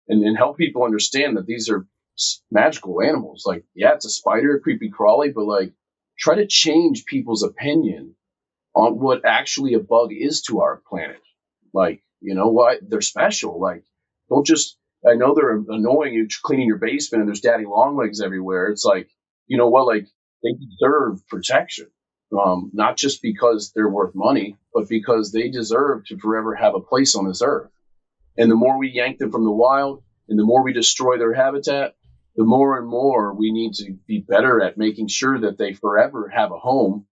and help people understand that these are magical animals. Like, yeah, it's a spider, a creepy crawly, but like, try to change people's opinion on what actually a bug is to our planet. Like, you know what? They're special. Like, don't just, I know they're annoying you cleaning your basement and there's daddy long legs everywhere. It's like, you know what? Like, they deserve protection. Not just because they're worth money, but because they deserve to forever have a place on this earth. And the more we yank them from the wild and the more we destroy their habitat, the more and more we need to be better at making sure that they forever have a home.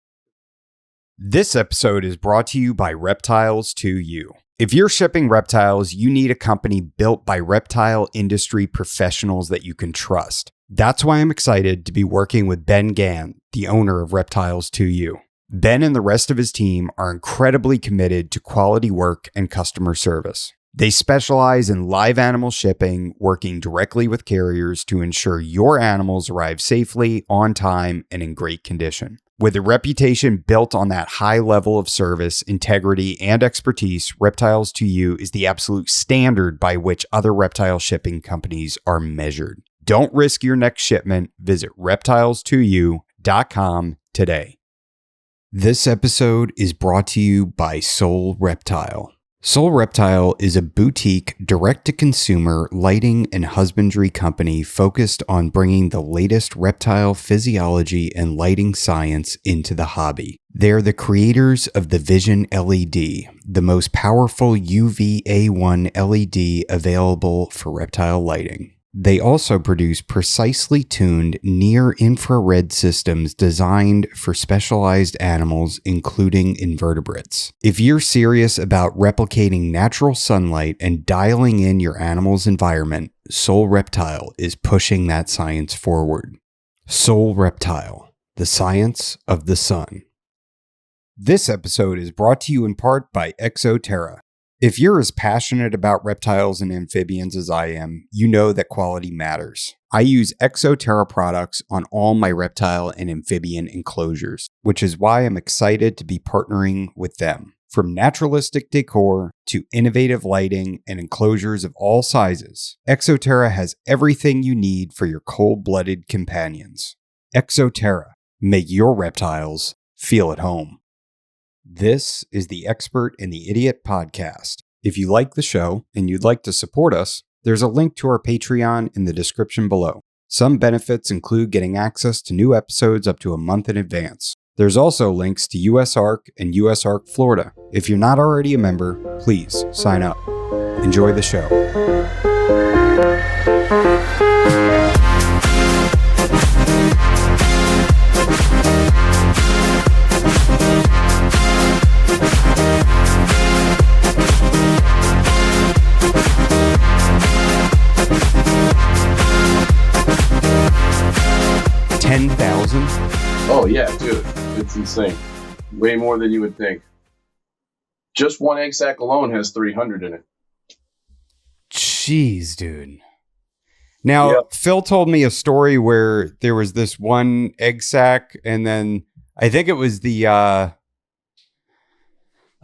This episode is brought to you by Reptiles to You. If you're shipping reptiles, you need a company built by reptile industry professionals that you can trust. That's why I'm excited to be working with Ben Gann, the owner of Reptiles to You. Ben and the rest of his team are incredibly committed to quality work and customer service. They specialize in live animal shipping, working directly with carriers to ensure your animals arrive safely, on time, and in great condition. With a reputation built on that high level of service, integrity, and expertise, Reptiles to You is the absolute standard by which other reptile shipping companies are measured. Don't risk your next shipment. Visit reptiles2u.com today. This episode is brought to you by Soul Reptile. Soul Reptile is a boutique, direct-to-consumer lighting and husbandry company focused on bringing the latest reptile physiology and lighting science into the hobby. They're the creators of the Vision LED, the most powerful UVA1 LED available for reptile lighting. They also produce precisely tuned near-infrared systems designed for specialized animals, including invertebrates. If you're serious about replicating natural sunlight and dialing in your animal's environment, Soul Reptile is pushing that science forward. Soul Reptile, the science of the sun. This episode is brought to you in part by ExoTerra. If you're as passionate about reptiles and amphibians as I am, you know that quality matters. I use ExoTerra products on all my reptile and amphibian enclosures, which is why I'm excited to be partnering with them. From naturalistic decor to innovative lighting and enclosures of all sizes, ExoTerra has everything you need for your cold-blooded companions. ExoTerra, make your reptiles feel at home. This is the Expert and the Idiot podcast. If you like the show and you'd like to support us, there's a link to our Patreon in the description below. Some benefits include getting access to new episodes up to a month in advance. There's also links to USARK and USARK Florida. If you're not already a member, please sign up. Enjoy the show. Oh yeah, dude, it's insane. Way more than you would think. Just one egg sac alone has 300 in it. Jeez, dude. Now, Yep. Phil told me a story where there was this one egg sac, and then I think it was the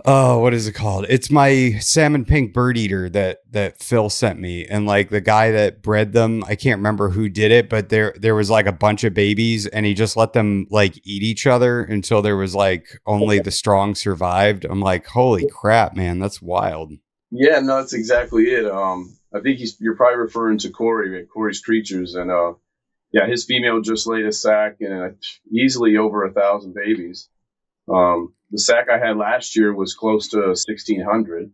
what is it called? It's my salmon pink bird eater that Phil sent me. And like the guy that bred them, I can't remember who did it, but there was like a bunch of babies and he just let them like eat each other until there was like only the strong survived. I'm like, holy crap, man, that's wild. Yeah, no, that's exactly it. I think you're probably referring to Corey's Creatures, and yeah, his female just laid a sac and easily over 1,000 babies. The sac I had last year was close to 1,600.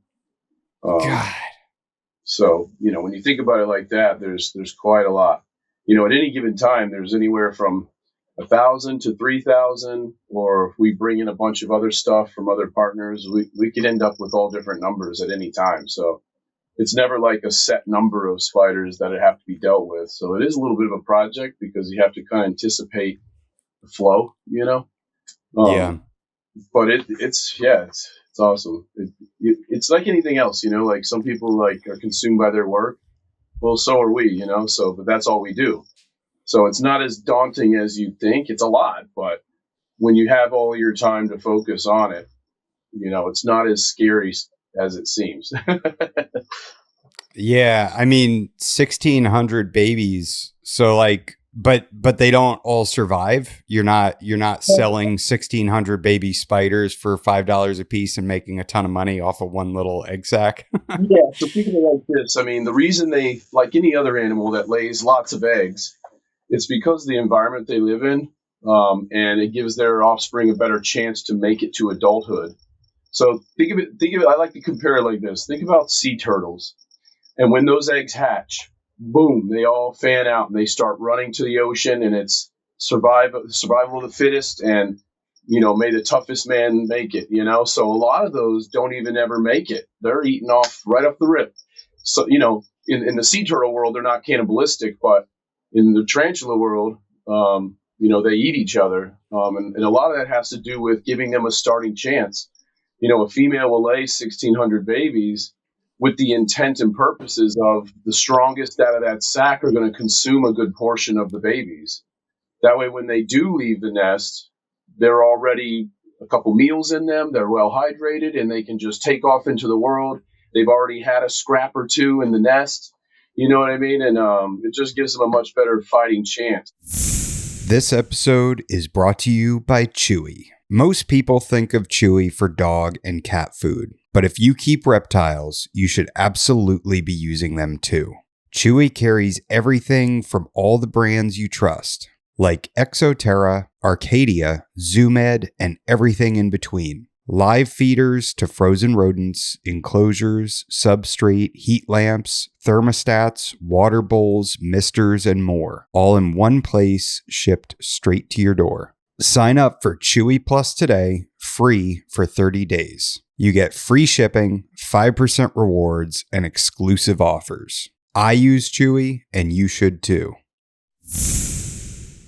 God. So, you know, when you think about it like that, there's quite a lot. You know, at any given time, there's anywhere from 1,000 to 3,000, or if we bring in a bunch of other stuff from other partners, we could end up with all different numbers at any time. So it's never like a set number of spiders that have to be dealt with. So it is a little bit of a project because you have to kind of anticipate the flow, you know? Yeah. But it's awesome. It's like anything else, you know, like some people like are consumed by their work. Well, so are we, you know, but that's all we do. So it's not as daunting as you think. It's a lot, but when you have all your time to focus on it, you know, it's not as scary as it seems. Yeah, I mean 1,600 babies. So like, but they don't all survive. You're not selling 1,600 baby spiders for $5 a piece and making a ton of money off of one little egg sac. Yeah, so think of it like this. I mean, the reason they, like any other animal that lays lots of eggs, it's because of the environment they live in, and it gives their offspring a better chance to make it to adulthood. So think of it. I like to compare it like this. Think about sea turtles, and when those eggs hatch, boom, they all fan out and they start running to the ocean, and it's survival of the fittest, and may the toughest man make it. So a lot of those don't even ever make it. They're eaten off right off the rip. So in the sea turtle world, they're not cannibalistic, but in the tarantula world, they eat each other, and a lot of that has to do with giving them a starting chance. A female will lay 1,600 babies with the intent and purposes of the strongest out of that sack are going to consume a good portion of the babies. That way, when they do leave the nest, they're already a couple meals in them, they're well hydrated, and they can just take off into the world. They've already had a scrap or two in the nest. You know what I mean? And it just gives them a much better fighting chance. This episode is brought to you by Chewy. Most people think of Chewy for dog and cat food, but if you keep reptiles, you should absolutely be using them too. Chewy carries everything from all the brands you trust, like Exoterra, Arcadia, Zoomed, and everything in between. Live feeders to frozen rodents, enclosures, substrate, heat lamps, thermostats, water bowls, misters, and more, all in one place, shipped straight to your door. Sign up for Chewy Plus today, free for 30 days. You get free shipping, 5% rewards, and exclusive offers. I use Chewy, and you should too.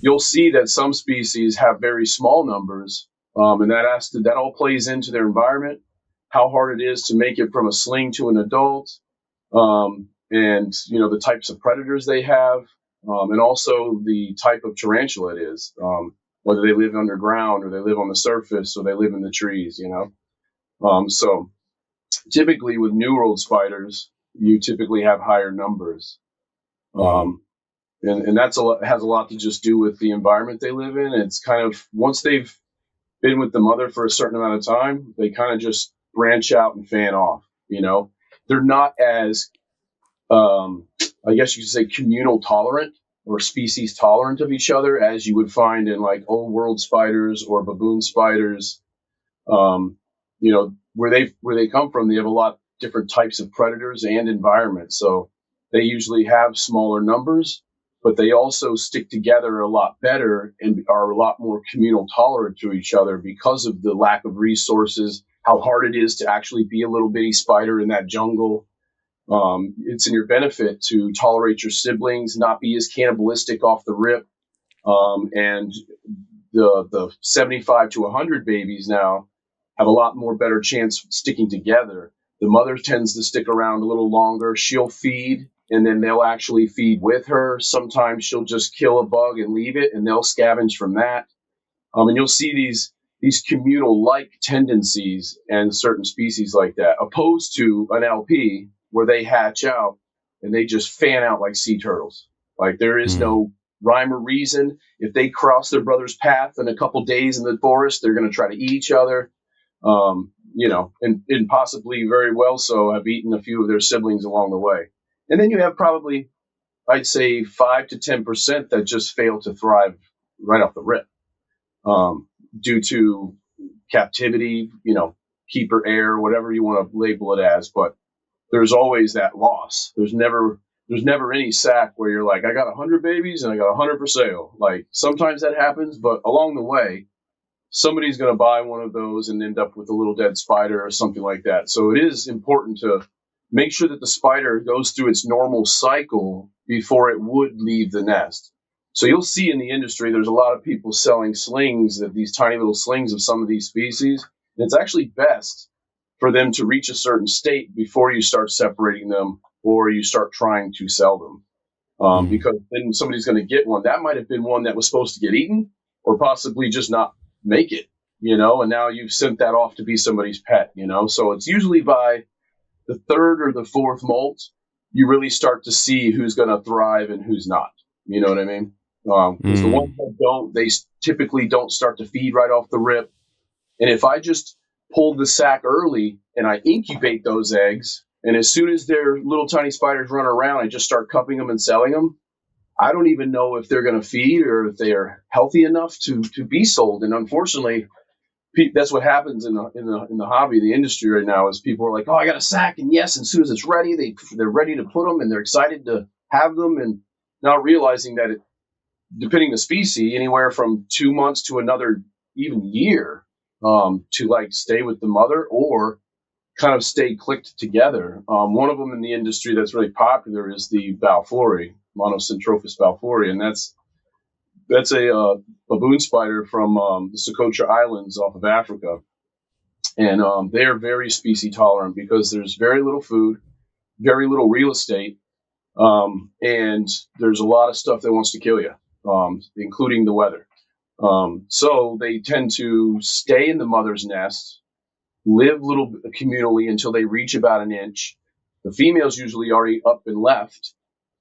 You'll see that some species have very small numbers, and that all plays into their environment, how hard it is to make it from a sling to an adult, and the types of predators they have, and also the type of tarantula it is, whether they live underground or they live on the surface or they live in the trees. So typically with New World spiders, you typically have higher numbers. And has a lot to just do with the environment they live in. It's kind of, once they've been with the mother for a certain amount of time, they kind of just branch out and fan off. They're not as, I guess you could say, communal tolerant or species tolerant of each other as you would find in like old world spiders or baboon spiders. Where they come from, they have a lot different types of predators and environments. So they usually have smaller numbers, but they also stick together a lot better and are a lot more communal tolerant to each other because of the lack of resources, how hard it is to actually be a little bitty spider in that jungle. It's in your benefit to tolerate your siblings, not be as cannibalistic off the rip. And the 75 to 100 babies now have a lot more better chance sticking together. The mother tends to stick around a little longer. She'll feed, and then they'll actually feed with her. Sometimes she'll just kill a bug and leave it, and they'll scavenge from that. And you'll see these communal-like tendencies and certain species like that, opposed to an LP where they hatch out and they just fan out like sea turtles. Like there is no rhyme or reason. If they cross their brother's path in a couple days in the forest, they're going to try to eat each other. And possibly very well so have eaten a few of their siblings along the way. And then you have probably, I'd say, 5 to 10% that just fail to thrive right off the rip, due to captivity, keeper error, whatever you want to label it as. But there's always that loss. There's never any sack where you're like, I got 100 babies and I got 100 for sale. Like sometimes that happens, but along the way, somebody's going to buy one of those and end up with a little dead spider or something like that. So it is important to make sure that the spider goes through its normal cycle before it would leave the nest. So you'll see in the industry, there's a lot of people selling slings, these tiny little slings of some of these species. And it's actually best for them to reach a certain state before you start separating them or you start trying to sell them. Because then somebody's going to get one. That might have been one that was supposed to get eaten or possibly just not make it, and now you've sent that off to be somebody's pet, so it's usually by the third or the fourth molt you really start to see who's going to thrive and who's not. You know what I mean? Because the ones that don't, they typically don't start to feed right off the rip. And if I just pull the sac early and I incubate those eggs, and as soon as their little tiny spiders run around, I just start cupping them and selling them. I don't even know if they're going to feed or if they are healthy enough to be sold. And unfortunately, that's what happens in the hobby, the industry right now. Is people are like, "Oh, I got a sack," and yes, as soon as it's ready, they're ready to put them, and they're excited to have them, and not realizing that depending the species, anywhere from 2 months to another even year to like stay with the mother or kind of stay clicked together. One of them in the industry that's really popular is the Balfouri, Monocentrophus balfouri, and that's a baboon spider from the Socotra Islands off of Africa. And they are very species tolerant because there's very little food, very little real estate, and there's a lot of stuff that wants to kill you, including the weather. So they tend to stay in the mother's nest, live little communally until they reach about an inch. The female's usually already up and left,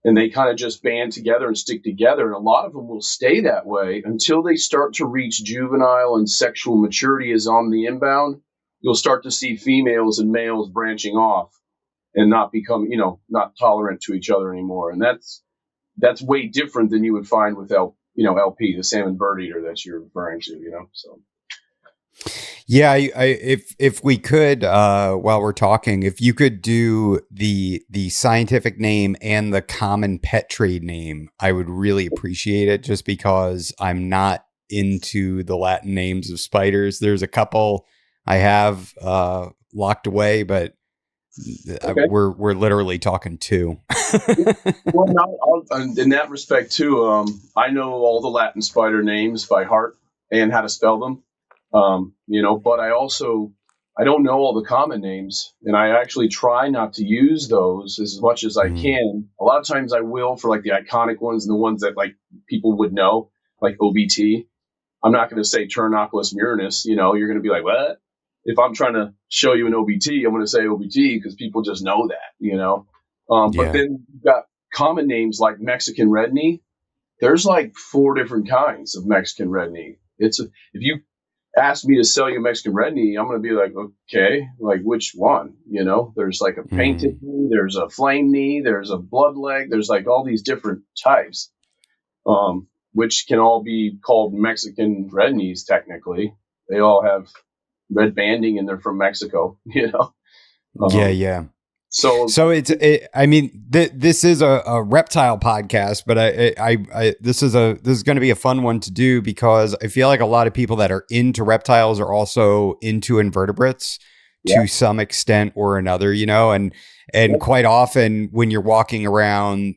and they kind of just band together and stick together. And a lot of them will stay that way until they start to reach juvenile and sexual maturity is on the inbound. You'll start to see females and males branching off and not become, not tolerant to each other anymore. And that's way different than you would find with LP, the salmon bird eater that you're referring to, so. Yeah, if we could, while we're talking, if you could do the scientific name and the common pet trade name, I would really appreciate it. Just because I'm not into the Latin names of spiders. There's a couple I have locked away, but Okay. we're literally talking two. Well, in that respect too, I know all the Latin spider names by heart and how to spell them. But I don't know all the common names, and I actually try not to use those as much as I can. A lot of times I will for like the iconic ones and the ones that like people would know, like OBT. I'm not going to say Tarantulas murinus, you're going to be like, what? If I'm trying to show you an OBT, I'm going to say OBT because people just know that, But then you've got common names like Mexican red knee. There's like 4 different kinds of Mexican red knee. If you ask me to sell you Mexican red knee, I'm going to be like, okay, like which one? There's like a painted knee, there's a flame knee, there's a blood leg, there's like all these different types, which can all be called Mexican red knees. Technically, they all have red banding and they're from Mexico. Yeah. So I mean, this is a reptile podcast, but this is going to be a fun one to do because I feel like a lot of people that are into reptiles are also into invertebrates to some extent or another, and quite often when you're walking around,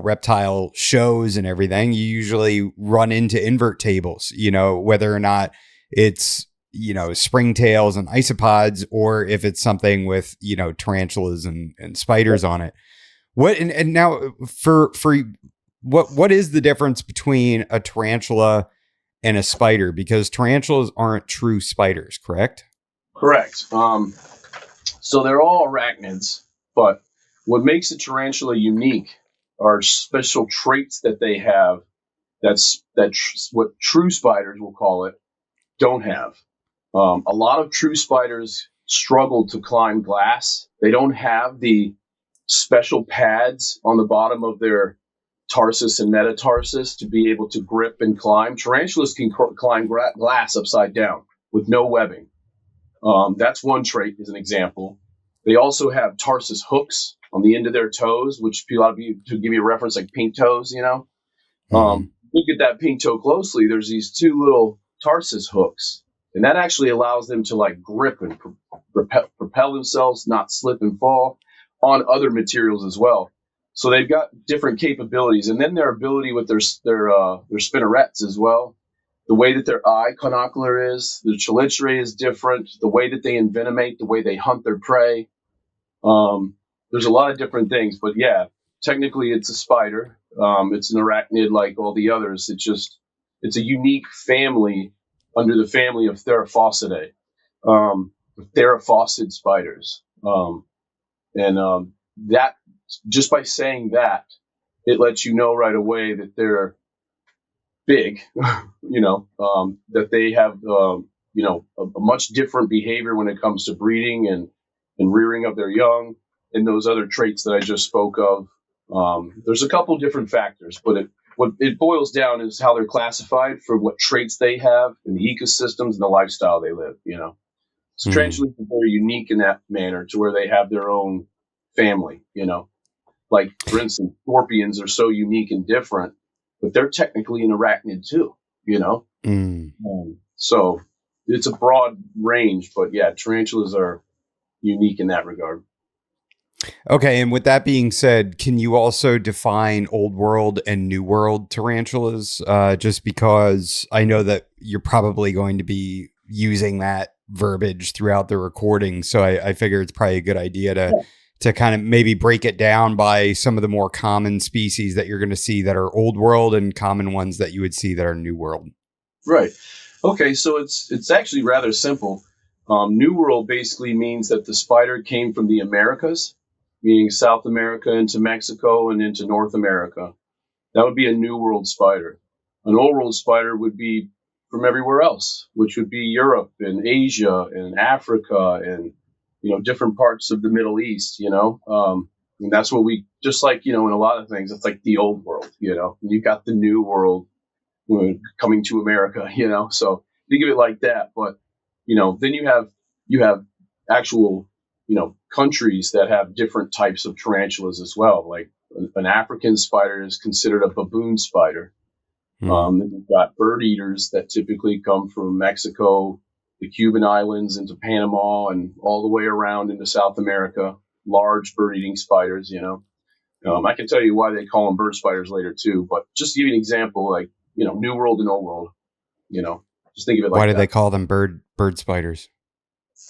reptile shows and everything, you usually run into invert tables, whether or not it's springtails and isopods, or if it's something with, tarantulas and spiders on it. And now for what is the difference between a tarantula and a spider? Because tarantulas aren't true spiders, correct? Correct. So they're all arachnids, but what makes a tarantula unique are special traits that they have. What true spiders, will call it, don't have. A lot of true spiders struggle to climb glass. They don't have the special pads on the bottom of their tarsus and metatarsus to be able to grip and climb. Tarantulas can climb glass upside down with no webbing. That's one trait, as an example. They also have tarsus hooks on the end of their toes, which a lot of you, to give you a reference, like pink toes, Look at that pink toe closely. There's these 2 little tarsus hooks. And that actually allows them to like grip and propel themselves, not slip and fall on other materials as well. So they've got different capabilities, and then their ability with their spinnerets as well. The way that their eye conocular is, the chelicerae is different. The way that they envenomate, the way they hunt their prey. There's a lot of different things, but yeah, technically it's a spider. It's an arachnid like all the others. It's a unique family under the family of Theraphosidae, theraphosid spiders. That just by saying that, it lets you know right away that they're big, that they have, a much different behavior when it comes to breeding and rearing of their young, and those other traits that I just spoke of. There's a couple different factors, but what it boils down is how they're classified for what traits they have in the ecosystems and the lifestyle they live. So tarantulas are very unique in that manner to where they have their own family. Like, for instance, scorpions are so unique and different, but they're technically an arachnid too, so it's a broad range, but yeah, tarantulas are unique in that regard. Okay, and with that being said, can you also define Old World and New World tarantulas? Just because I know that you're probably going to be using that verbiage throughout the recording, so I figure it's probably a good idea to kind of maybe break it down by some of the more common species that you're going to see that are Old World and common ones that you would see that are New World. Right. Okay, so it's actually rather simple. New World basically means that the spider came from the Americas, meaning South America into Mexico and into North America. That would be a New World spider. An Old World spider would be from everywhere else, which would be Europe and Asia and Africa and different parts of the Middle East. And that's what we just like. In a lot of things, it's like the Old World. You got the New World coming to America. So think of it like that. But then you have actual countries that have different types of tarantulas as well. Like an African spider is considered a baboon spider. Then you've got bird eaters that typically come from Mexico, the Cuban islands, into Panama, and all the way around into South America. Large bird eating spiders. I can tell you why they call them bird spiders later too. But just to give you an example, like New World and Old World. Just think of it like that. Why do they call them bird spiders?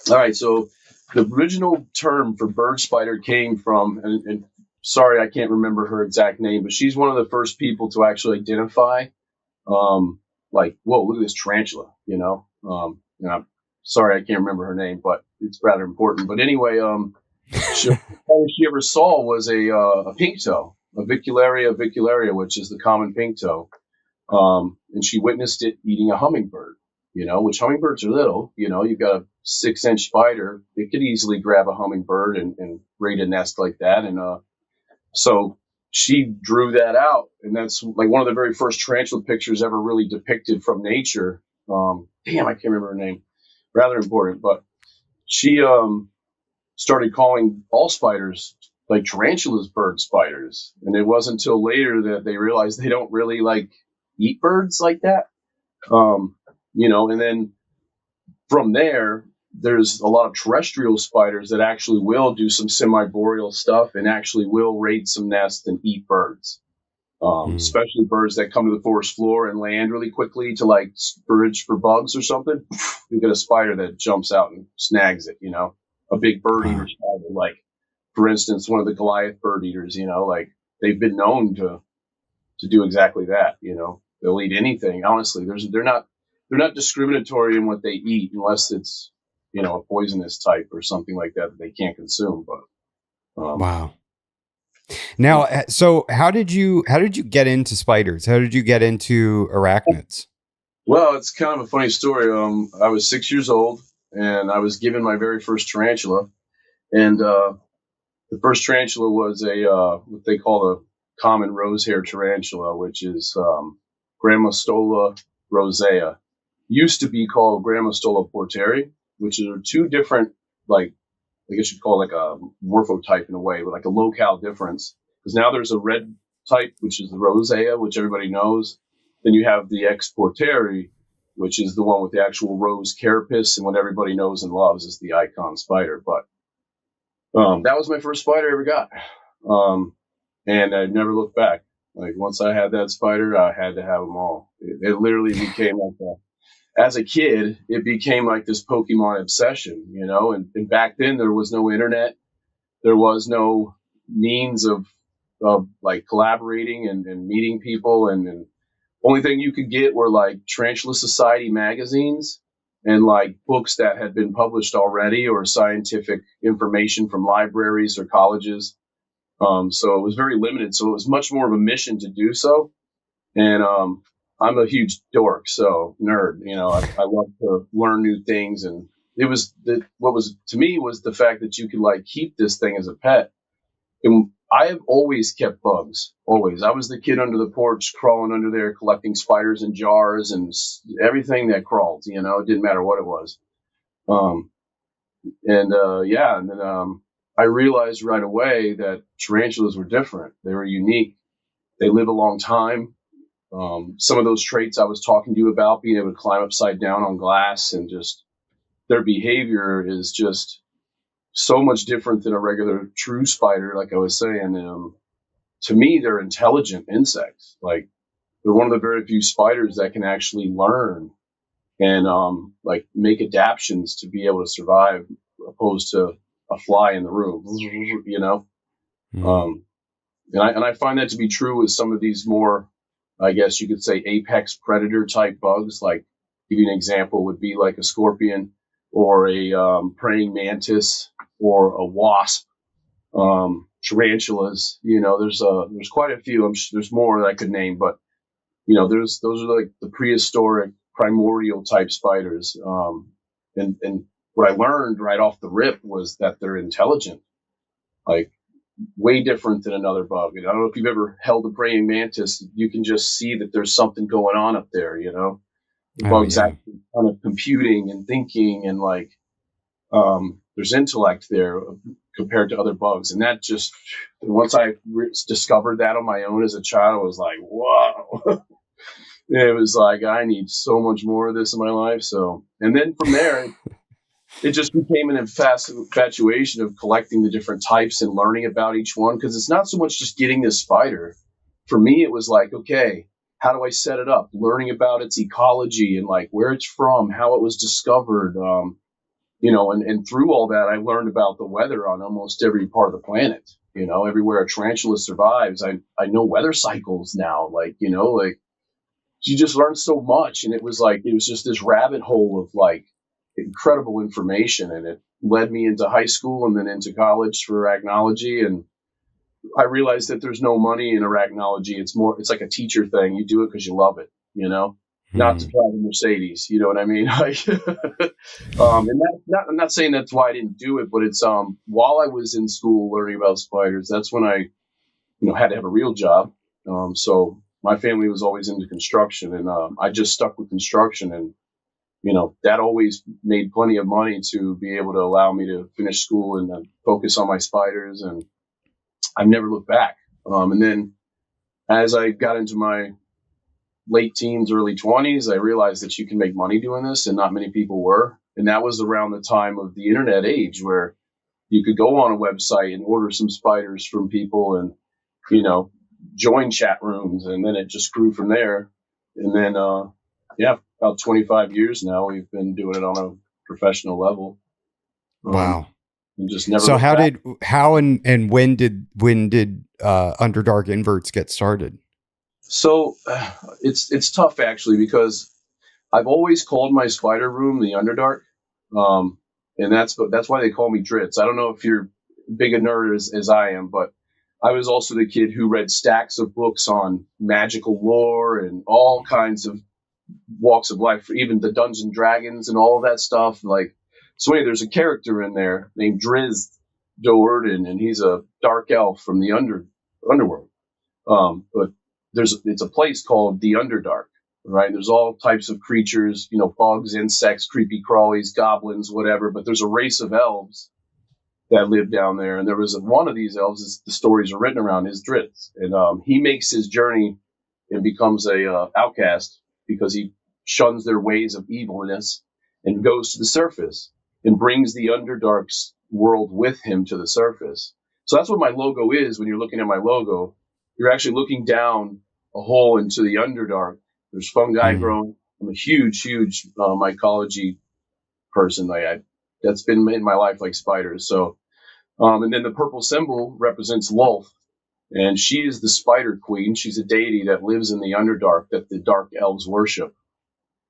All right, so the original term for bird spider came from, and sorry, I can't remember her exact name, but she's one of the first people to actually identify, like, whoa, look at this tarantula, and I'm sorry, I can't remember her name, but it's rather important. But anyway, all she ever saw was a pink toe, a vicularia, which is the common pink toe. And she witnessed it eating a hummingbird, which hummingbirds are little. You've got a 6-inch spider. It could easily grab a hummingbird and raid a nest like that. And so she drew that out. And that's like one of the very first tarantula pictures ever really depicted from nature. I can't remember her name. Rather important. But she started calling all spiders, like tarantulas, bird spiders. And it wasn't until later that they realized they don't really eat birds like that. And then from there's a lot of terrestrial spiders that actually will do some semi-boreal stuff and actually will raid some nests and eat birds. Especially birds that come to the forest floor and land really quickly to forage for bugs or something. You get a spider that jumps out and snags it, a big bird eater spider, for instance, one of the Goliath bird eaters, they've been known to do exactly that. They'll eat anything. Honestly, they're not discriminatory in what they eat unless it's a poisonous type or something like that they can't consume. But wow. Now, so how did you get into spiders? How did you get into arachnids? Well, it's kind of a funny story. I was 6 years old and I was given my very first tarantula, and the first tarantula was what they call a common rosehair tarantula, which is Grammostola rosea. Used to be called Grammostola porteri, which are two different, I guess you'd call it a morphotype in a way, but a locale difference. Because now there's a red type, which is the rosea, which everybody knows. Then you have the X porteri, which is the one with the actual rose carapace, and what everybody knows and loves is the icon spider. But that was my first spider I ever got. And I never looked back. Once I had that spider, I had to have them all. It literally became as a kid, it became this Pokemon obsession, and back then there was no internet. There was no means of collaborating and meeting people. And only thing you could get were Tarantula Society magazines and books that had been published already, or scientific information from libraries or colleges. So it was very limited. So it was much more of a mission to do so. And I'm a huge dork, so nerd. I love to learn new things, and what was to me was the fact that you could like keep this thing as a pet. And I have always kept bugs. Always, I was the kid under the porch, crawling under there, collecting spiders in jars and everything that crawled. It didn't matter what it was. Um, and then I realized right away that tarantulas were different. They were unique. They live a long time. Some of those traits I was talking to you about, being able to climb upside down on glass, and just their behavior is just so much different than a regular true spider, like I was saying. To me, they're intelligent insects. Like, they're one of the very few spiders that can actually learn and like make adaptations to be able to survive, opposed to a fly in the room. Mm. Um, and I find that to be true with some of these more, I guess you could say, apex predator type bugs. Like, give you an example, would be like a scorpion or a praying mantis or a wasp, tarantulas. There's quite a few. There's more that I could name, but those are like the prehistoric, primordial type spiders. And what I learned right off the rip was that they're intelligent. Like, way different than another bug. I don't know if you've ever held a praying mantis. You can just see that there's something going on up there. The Oh bug's yeah. actually kind of computing and thinking, and like there's intellect there compared to other bugs. And that just, once I discovered that on my own as a child, I was like, whoa. It was like, I need so much more of this in my life. So, and then from there, it just became an infatuation of collecting the different types and learning about each one. Because it's not so much just getting this spider. For me, it was like, okay, how do I set it up? Learning about its ecology and like where it's from, how it was discovered. And through all that, I learned about the weather on almost every part of the planet. Everywhere a tarantula survives, I know weather cycles now. Like you just learn so much. And it was just this rabbit hole of like incredible information. And it led me into high school and then into college for arachnology. And I realized that there's no money in arachnology. It's like a teacher thing. You do it because you love it, not to Mm. drive a Mercedes. You know what I mean? And I'm not saying that's why I didn't do it, but it's while I was in school learning about spiders, that's when I had to have a real job. So my family was always into construction, and I just stuck with construction, and that always made plenty of money to be able to allow me to finish school and focus on my spiders, and I've never looked back. And then as I got into my late teens, early 20s, I realized that you can make money doing this, and not many people were. And that was around the time of the internet age, where you could go on a website and order some spiders from people, and you know join chat rooms, and then it just grew from there. And then about 25 years now, we've been doing it on a professional level, Wow. and just never So looked back. how and when did Underdark Inverts get started? So it's tough, actually, because I've always called my spider room the Underdark, um, and that's why they call me Dritz. I don't know if you're big a nerd as I am, but I was also the kid who read stacks of books on magical lore and all kinds of walks of life, even the Dungeons and Dragons and all of that stuff. So anyway, there's a character in there named Drizzt Do'Urden, and he's a dark elf from the underworld. But it's a place called the Underdark, right? There's all types of creatures, bugs, insects, creepy crawlies, goblins, whatever. But there's a race of elves that live down there, and there was one of these elves. The stories are written around is Dritz, and he makes his journey and becomes a outcast because he shuns their ways of evilness and goes to the surface and brings the Underdark's world with him to the surface. So that's what my logo is. When you're looking at my logo, you're actually looking down a hole into the Underdark. There's fungi Mm. growing. I'm a huge mycology person. That's been in my life like spiders. So, and then the purple symbol represents Lolth, and she is the spider queen. She's a deity that lives in the Underdark that the dark elves worship.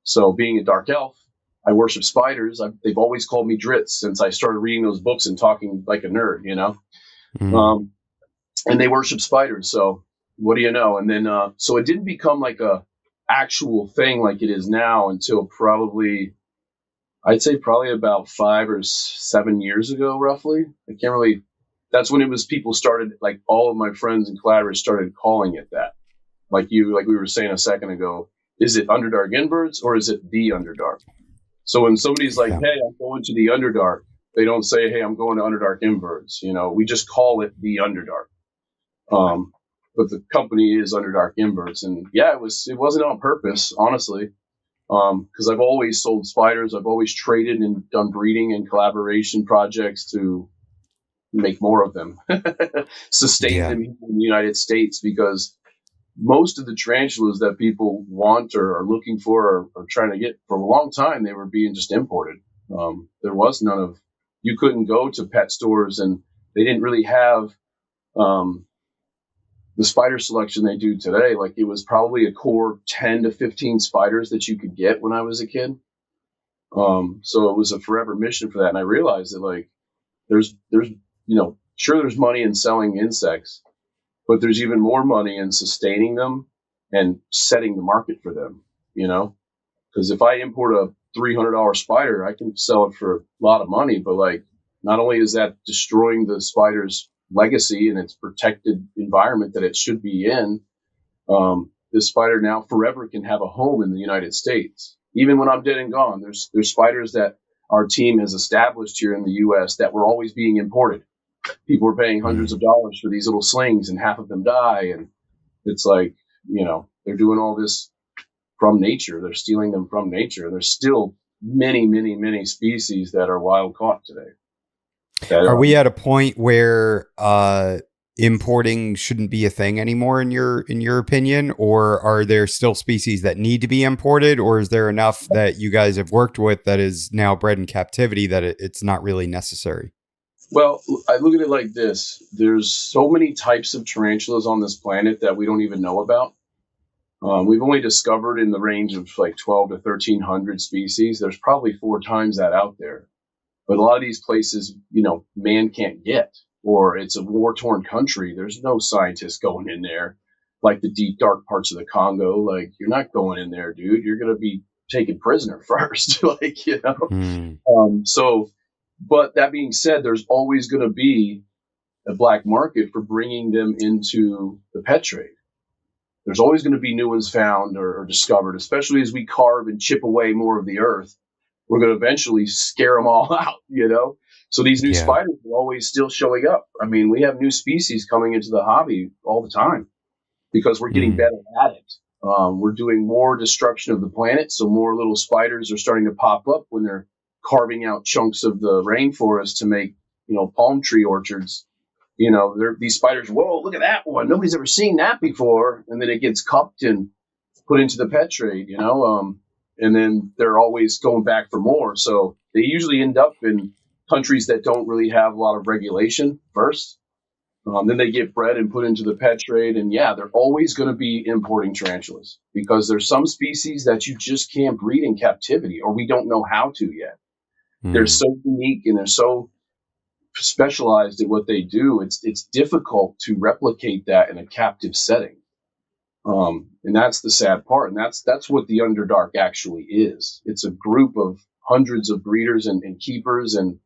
So, being a dark elf, I worship spiders. They've always called me Dritz since I started reading those books and talking like a nerd. Mm. Um, and they worship spiders. So what do you know? And then so it didn't become like a actual thing like it is now until probably, I'd say probably about 5 or 7 years ago, roughly. I can't really. That's when it was. People started, like, all of my friends and collaborators started calling it that. Like we were saying a second ago. Is it Underdark Inverts or is it the Underdark? So when somebody's like, Yeah. "Hey, I'm going to the Underdark," they don't say, "Hey, I'm going to Underdark Inverts." We just call it the Underdark. But the company is Underdark Inverts, and yeah, it wasn't on purpose, honestly. Because I've always sold spiders. I've always traded and done breeding and collaboration projects to make more of them, sustain Yeah. them in the United States, because most of the tarantulas that people want or are looking for or trying to get for a long time, they were being just imported. There was none of, you couldn't go to pet stores, and they didn't really have um, the spider selection they do today. Like, it was probably a core 10 to 15 spiders that you could get when I was a kid. So it was a forever mission for that. And I realized that, like, there's, sure, there's money in selling insects, but there's even more money in sustaining them and setting the market for them, because if I import a $300 spider, I can sell it for a lot of money. But, like, not only is that destroying the spider's legacy and its protected environment that it should be in, this spider now forever can have a home in the United States. Even when I'm dead and gone, there's spiders that our team has established here in the U.S. that were always being imported. People were paying hundreds of dollars for these little slings, and half of them die. And it's like, they're doing all this from nature. They're stealing them from nature. There's still many, many, many species that are wild caught today. Are we at a point where importing shouldn't be a thing anymore in your opinion, or are there still species that need to be imported, or is there enough that you guys have worked with that is now bred in captivity that it's not really necessary? Well, I look at it like this. There's so many types of tarantulas on this planet that we don't even know about. We've only discovered in the range of like 12 to 1,300 species. There's probably 4 times that out there. But a lot of these places, man can't get, or it's a war-torn country. There's no scientists going in there, like the deep, dark parts of the Congo. Like, you're not going in there, dude. You're going to be taken prisoner first, So, but that being said, there's always going to be a black market for bringing them into the pet trade. There's always going to be new ones found or discovered, especially as we carve and chip away more of the earth. We're going to eventually scare them all out. So these new spiders are always still showing up. I mean, we have new species coming into the hobby all the time because we're getting better at it. We're doing more destruction of the planet, so more little spiders are starting to pop up when they're carving out chunks of the rainforest to make, palm tree orchards. These spiders, whoa, look at that one. Nobody's ever seen that before. And then it gets cupped and put into the pet trade, and then they're always going back for more. So they usually end up in countries that don't really have a lot of regulation first. Then they get bred and put into the pet trade. And yeah, they're always going to be importing tarantulas because there's some species that you just can't breed in captivity, or we don't know how to yet. They're so unique and they're so specialized at what they do. It's difficult to replicate that in a captive setting. And that's the sad part. And that's what the Underdark actually is. It's a group of hundreds of breeders and keepers and,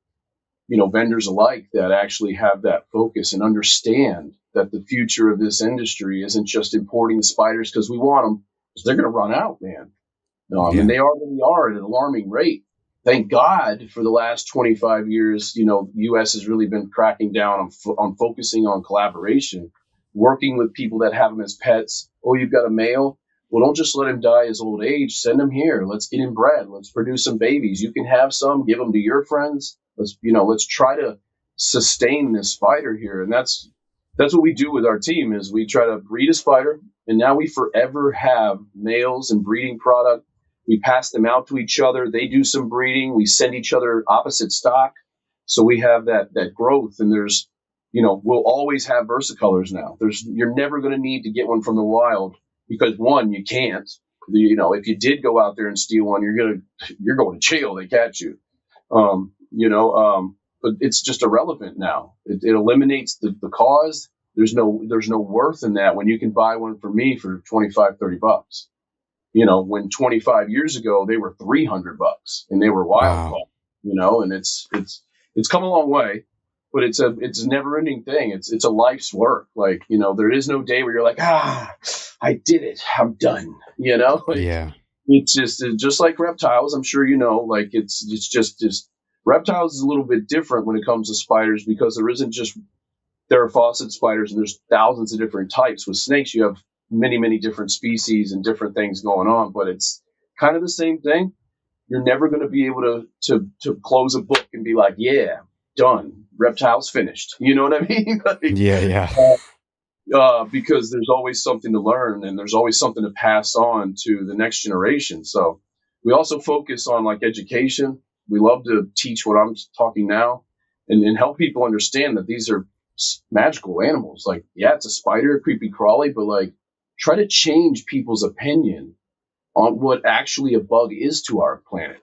vendors alike that actually have that focus and understand that the future of this industry isn't just importing the spiders because we want them, because they're going to run out, man. And they already are at an alarming rate. Thank God for the last 25 years, the U.S. has really been cracking down on focusing on collaboration, working with people that have them as pets. Oh, you've got a male? Well, don't just let him die his old age. Send him here. Let's get him bred. Let's produce some babies. You can have some. Give them to your friends. Let's try to sustain this spider here. And that's what we do with our team is we try to breed a spider, and now we forever have males and breeding product. We pass them out to each other. They do some breeding. We send each other opposite stock. So we have that growth. And there's, we'll always have versicolors now. You're never going to need to get one from the wild because, one, you can't. If you did go out there and steal one, you're going to jail. They catch you. But it's just irrelevant now. It eliminates the cause. there's no worth in that when you can buy one for me for 25-30 bucks. When 25 years ago they were 300 bucks and they were wild Wow. caught, and it's come a long way, but it's a never ending thing. It's a life's work. Like, there is no day where you're like, I did it. I'm done. Like, Yeah. it's just like reptiles. I'm sure like it's just reptiles is a little bit different when it comes to spiders because there isn't just theraphosid spiders, and there's thousands of different types. With snakes, you have many, many different species and different things going on, but it's kind of the same thing. You're never going to be able to close a book and be like, yeah, done. Reptiles finished. You know what I mean? Like, Yeah. Yeah. because there's always something to learn and there's always something to pass on to the next generation. So we also focus on like education. We love to teach what I'm talking now and help people understand that these are magical animals. Like, yeah, it's a spider, a creepy crawly, but like try to change people's opinion on what actually a bug is to our planet.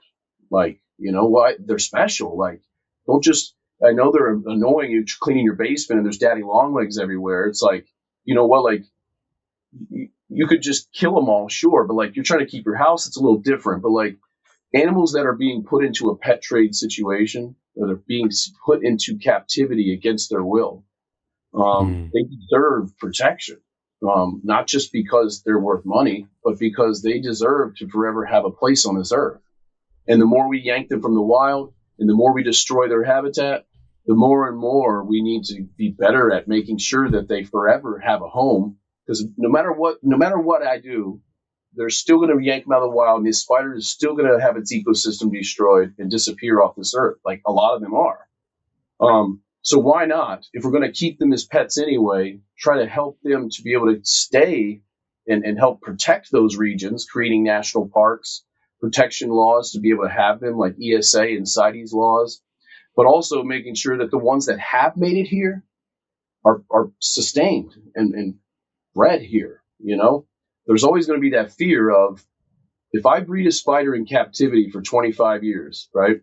Like, you know what? They're special. Like, don't just, I know they're annoying you cleaning your basement and there's daddy long legs everywhere. It's like, you know what? Like, you could just kill them all, sure. But like, you're trying to keep your house, it's a little different. But like, animals that are being put into a pet trade situation or they're being put into captivity against their will, Mm. they deserve protection. Not just because they're worth money, but because they deserve to forever have a place on this earth. And the more we yank them from the wild and the more we destroy their habitat, the more and more we need to be better at making sure that they forever have a home. Because no matter what I do, they're still going to yank them out of the wild, and this spider is still going to have its ecosystem destroyed and disappear off this earth, like a lot of them are. So why not, if we're going to keep them as pets anyway, try to help them to be able to stay and help protect those regions, creating national parks, protection laws to be able to have them like ESA and CITES laws, but also making sure that the ones that have made it here are sustained and bred here. There's always going to be that fear of, if I breed a spider in captivity for 25 years, right?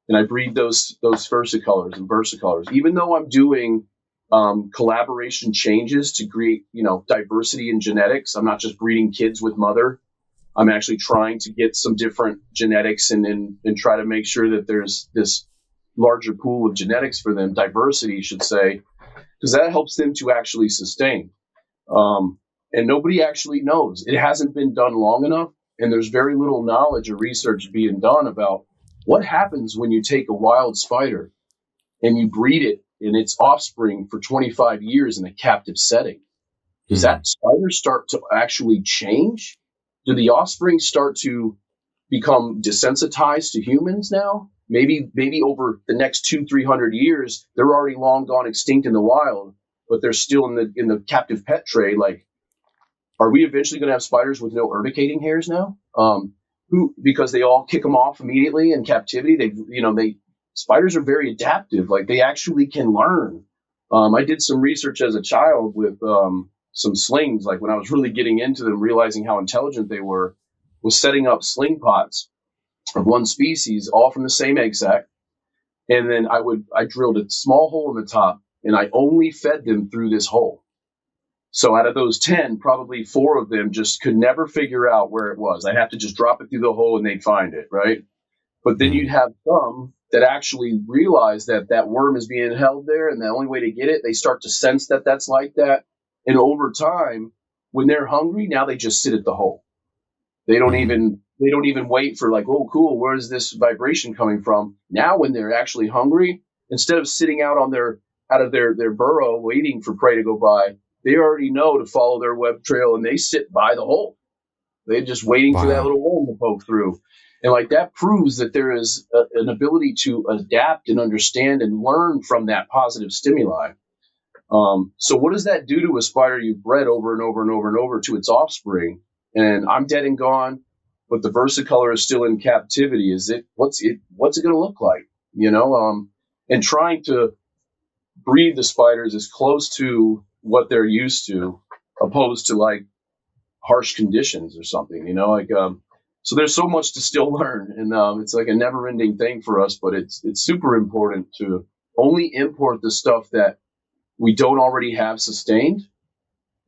And I breed those versicolors and versicolors, even though I'm doing collaboration changes to create, diversity in genetics. I'm not just breeding kids with mother. I'm actually trying to get some different genetics and try to make sure that there's this larger pool of genetics for them, diversity, should say, because that helps them to actually sustain. And nobody actually knows. It hasn't been done long enough, and there's very little knowledge or research being done about what happens when you take a wild spider and you breed it in its offspring for 25 years in a captive setting. Does Mm. that spider start to actually change? Do the offspring start to become desensitized to humans now? Maybe over the next 200-300 years, they're already long gone extinct in the wild, but they're still in the captive pet trade. Like, are we eventually going to have spiders with no urticating hairs now? Because they all kick them off immediately in captivity. They spiders are very adaptive. Like, they actually can learn. I did some research as a child with some slings. Like, when I was really getting into them, realizing how intelligent they were, was setting up sling pots of one species, all from the same egg sac. And then I drilled a small hole in the top, and I only fed them through this hole. So out of those 10, probably 4 of them just could never figure out where it was. I'd have to just drop it through the hole and they'd find it, right? But then you'd Mm. have some that actually realize that that worm is being held there, and the only way to get it, they start to sense that that's like that. And over time, when they're hungry, now they just sit at the hole. They don't Mm. even wait for, like, oh, cool, where is this vibration coming from? Now, when they're actually hungry, instead of sitting out of their burrow waiting for prey to go by, they already know to follow their web trail and they sit by the hole. They're just waiting for that Wow. little worm to poke through. And like, that proves that there is an ability to adapt and understand and learn from that positive stimuli. So what does that do to a spider you've bred over and over and over and over to its offspring? And I'm dead and gone, but the versicolor is still in captivity. What's it going to look like? And trying to breed the spiders as close to what they're used to, opposed to like harsh conditions or something. So there's so much to still learn, and it's like a never-ending thing for us. But it's super important to only import the stuff that we don't already have sustained.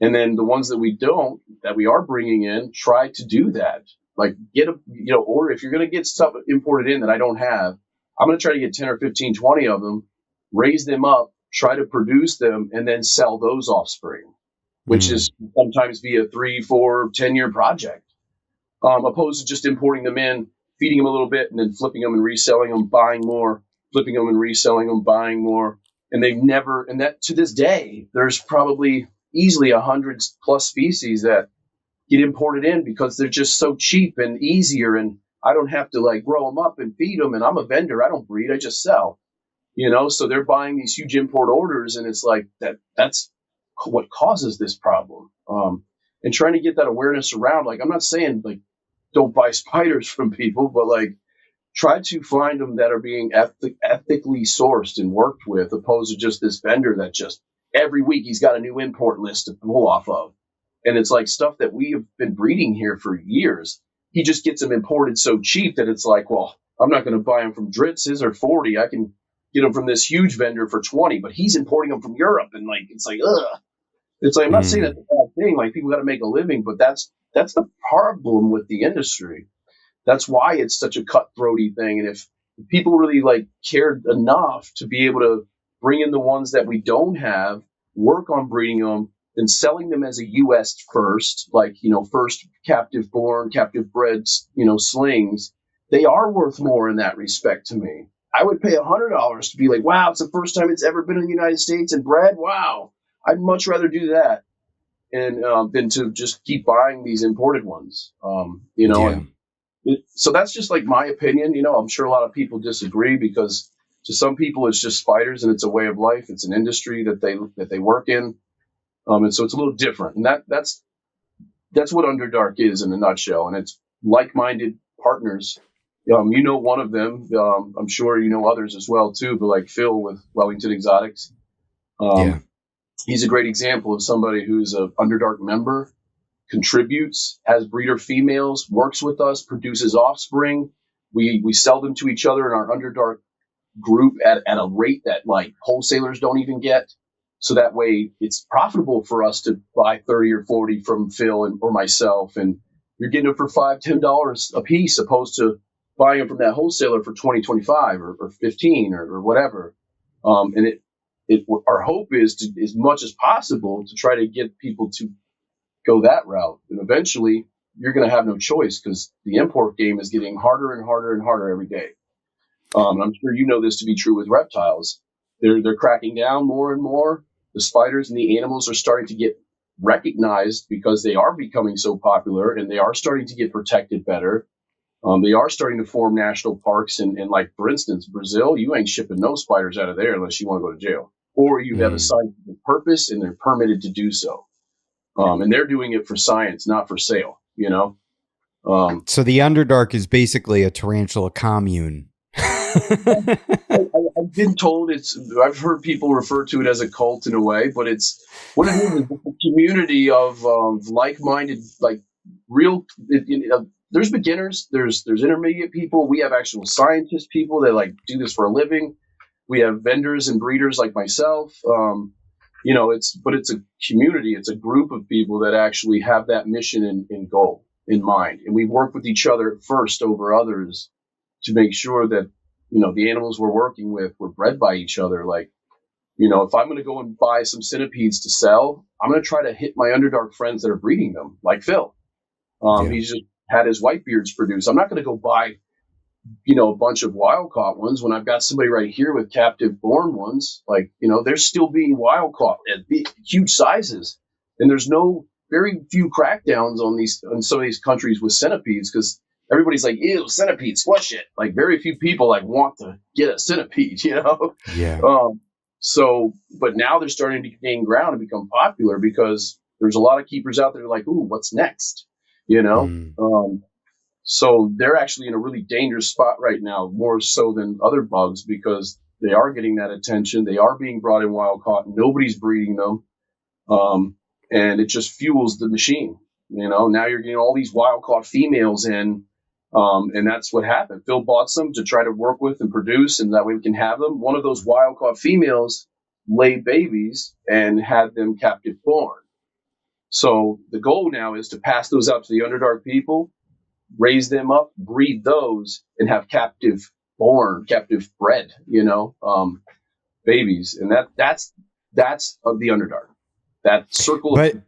And then the ones that we are bringing in, try to do that. Like or if you're going to get stuff imported in that I don't have, I'm going to try to get 10 or 15, 20 of them, raise them up, try to produce them, and then sell those offspring, which is sometimes be a 3, 4, 10-year project, opposed to just importing them in, feeding them a little bit, and then flipping them and reselling them, buying more, flipping them and reselling them, buying more. And that to this day, there's probably easily 100 plus species that get imported in because they're just so cheap and easier. And I don't have to like grow them up and feed them. And I'm a vendor. I don't breed. I just sell, so they're buying these huge import orders. And it's like that's what causes this problem. And trying to get that awareness around, like, I'm not saying like, don't buy spiders from people, but like, try to find them that are being ethically sourced and worked with, opposed to just this vendor that just every week he's got a new import list to pull off of. And it's like stuff that we have been breeding here for years. He just gets them imported so cheap that it's like, well, I'm not going to buy them from Dritz. His are 40. I can get them from this huge vendor for 20, but he's importing them from Europe. And like, it's like, ugh. It's like, I'm not saying that's a bad thing. Like, people got to make a living, but that's the problem with the industry. That's why it's such a cutthroaty thing. And if people really like cared enough to be able to bring in the ones that we don't have, work on breeding them and selling them as a U.S. first, like, first captive-born, captive-bred, slings, they are worth more in that respect to me. I would pay $100 to be like, wow, it's the first time it's ever been in the United States and bred. Wow. I'd much rather do that and than to just keep buying these imported ones, and so that's just like my opinion. I'm sure a lot of people disagree because to some people it's just spiders and it's a way of life. It's an industry that they work in, and so it's a little different. And that's what Underdark is in a nutshell. And it's like-minded partners. One of them. I'm sure you know others as well too. But like Phil with Wellington Exotics, he's a great example of somebody who's a Underdark member, contributes, has breeder females, works with us, produces offspring. We sell them to each other in our Underdark group at a rate that like wholesalers don't even get. So that way it's profitable for us to buy 30 or 40 from Phil or myself. And you're getting it for $5, $10 a piece, opposed to buying them from that wholesaler for 20, 25 or 15 or whatever. And our hope is to, as much as possible, to try to get people to go that route. And eventually you're going to have no choice because the import game is getting harder and harder and harder every day. I'm sure you know this to be true with reptiles. They're cracking down more and more. The spiders and the animals are starting to get recognized because they are becoming so popular and they are starting to get protected better. They are starting to form national parks. And like, for instance, Brazil, you ain't shipping no spiders out of there unless you want to go to jail. Or you have a scientific purpose and they're permitted to do so. And they're doing it for science, not for sale, So the Underdark is basically a tarantula commune. I've been told I've heard people refer to it as a cult in a way, but it's what it is a community of like-minded, like real. There's beginners, there's intermediate people. We have actual scientist people that like do this for a living. We have vendors and breeders like myself. It's a community. It's a group of people that actually have that mission and goal in mind. And we work with each other first over others to make sure that, the animals we're working with were bred by each other. Like, if I'm going to go and buy some centipedes to sell, I'm going to try to hit my Underdark friends that are breeding them, like Phil. He's just had his whitebeards produced. I'm not going to go buy, a bunch of wild caught ones when I've got somebody right here with captive born ones. Like, they're still being wild caught at huge sizes. And there's very few crackdowns on some of these countries with centipedes because everybody's like, ew, centipede, squash it. Like, very few people like want to get a centipede, Yeah. But now they're starting to gain ground and become popular because there's a lot of keepers out there like, ooh, what's next? So they're actually in a really dangerous spot right now, more so than other bugs, because they are getting that attention. They are being brought in wild caught. Nobody's breeding them. And it just fuels the machine. Now you're getting all these wild caught females in. And that's what happened. Phil bought some to try to work with and produce, and that way we can have them. One of those wild caught females lay babies and had them captive born. So the goal now is to pass those out to the Underdark people, raise them up, breed those, and have captive bred, babies. And that's of the Underdark. That circle of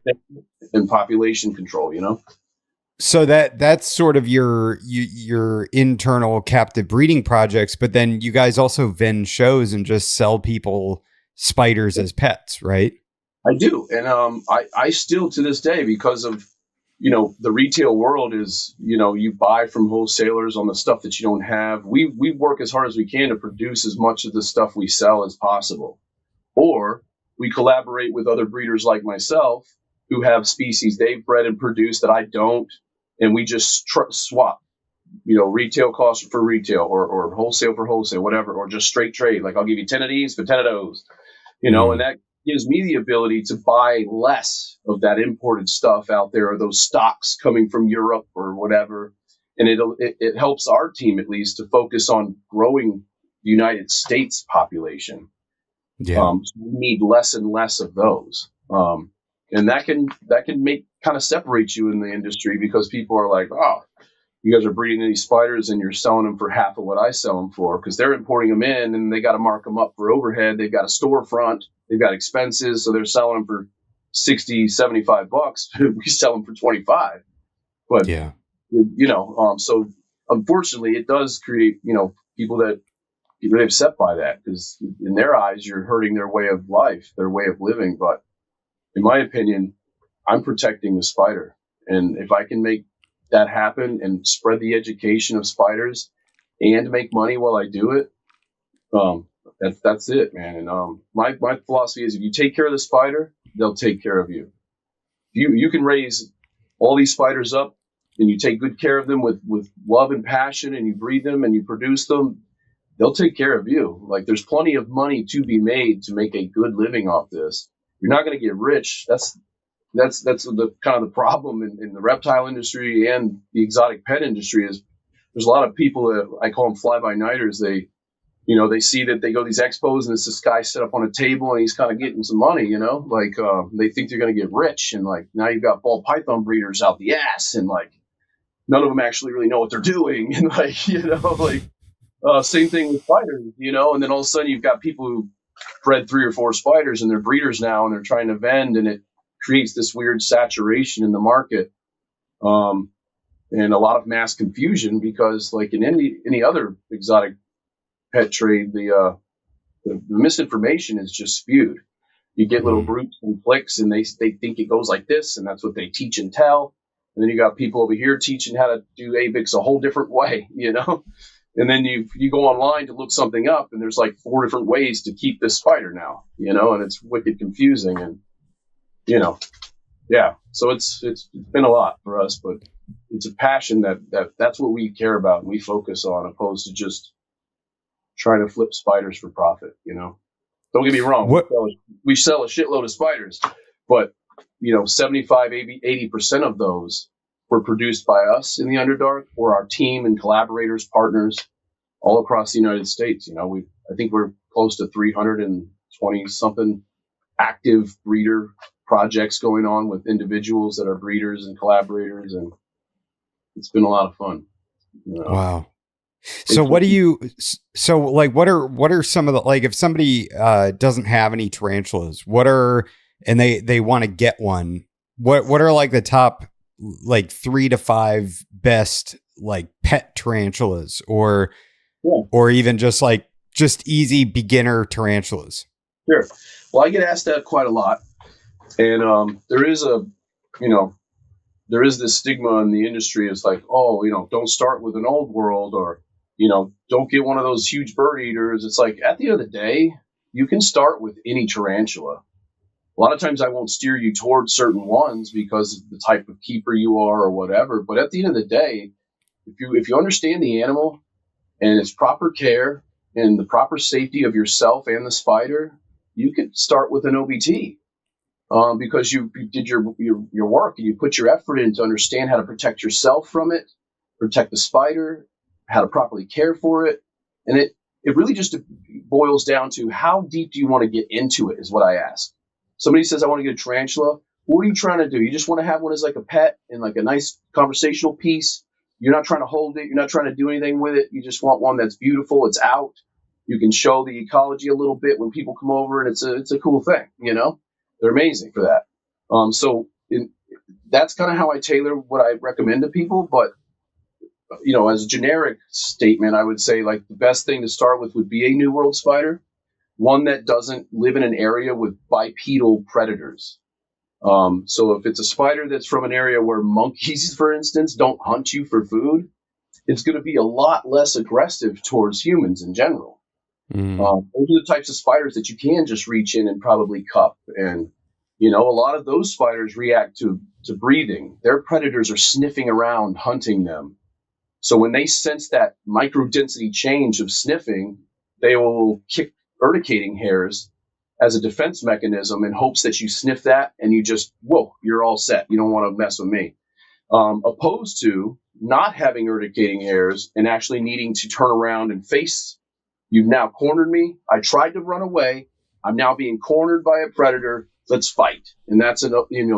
and population control. So that's sort of your internal captive breeding projects, but then you guys also vend shows and just sell people spiders as pets, right? I do, and I still to this day, because of the retail world is, you buy from wholesalers on the stuff that you don't have. We work as hard as we can to produce as much of the stuff we sell as possible, or we collaborate with other breeders like myself who have species they've bred and produced that I don't, and we just swap, retail cost for retail, or wholesale for wholesale, whatever, or just straight trade. Like, I'll give you 10 of these for 10 of those, and that gives me the ability to buy less of that imported stuff out there, or those stocks coming from Europe or whatever. And it helps our team, at least, to focus on growing the United States population. Yeah. So we need less and less of those. And that can make kind of separate you in the industry, because people are like, oh, you guys are breeding these spiders and you're selling them for half of what I sell them for, because they're importing them in and they got to mark them up for overhead. They've got a storefront, they've got expenses. So they're selling them for 60, 75 bucks. We sell them for 25. But, yeah, so unfortunately it does create, people that get really upset by that, because in their eyes, you're hurting their way of life, their way of living. But in my opinion, I'm protecting the spider. And if I can make that happen and spread the education of spiders and make money while I do it, that's it, man. And my philosophy is, if you take care of the spider, they'll take care of you. You can raise all these spiders up and you take good care of them with love and passion, and you breed them and you produce them, they'll take care of you. Like, there's plenty of money to be made to make a good living off this. You're not going to get rich. That's the kind of the problem in the reptile industry and the exotic pet industry. Is there's a lot of people that I call them fly-by-nighters. They see that they go to these expos and it's this guy set up on a table and he's kind of getting some money, they think they're going to get rich. And like, now you've got ball python breeders out the ass, and like, none of them actually really know what they're doing. And like, same thing with spiders, and then all of a sudden you've got people who bred 3 or 4 spiders and they're breeders now and they're trying to vend, and it creates this weird saturation in the market, and a lot of mass confusion, because like in any other exotic pet trade, the misinformation is just spewed. You get little groups and cliques, and they think it goes like this, and that's what they teach and tell. And then you got people over here teaching how to do ABICs a whole different way, And then you go online to look something up, and there's like 4 different ways to keep this spider now, and it's wicked confusing. And yeah. So it's been a lot for us, but it's a passion that's what we care about and we focus on, opposed to just trying to flip spiders for profit. Don't get me wrong. We sell a shitload of spiders, but 75, 80% of those were produced by us in the Underdark, or our team and collaborators, partners all across the United States. I think we're close to 320 something active breeder projects going on with individuals that are breeders and collaborators, and it's been a lot of fun. Wow. So what are some of the, like, if somebody doesn't have any tarantulas, and they want to get one, what are like the top like 3 to 5 best like pet tarantulas, or even just easy beginner tarantulas? Sure. Well, I get asked that quite a lot, and there is this stigma in the industry. It's like, oh, don't start with an old world, or don't get one of those huge bird eaters. It's like, at the end of the day, you can start with any tarantula. A lot of times I won't steer you towards certain ones because of the type of keeper you are or whatever. But at the end of the day, if you understand the animal and its proper care and the proper safety of yourself and the spider, you could start with an OBT, because you did your work and you put your effort in to understand how to protect yourself from it, protect the spider, how to properly care for it. And it it really just boils down to how deep do you want to get into it is what I ask. Somebody says, I want to get a tarantula. What are you trying to do? You just want to have one as like a pet and like a nice conversational piece. You're not trying to hold it. You're not trying to do anything with it. You just want one that's beautiful. It's out. You can show the ecology a little bit when people come over, and it's a cool thing. They're amazing for that. That's kind of how I tailor what I recommend to people. But as a generic statement, I would say like the best thing to start with would be a New World spider, one that doesn't live in an area with bipedal predators. So if it's a spider that's from an area where monkeys, for instance, don't hunt you for food, it's going to be a lot less aggressive towards humans in general. Those are the types of spiders that you can just reach in and probably cup. And, a lot of those spiders react to breathing. Their predators are sniffing around, hunting them. So when they sense that microdensity change of sniffing, they will kick urticating hairs as a defense mechanism in hopes that you sniff that and you just, whoa, you're all set. You don't want to mess with me. Opposed to not having urticating hairs and actually needing to turn around and face, you've now cornered me. I tried to run away. I'm now being cornered by a predator. Let's fight. And that's,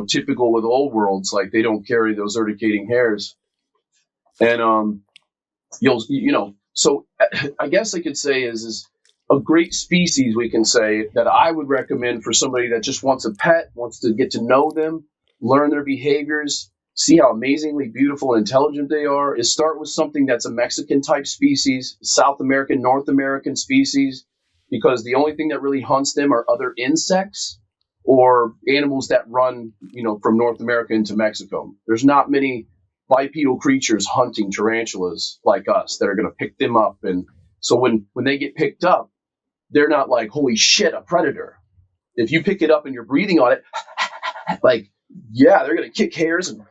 typical with old worlds. Like they don't carry those urticating hairs. And so I guess I could say is a great species we can say that I would recommend for somebody that just wants a pet, wants to get to know them, learn their behaviors, see how amazingly beautiful and intelligent they are, is start with something that's a Mexican type species, South American, North American species, because the only thing that really hunts them are other insects or animals that run, from North America into Mexico. There's not many bipedal creatures hunting tarantulas like us that are going to pick them up. And so when they get picked up, they're not like, holy shit, a predator. If you pick it up and you're breathing on it, like, yeah, they're going to kick hairs and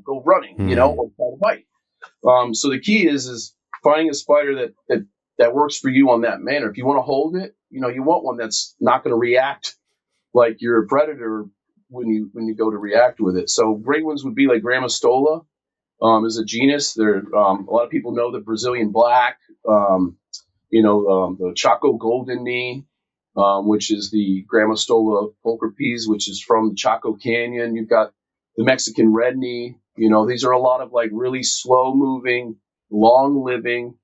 go running, or try to bite. So the key is finding a spider that works for you on that manner. If you want to hold it, you want one that's not going to react like you're a predator when you go to react with it. So great ones would be like Grammostola. Is a genus. There, a lot of people know the Brazilian black, the Chaco golden knee, which is the Grammostola pulchripes, which is from the Chaco Canyon. You've got the Mexican red knee. These are a lot of like really slow moving, long living,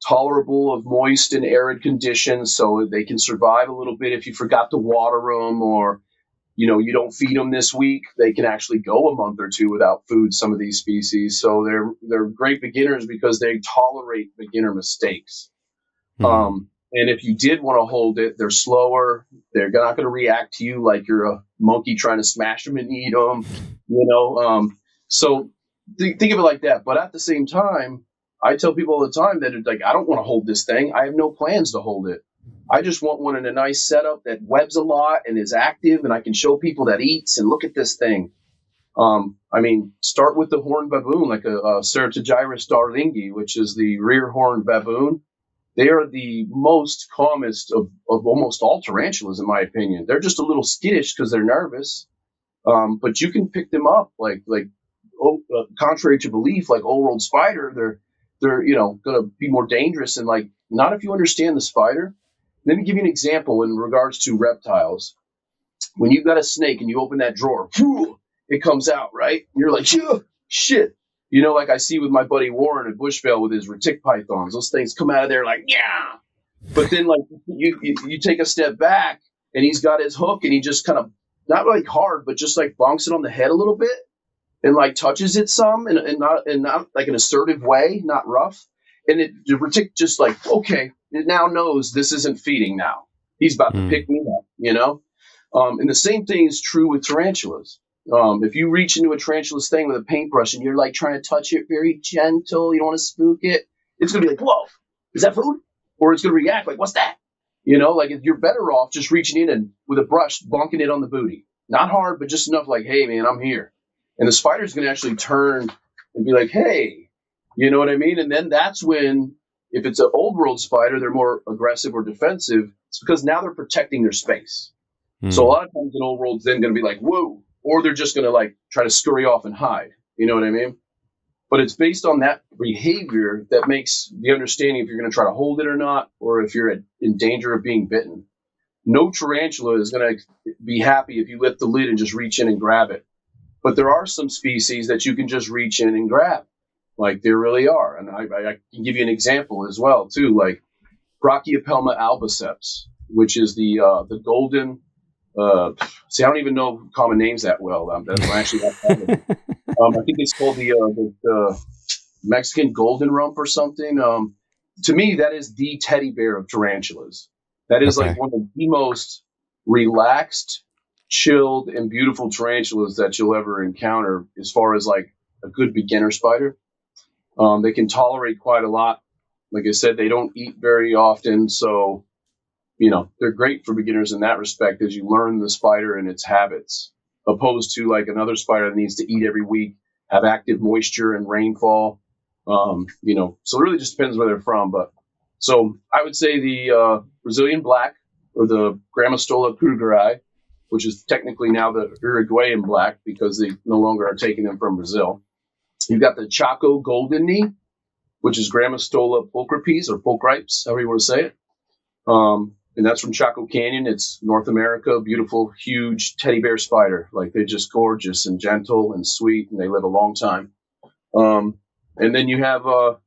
tolerable of moist and arid conditions, so they can survive a little bit if you forgot to water them or you don't feed them this week. They can actually go a month or two without food, some of these species. So they're great beginners because they tolerate beginner mistakes. And if you did want to hold it, they're slower. They're not going to react to you like you're a monkey trying to smash them and eat them, So think of it like that. But at the same time, I tell people all the time that it's like, I don't want to hold this thing. I have no plans to hold it. I just want one in a nice setup that webs a lot and is active, and I can show people that eats and look at this thing. Start with the horned baboon, like a Ceratogyrus darlingi, which is the rear horned baboon. They are the most calmest of almost all tarantulas, in my opinion. They're just a little skittish because they're nervous, but you can pick them up contrary to belief, like old world spider. They're going to be more dangerous, and like not if you understand the spider. Let me give you an example in regards to reptiles. When you've got a snake and you open that drawer, it comes out, right? And you're like, shit. Like I see with my buddy Warren at Bushvale with his retic pythons. Those things come out of there like, yeah. But then like you take a step back and he's got his hook and he just kind of, not like hard, but just like bonks it on the head a little bit and like touches it some and not like an assertive way, not rough. And the retic just like, okay, it now knows this isn't feeding now. He's about to pick me up, And the same thing is true with tarantulas. If you reach into a tarantula's thing with a paintbrush and you're like trying to touch it very gentle, you don't want to spook it, it's going to be like, whoa, is that food? Or it's going to react like, what's that? Like you're better off just reaching in and with a brush, bonking it on the booty. Not hard, but just enough like, hey, man, I'm here. And the spider's going to actually turn and be like, hey, you know what I mean? And then that's when, if it's an old world spider, they're more aggressive or defensive. It's because now they're protecting their space. So a lot of times an old world's then going to be like, whoa, or they're just going to like try to scurry off and hide. You know what I mean? But it's based on that behavior that makes the understanding if you're going to try to hold it or not, or if you're in danger of being bitten. No tarantula is going to be happy if you lift the lid and just reach in and grab it. But there are some species that you can just reach in and grab. Like there really are. And I can give you an example as well, too, like Brachypelma albiceps, which is the golden. See, I don't even know common names that well. That's actually that common. I think it's called the Mexican golden rump or something. To me, that is the teddy bear of tarantulas. That is like Okay. one of the most relaxed, chilled, and beautiful tarantulas that you'll ever encounter as far as like a good beginner spider. They can tolerate quite a lot. Like I said, they don't eat very often, so they're great for beginners in that respect as you learn the spider and its habits, opposed to like another spider that needs to eat every week, have active moisture and rainfall. So it really just depends where they're from. But so I would say the Brazilian black or the Grammostola krugeri, which is technically now the Uruguayan black because they no longer are taking them from Brazil. You've got the Chaco golden knee, which is Grammostola pulchripes or pulchripes, however you want to say it. And that's from Chaco Canyon. It's North America, beautiful, huge teddy bear spider. Like they're just gorgeous and gentle and sweet, and they live a long time. And then you have, the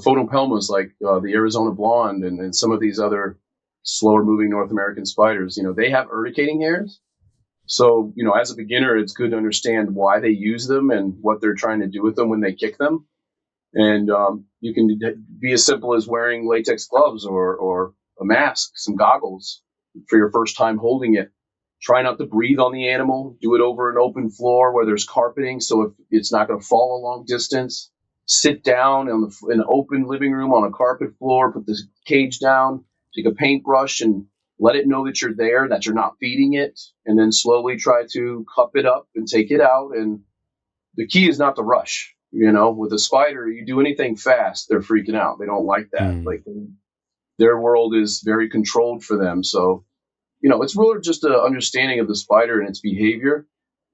photopelmas like the Arizona blonde and some of these other slower moving North American spiders. They have urticating hairs. So, as a beginner, it's good to understand why they use them and what they're trying to do with them when they kick them. And you can be as simple as wearing latex gloves or a mask, some goggles for your first time holding it. Try not to breathe on the animal. Do it over an open floor where there's carpeting, so if it's not going to fall a long distance. Sit down in an open living room on a carpet floor. Put the cage down. Take a paintbrush and let it know that you're there, that you're not feeding it, and then slowly try to cup it up and take it out. And the key is not to rush. With a spider, you do anything fast, they're freaking out. They don't like that. Like their world is very controlled for them. So, it's really just an understanding of the spider and its behavior.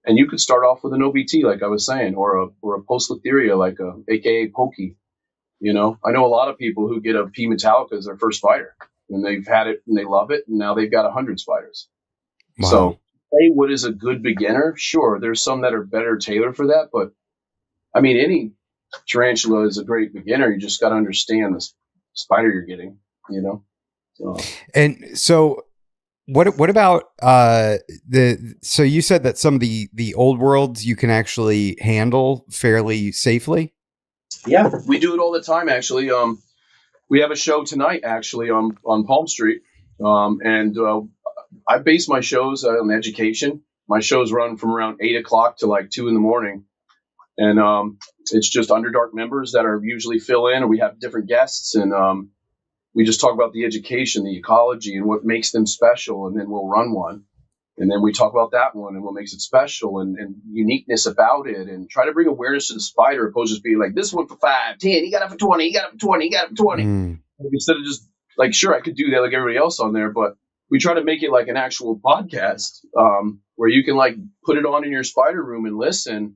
And you could start off with an OBT, like I was saying, or a Poecilotheria, like AKA Pokey. I know a lot of people who get a P. metallica as their first spider, and they've had it and they love it, and now they've got 100 spiders. Wow. So, say what is a good beginner? Sure, there's some that are better tailored for that, but I mean, any tarantula is a great beginner. You just got to understand the spider you're getting. And so what about so you said that some of the old worlds you can actually handle fairly safely? Yeah, we do it all the time actually. We have a show tonight actually on Palm Street. And I base my shows on education. My shows run from around 8 o'clock to like 2 a.m. And it's just Underdark members that are usually fill in, or we have different guests, and we just talk about the education, the ecology, and what makes them special, and then we'll run one. And then we talk about that one and what makes it special and uniqueness about it, and try to bring awareness to the spider, opposed to just being like, this one for 5, 10, he got it for 20, he got it for 20, he got it for 20. Instead of just like, sure, I could do that like everybody else on there, but we try to make it like an actual podcast where you can like put it on in your spider room and listen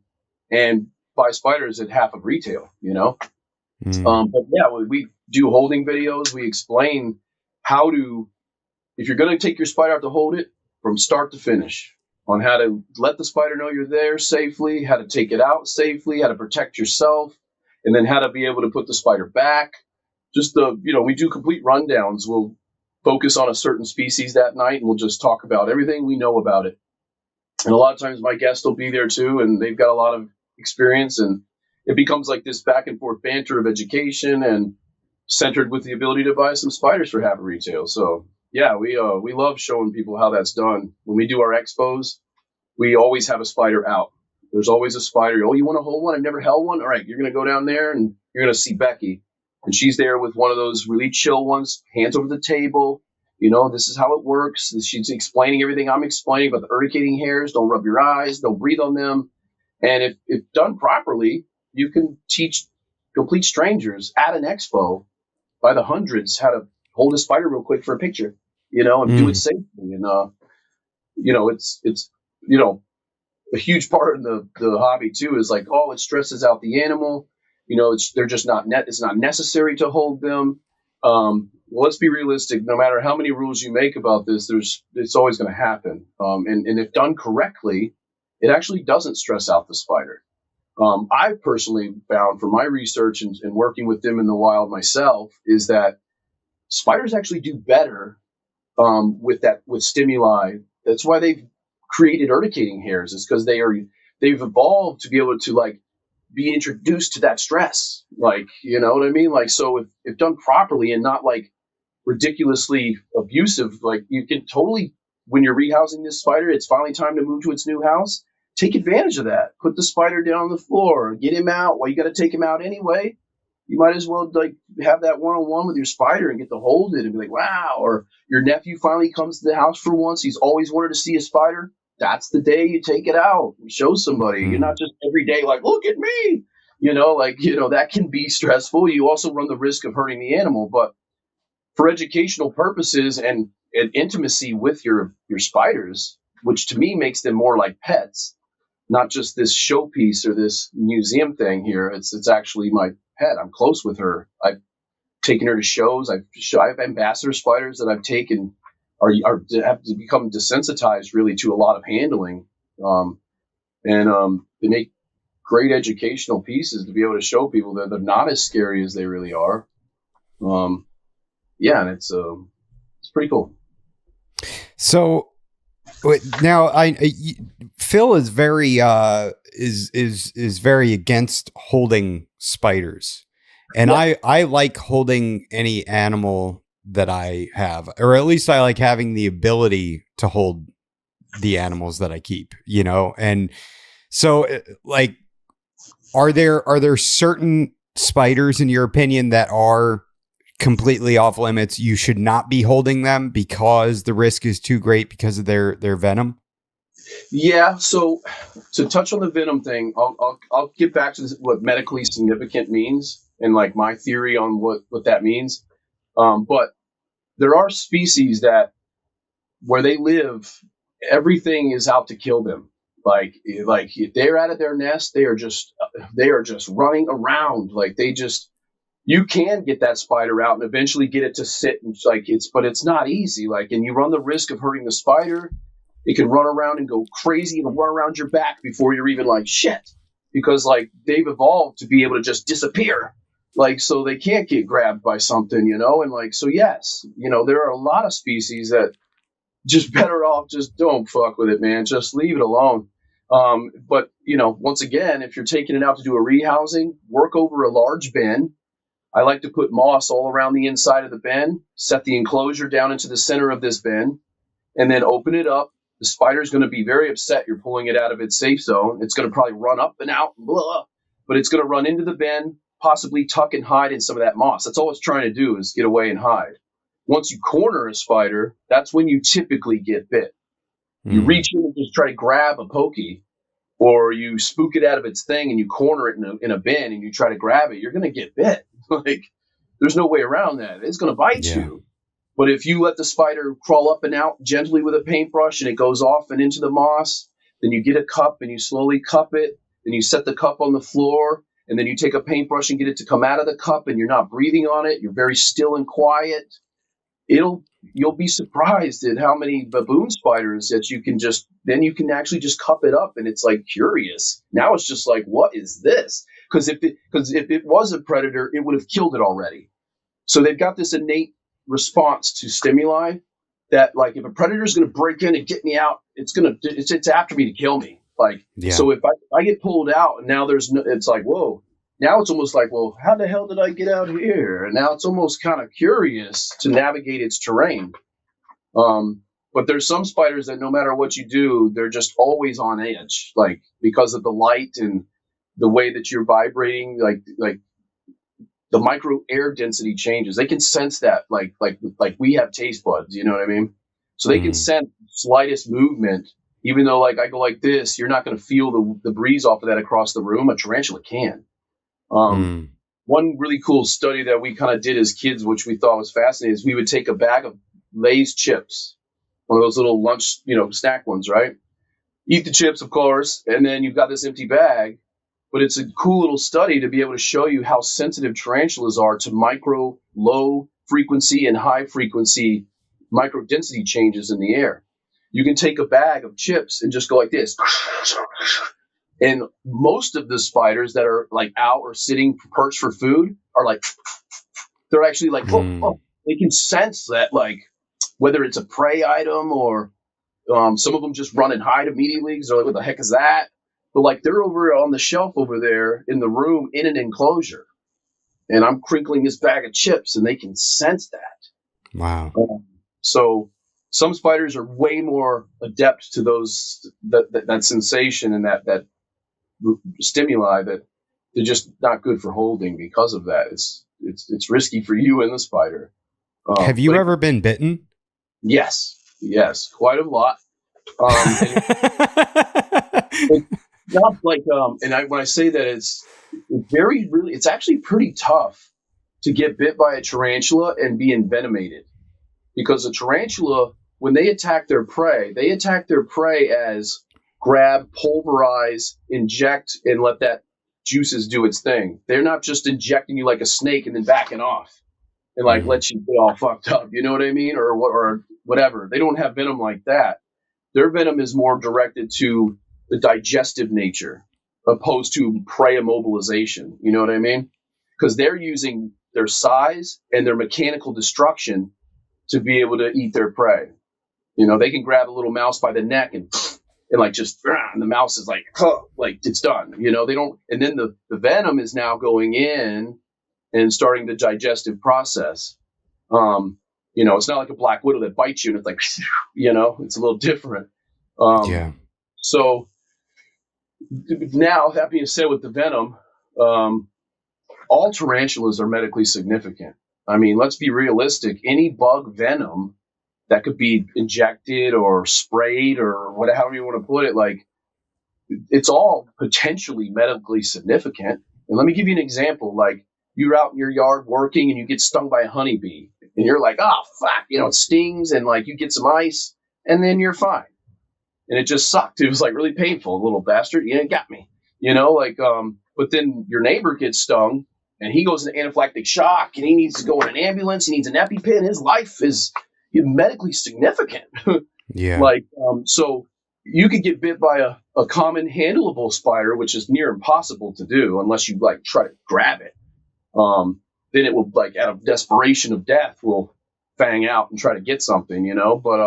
and buy spiders at half of retail, But yeah, we do holding videos. We explain how to, if you're going to take your spider out to hold it from start to finish, on how to let the spider know you're there safely, how to take it out safely, how to protect yourself, and then how to be able to put the spider back. Just we do complete rundowns. We'll focus on a certain species that night, and we'll just talk about everything we know about it. And a lot of times my guests will be there too, and they've got a lot of experience, and it becomes like this back and forth banter of education and centered with the ability to buy some spiders for half retail. So yeah, we love showing people how that's done. When we do our expos, we always have a spider out. There's always a spider. Oh, you want to hold one? I've never held one. All right, you're going to go down there and you're going to see Becky. And she's there with one of those really chill ones, hands over the table. This is how it works. She's explaining everything I'm explaining about the urticating hairs. Don't rub your eyes. Don't breathe on them. And if done properly, you can teach complete strangers at an expo by the hundreds how to hold a spider real quick for a picture, and do it safely. And, it's a huge part of the hobby too is like, oh, it stresses out the animal. They're just not it's not necessary to hold them. Let's be realistic. No matter how many rules you make about this, it's always going to happen. And if done correctly, it actually doesn't stress out the spider. I've personally found from my research and working with them in the wild myself is that spiders actually do better with stimuli. That's why they've created urticating hairs. Is because they've evolved to be able to like be introduced to that stress. Like, you know what I mean? Like, so if done properly and not like ridiculously abusive, like you can totally, when you're rehousing this spider, it's finally time to move to its new house. Take advantage of that. Put the spider down on the floor. Get him out. Well, you got to take him out anyway. You might as well like have that one-on-one with your spider and get to hold it and be like, wow. Or your nephew finally comes to the house for once. He's always wanted to see a spider. That's the day you take it out and show somebody. You're not just every day like, look at me. That can be stressful. You also run the risk of hurting the animal. But for educational purposes and intimacy with your spiders, which to me makes them more like pets, not just this showpiece or this museum thing here. It's actually my pet. I'm close with her. I've taken her to shows. I have ambassador spiders that I've taken have become desensitized really to a lot of handling, and they make great educational pieces to be able to show people that they're not as scary as they really are. And it's pretty cool. So now Phil is very is very against holding spiders, and yeah. I like holding any animal that I have, or at least I like having the ability to hold the animals that I keep, and so like are there certain spiders in your opinion that are completely off limits? You should not be holding them because the risk is too great because of their venom? Yeah. So to touch on the venom thing, I'll get back to what medically significant means and like my theory on what that means. But there are species that where they live, everything is out to kill them. Like if they're out of their nest, they are just running around. Like you can get that spider out and eventually get it to sit and but it's not easy. Like, and you run the risk of hurting the spider. It can run around and go crazy and run around your back before you're even like shit, because like they've evolved to be able to just disappear. Like, so they can't get grabbed by something, and like, so yes, there are a lot of species that just better off, just don't fuck with it, man. Just leave it alone. But once again, if you're taking it out to do a rehousing, work over a large bin. I like to put moss all around the inside of the bin, set the enclosure down into the center of this bin, and then open it up. The spider's going to be very upset you're pulling it out of its safe zone. It's going to probably run up and out, blah, but it's going to run into the bin, possibly tuck and hide in some of that moss. That's all it's trying to do, is get away and hide. Once you corner a spider, that's when you typically get bit. You reach in and just try to grab a pokey, or you spook it out of its thing and you corner it in a bin and you try to grab it, you're going to get bit. Like, there's no way around that. It's going to bite you. But if you let the spider crawl up and out gently with a paintbrush and it goes off and into the moss, then you get a cup and you slowly cup it. Then you set the cup on the floor, and then you take a paintbrush and get it to come out of the cup, and you're not breathing on it. You're very still and quiet. You'll be surprised at how many baboon spiders that you can actually just cup it up, and it's like curious. Now it's just like, what is this? Because if it was a predator, it would have killed it already. So they've got this innate response to stimuli that, like, if a predator is going to break in and get me out, it's after me to kill me. Like, So if I get pulled out and now it's like, whoa. Now it's almost like, well, how the hell did I get out here? And now it's almost kind of curious to navigate its terrain. But there's some spiders that no matter what you do, they're just always on edge, like because of the light and the way that you're vibrating, like the micro air density changes. They can sense that, like we have taste buds, you know what I mean? So they can sense slightest movement, even though like I go like this, you're not going to feel the breeze off of that across the room. A tarantula can. One really cool study that we kind of did as kids, which we thought was fascinating, is we would take a bag of Lay's chips, one of those little lunch, snack ones, right? eat the chips, of course, and then you've got this empty bag. But it's a cool little study to be able to show you how sensitive tarantulas are to micro, low frequency and high frequency micro density changes in the air. You can take a bag of chips and just go like this. And most of the spiders that are like out or sitting perched for food are like, they're actually like, they can sense that, like, whether it's a prey item or some of them just run and hide immediately because they're like, what the heck is that? But like they're over on the shelf over there in the room in an enclosure, and I'm crinkling this bag of chips, and they can sense that. Wow. So some spiders are way more adept to that sensation and that stimuli that they're just not good for holding because of that. It's risky for you and the spider. Have you ever been bitten? Yes, quite a lot. Not like when I say that it's actually pretty tough to get bit by a tarantula and be envenomated, because a tarantula, when they attack their prey as grab, pulverize, inject, and let that juices do its thing. They're not just injecting you like a snake and then backing off and like let you get all fucked up. You know what I mean? Or whatever. They don't have venom like that. Their venom is more directed to the digestive nature opposed to prey immobilization. You know what I mean? Because they're using their size and their mechanical destruction to be able to eat their prey. You know, they can grab a little mouse by the neck and like just, and the mouse is like it's done. You know, they don't, and then the venom is now going in and starting the digestive process. You know, it's not like a black widow that bites you and it's like, you know, it's a little different. So now, that being said, with the venom, all tarantulas are medically significant. I mean, let's be realistic. Any bug venom that could be injected or sprayed or however you want to put it, like, it's all potentially medically significant. And let me give you an example. Like, you're out in your yard working and you get stung by a honeybee and you're like, oh, fuck, you know, it stings, and like you get some ice and then you're fine. And it just sucked. It was like really painful, little bastard. You got me, you know, like, but then your neighbor gets stung and he goes into anaphylactic shock and he needs to go in an ambulance. He needs an EpiPen. His life is medically significant. Yeah. Like, so you could get bit by a common handleable spider, which is near impossible to do unless you like try to grab it. Then it will, like, out of desperation of death, will fang out and try to get something, you know, but,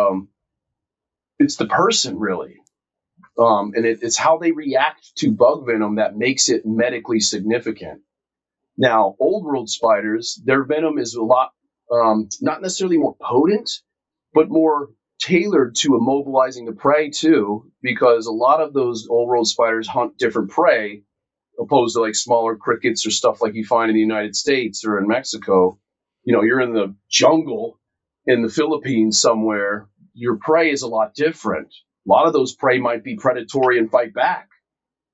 it's the person really. And it's how they react to bug venom that makes it medically significant. Now, old world spiders, their venom is a lot, not necessarily more potent, but more tailored to immobilizing the prey too, because a lot of those old world spiders hunt different prey opposed to like smaller crickets or stuff like you find in the United States or in Mexico. You know, you're in the jungle in the Philippines somewhere, your prey is a lot different. A lot of those prey might be predatory and fight back.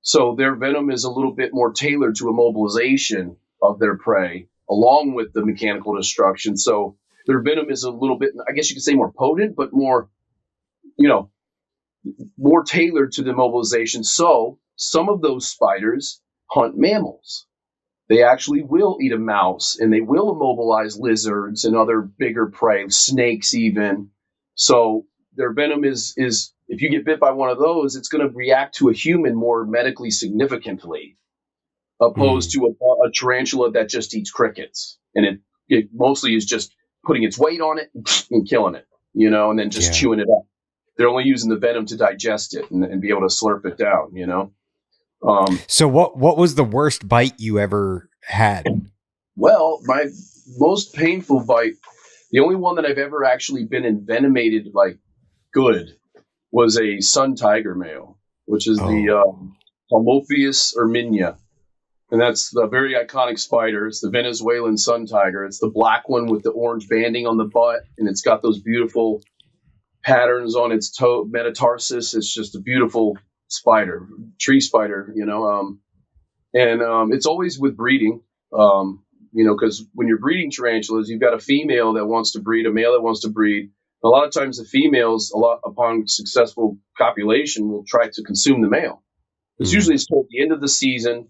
So their venom is a little bit more tailored to immobilization of their prey, along with the mechanical destruction. So their venom is a little bit, I guess you could say, more potent, but more, you know, more tailored to the immobilization. So some of those spiders hunt mammals. They actually will eat a mouse, and they will immobilize lizards and other bigger prey, snakes even. So their venom is if you get bit by one of those, it's going to react to a human more medically significantly, opposed to a tarantula that just eats crickets. And it mostly is just putting its weight on it and killing it, you know, and then just chewing it up. They're only using the venom to digest it and be able to slurp it down, you know. So what was the worst bite you ever had? Well, my most painful bite, the only one that I've ever actually been envenomated like good, was a sun tiger male, which is the Palmophius erminia. And that's the very iconic spider. It's the Venezuelan sun tiger. It's the black one with the orange banding on the butt, and it's got those beautiful patterns on its toe metatarsus. It's just a beautiful spider, tree spider, you know. And it's always with breeding, you know, because when you're breeding tarantulas, you've got a female that wants to breed, a male that wants to breed. A lot of times the females, upon successful copulation, will try to consume the male. It's usually it's toward the end of the season.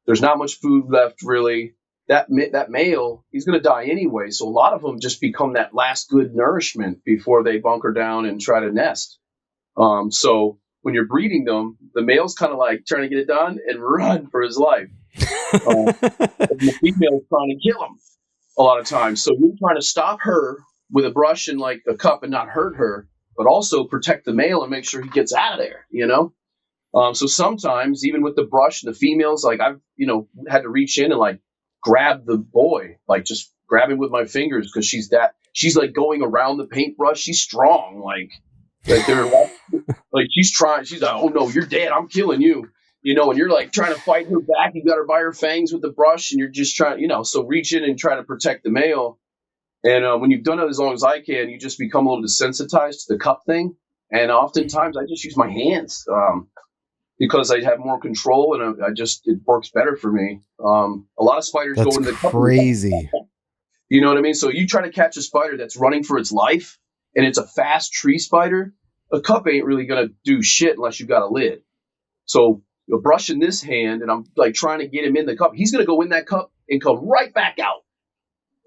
There's not much food left, really. That male, he's going to die anyway. So a lot of them just become that last good nourishment before they bunker down and try to nest. So when you're breeding them, the male's kind of like trying to get it done and run for his life. And the female's trying to kill him a lot of times. So you're trying to stop her with a brush and like a cup and not hurt her, but also protect the male and make sure he gets out of there, you know? So sometimes even with the brush, the females, like I've, had to reach in and like grab the boy, like just grab him with my fingers because she's like going around the paintbrush. She's strong. Like they're like, she's like, oh no, you're dead. I'm killing you. And you're like trying to fight her back. You got her by her fangs with the brush and you're just trying, so reach in and try to protect the male. And when you've done it as long as I can, you just become a little desensitized to the cup thing. And oftentimes I just use my hands. Because I have more control and it works better for me. A lot of spiders That's go into the crazy. You know what I mean? So you try to catch a spider that's running for its life and it's a fast tree spider, a cup ain't really going to do shit unless you've got a lid. So you're brushing this hand and I'm like trying to get him in the cup. He's going to go in that cup and come right back out,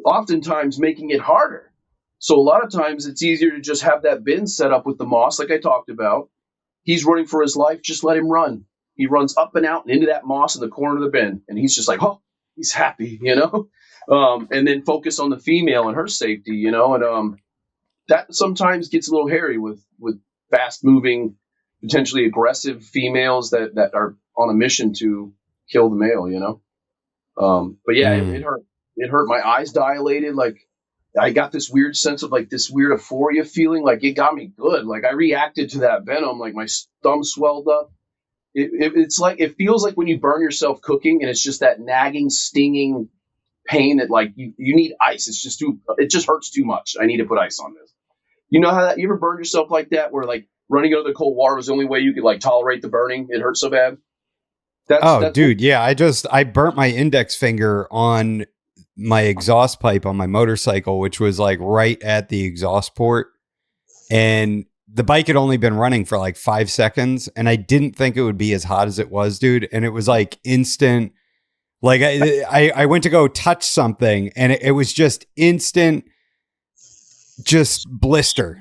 oftentimes making it harder. So a lot of times it's easier to just have that bin set up with the moss like I talked about. He's running for his life. Just let him run. He runs up and out and into that moss in the corner of the bin. And he's just like, oh, he's happy, and then focus on the female and her safety, and that sometimes gets a little hairy with fast moving, potentially aggressive females that are on a mission to kill the male, But yeah, it hurt. It hurt. My eyes dilated. Like I got this weird sense of like this weird euphoria feeling. Like it got me good. Like I reacted to that venom. Like my thumb swelled up. It's like, it feels like when you burn yourself cooking and it's just that nagging, stinging pain that like you need ice. It just hurts too much. I need to put ice on this. You know how you ever burned yourself like that where like running under the cold water was the only way you could like tolerate the burning? It hurts so bad. That's dude. Yeah. I burnt my index finger on my exhaust pipe on my motorcycle, which was like right at the exhaust port. And the bike had only been running for like 5 seconds. And I didn't think it would be as hot as it was, dude. And it was like instant. Like I went to go touch something and it was just instant, just blister,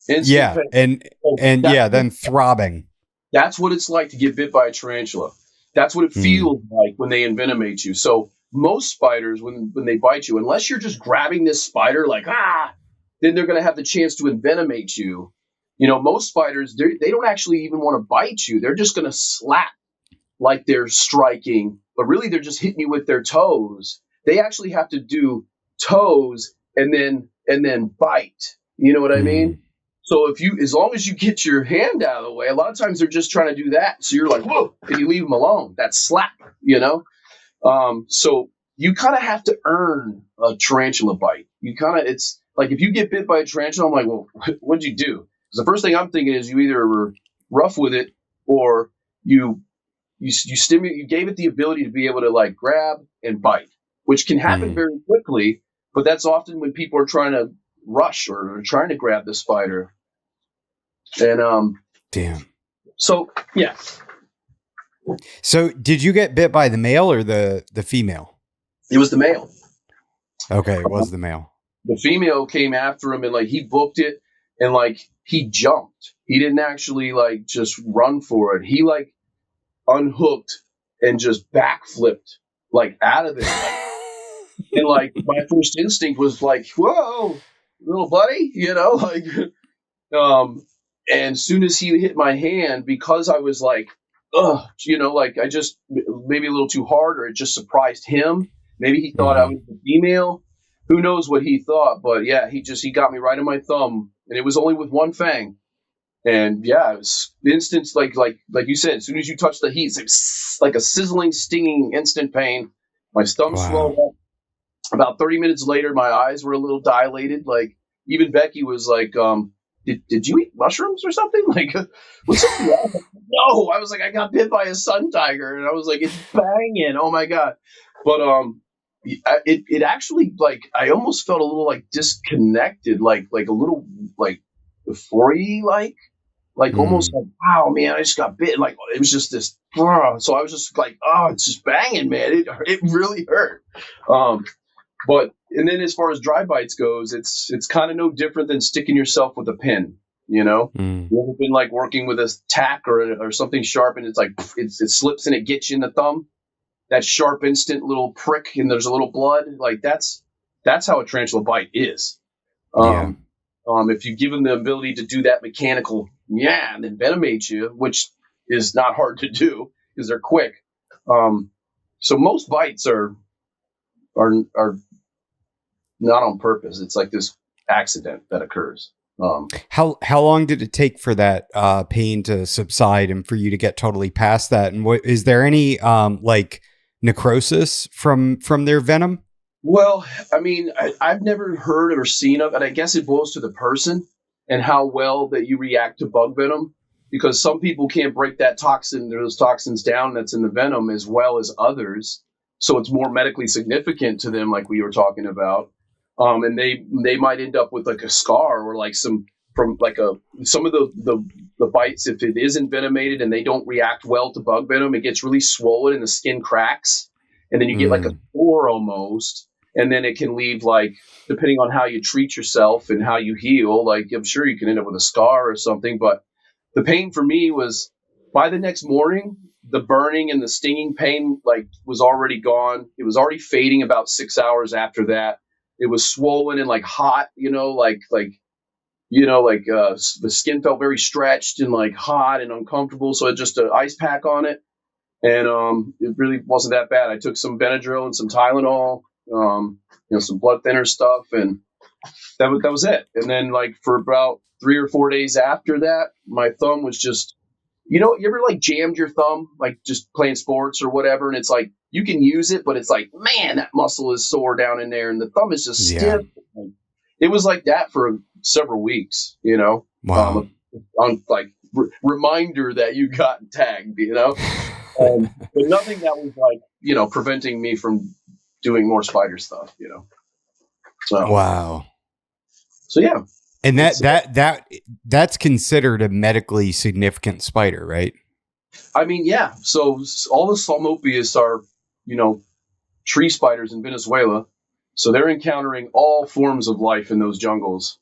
Instant yeah. pain. Then throbbing. That's what it's like to get bit by a tarantula. That's what it feels like when they envenomate you. So most spiders, when they bite you, unless you're just grabbing this spider like, then they're going to have the chance to envenomate you. Most spiders, they don't actually even want to bite you. They're just going to slap like they're striking, but really they're just hitting you with their toes. They actually have to do toes and then bite. You know what I mean? So as long as you get your hand out of the way, a lot of times they're just trying to do that. So you're like, whoa, and you leave them alone. That slap, So you kind of have to earn a tarantula bite. It's like if you get bit by a tarantula, I'm like, well, what'd you do? Because the first thing I'm thinking is you either were rough with it or you gave it the ability to be able to like grab and bite, which can happen very quickly. But that's often when people are trying to rush or trying to grab the spider. And damn. So yeah. So did you get bit by the male or the female? It was the male. Okay, it was the male. The female came after him and like he booked it and like he jumped. He didn't actually like just run for it. He like unhooked and just backflipped like out of there. And like my first instinct was like, whoa, little buddy, and as soon as he hit my hand, because I was like, like I just maybe a little too hard, or it just surprised him. Maybe he thought I was the female. Who knows what he thought? But yeah, he got me right in my thumb, and it was only with one fang. And yeah, it was instant, like you said, as soon as you touch the heat, it's like a sizzling, stinging, instant pain. My thumb swelled up. About 30 minutes later, my eyes were a little dilated. Like even Becky was like, did you eat mushrooms or something? Like, what's up? No, I was like, I got bit by a sun tiger. And I was like, it's banging. Oh my God. But it actually, like, I almost felt a little like disconnected, like a little like euphoria, like almost Mm. like, wow, man, I just got bit. Like, it was just this. So I was just like, oh, it's just banging, man. It really hurt. But and then as far as dry bites goes, it's kind of no different than sticking yourself with a pin. You know, Mm. you ever been like working with a tack or something sharp, and it's like it slips and it gets you in the thumb. That sharp, instant little prick, and there's a little blood. Like that's how a tarantula bite is. Yeah. Um, if you give them the ability to do that mechanical, yeah, and then venomate you, which is not hard to do because they're quick. So most bites are not on purpose. It's like this accident that occurs. How long did it take for that pain to subside and for you to get totally past that? And what is there any like necrosis from their venom? Well, I mean, I've never heard or seen of, and I guess it boils to the person and how well that you react to bug venom, because some people can't break that toxin or those toxins down that's in the venom as well as others. So it's more medically significant to them, like we were talking about, and they might end up with like a scar or like some of the bites, if it is envenomated and they don't react well to bug venom, it gets really swollen and the skin cracks, and then you get like a Mm. sore almost, and then it can leave, like, depending on how you treat yourself and how you heal, like, I'm sure you can end up with a scar or something. But the pain for me was, by the next morning, the burning and the stinging pain, like, was already gone. It was already fading about 6 hours after that. It was swollen and like hot, the skin felt very stretched and like hot and uncomfortable. So it just an ice pack on it, and it really wasn't that bad. I took some Benadryl and some Tylenol, some blood thinner stuff, and that was it. And then, like, for about 3 or 4 days after that, my thumb was just, you ever like jammed your thumb, like just playing sports or whatever, and it's like you can use it, but it's like, man, that muscle is sore down in there, and the thumb is just Yeah. stiff. It was like that for several weeks, Wow. on like reminder that you got tagged. But nothing that was like, preventing me from doing more spider stuff. So, Wow. so yeah, And it's, that's considered a medically significant spider, right? I mean, yeah. So all the Salmopius are, tree spiders in Venezuela. So they're encountering all forms of life in those jungles.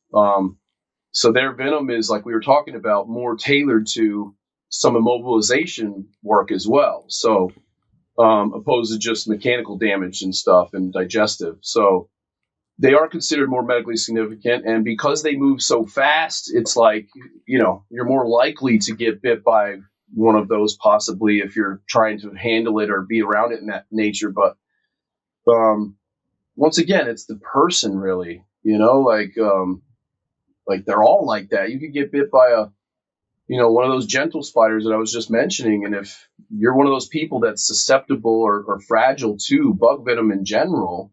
So their venom is, like we were talking about, more tailored to some immobilization work as well. So, opposed to just mechanical damage and stuff and digestive. So they are considered more medically significant. And because they move so fast, it's like, you're more likely to get bit by one of those, possibly, if you're trying to handle it or be around it in that nature. But once again, it's the person, really, like they're all like that. You could get bit by one of those gentle spiders that I was just mentioning. And if you're one of those people that's susceptible or fragile to bug venom in general,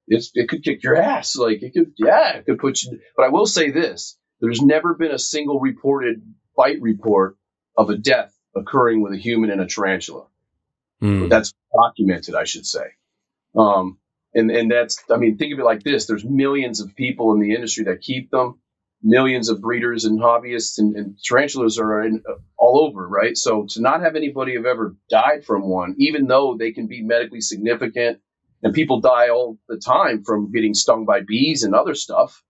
it could kick your ass. Like, it could put you. But I will say this: there's never been a single reported bite report of a death occurring with a human and a tarantula. But Mm. that's documented, I should say. And that's, I mean, think of it like this: there's millions of people in the industry that keep them, millions of breeders and hobbyists, and tarantulas are all over, right? So to not have anybody have ever died from one, even though they can be medically significant, and people die all the time from getting stung by bees and other stuff.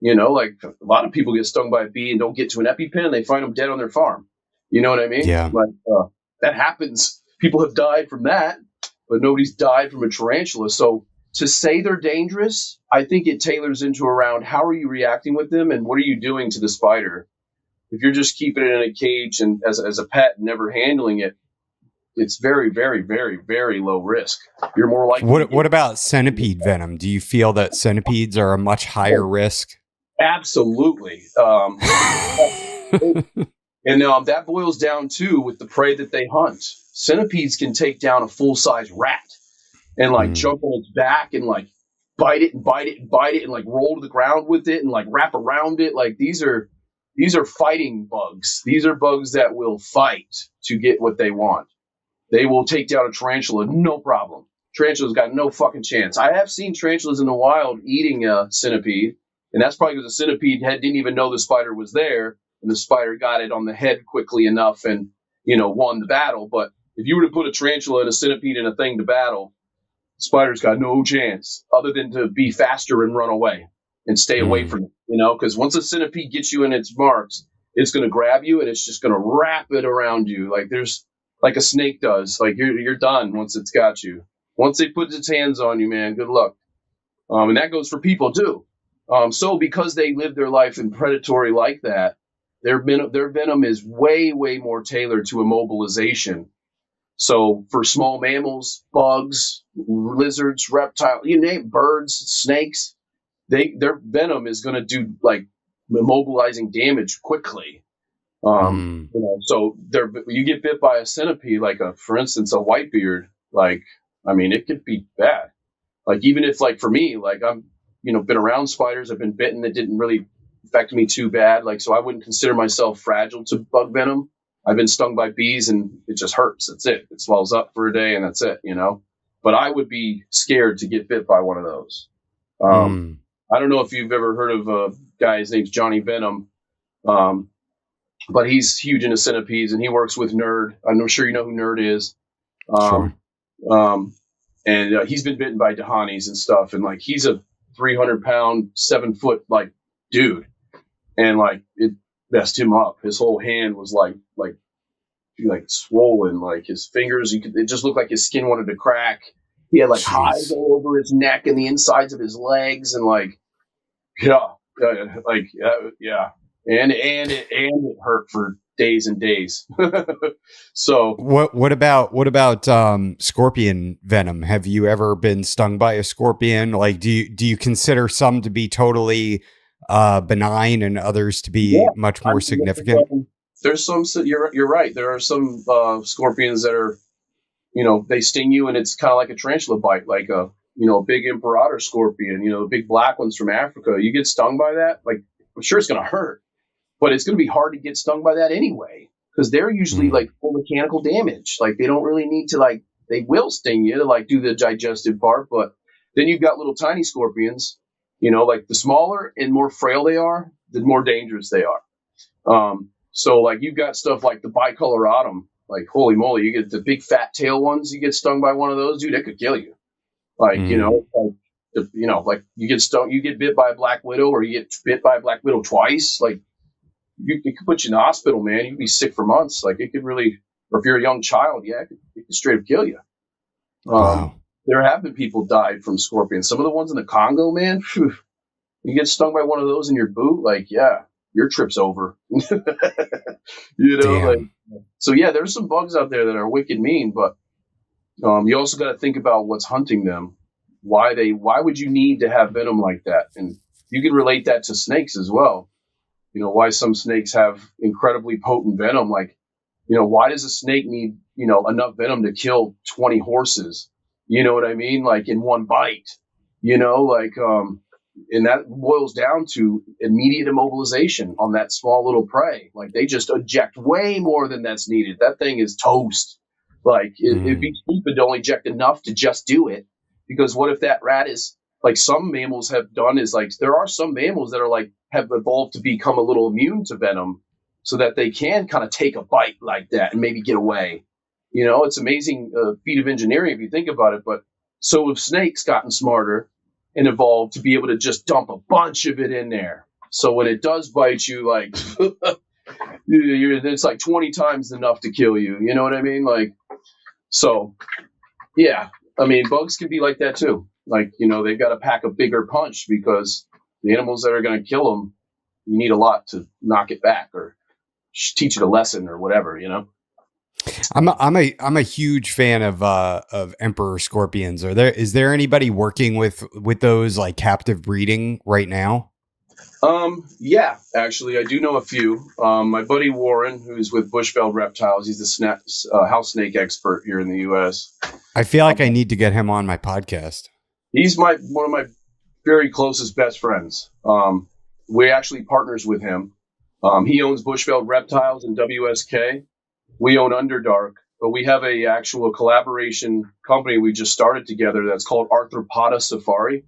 Like, a lot of people get stung by a bee and don't get to an EpiPen, and they find them dead on their farm. You know what I mean? Yeah. Like, that happens. People have died from that, but nobody's died from a tarantula. So to say they're dangerous, I think it tailors into around how are you reacting with them and what are you doing to the spider. If you're just keeping it in a cage and as a pet and never handling it, it's very, very, very, very low risk. You're more likely to What get. about centipede venom? Do you feel that centipedes are a much higher Oh, risk? absolutely. And that boils down to with the prey that they hunt. Centipedes can take down a full size rat and like Mm. jump on its back and like bite it and bite it and bite it and like roll to the ground with it and like wrap around it. Like, these are fighting bugs. These are bugs that will fight to get what they want. They will take down a tarantula, no problem. tarantulas got no fucking chance. I have seen tarantulas in the wild eating a centipede, and that's probably because the centipede didn't even know the spider was there, and the spider got it on the head quickly enough and, won the battle. But if you were to put a tarantula and a centipede in a thing to battle, the spider's got no chance other than to be faster and run away and stay away from it, because once a centipede gets you in its marks, it's going to grab you and it's just going to wrap it around you like a snake does. Like you're done once it's got you. Once it puts its hands on you, man, good luck. And that goes for people too. So because they live their life in predatory like that, their venom is way, way more tailored to immobilization. So for small mammals, bugs, lizards, reptiles, you name birds, snakes, their venom is going to do like immobilizing damage quickly. So you get bit by a centipede, like for instance, a whitebeard, it could be bad. Like, even if, like, for me, like, I'm, been around spiders, I've been bitten, it didn't really affect me too bad. Like, so I wouldn't consider myself fragile to bug venom. I've been stung by bees and it just hurts. That's it. It swells up for a day and that's it, But I would be scared to get bit by one of those. I don't know if you've ever heard of a guy, his name's Johnny Venom. But he's huge into centipedes and he works with Nerd. I'm sure you know who Nerd is. Sure. And he's been bitten by Dahanis and stuff. And like, he's a 300-pound, 7-foot, like, dude. And like, it messed him up. His whole hand was like swollen, like his fingers, it just looked like his skin wanted to crack. He had like hives all over his neck and the insides of his legs. And like, yeah. And it hurt for days and days. So what about scorpion venom? Have you ever been stung by a scorpion? Like, do you consider some to be totally benign and others to be much more significant? There's some. You're right. There are some scorpions that are, they sting you, and it's kind of like a tarantula bite, like a big imperator scorpion. The big black ones from Africa. You get stung by that, like, I'm sure it's going to hurt. But it's going to be hard to get stung by that anyway, because they're usually like full mechanical damage. Like, they don't really need to, like, they will sting you to like do the digestive part. But then you've got little tiny scorpions, like the smaller and more frail they are, the more dangerous they are. So like you've got stuff like the bicolor, like, holy moly, you get the big fat tail ones. You get stung by one of those, dude, it could kill you. Like, like you get stung, you get bit by a black widow, or you get bit by a black widow twice. Like, it could put you in the hospital, man. You could be sick for months. Like, it could really, or if you're a young child, it could straight up kill you. Wow. There have been people died from scorpions. Some of the ones in the Congo, man, you get stung by one of those in your boot, like, your trip's over. Damn. Like, so yeah, there's some bugs out there that are wicked mean, but you also got to think about what's hunting them. Why would you need to have venom like that? And you can relate that to snakes as well. Why some snakes have incredibly potent venom. Like, why does a snake need, enough venom to kill 20 horses? You know what I mean? Like, in one bite, and that boils down to immediate immobilization on that small little prey. Like, they just eject way more than that's needed. That thing is toast. Like, it'd be stupid to only eject enough to just do it. Because what if that rat is, like, some mammals have done is, like, there are some mammals that are like, have evolved to become a little immune to venom so that they can kind of take a bite like that and maybe get away. It's amazing feat of engineering if you think about it. But so have snakes gotten smarter and evolved to be able to just dump a bunch of it in there. So when it does bite you, like, it's like 20 times enough to kill you. You know what I mean? Like, so, yeah. I mean, bugs can be like that too. Like, they've got to pack a bigger punch because the animals that are going to kill them, you need a lot to knock it back or teach it a lesson or whatever, I'm a huge fan of emperor scorpions. Is there anybody working with those, like, captive breeding right now? Yeah, actually, I do know a few. My buddy Warren, who's with Bushveld Reptiles, he's the house snake expert here in the U.S. I feel like I need to get him on my podcast. He's one of my very closest best friends. We actually partners with him. He owns Bushveld Reptiles and WSK. We own Underdark. but we have a actual collaboration company we just started together that's called Arthropoda Safari.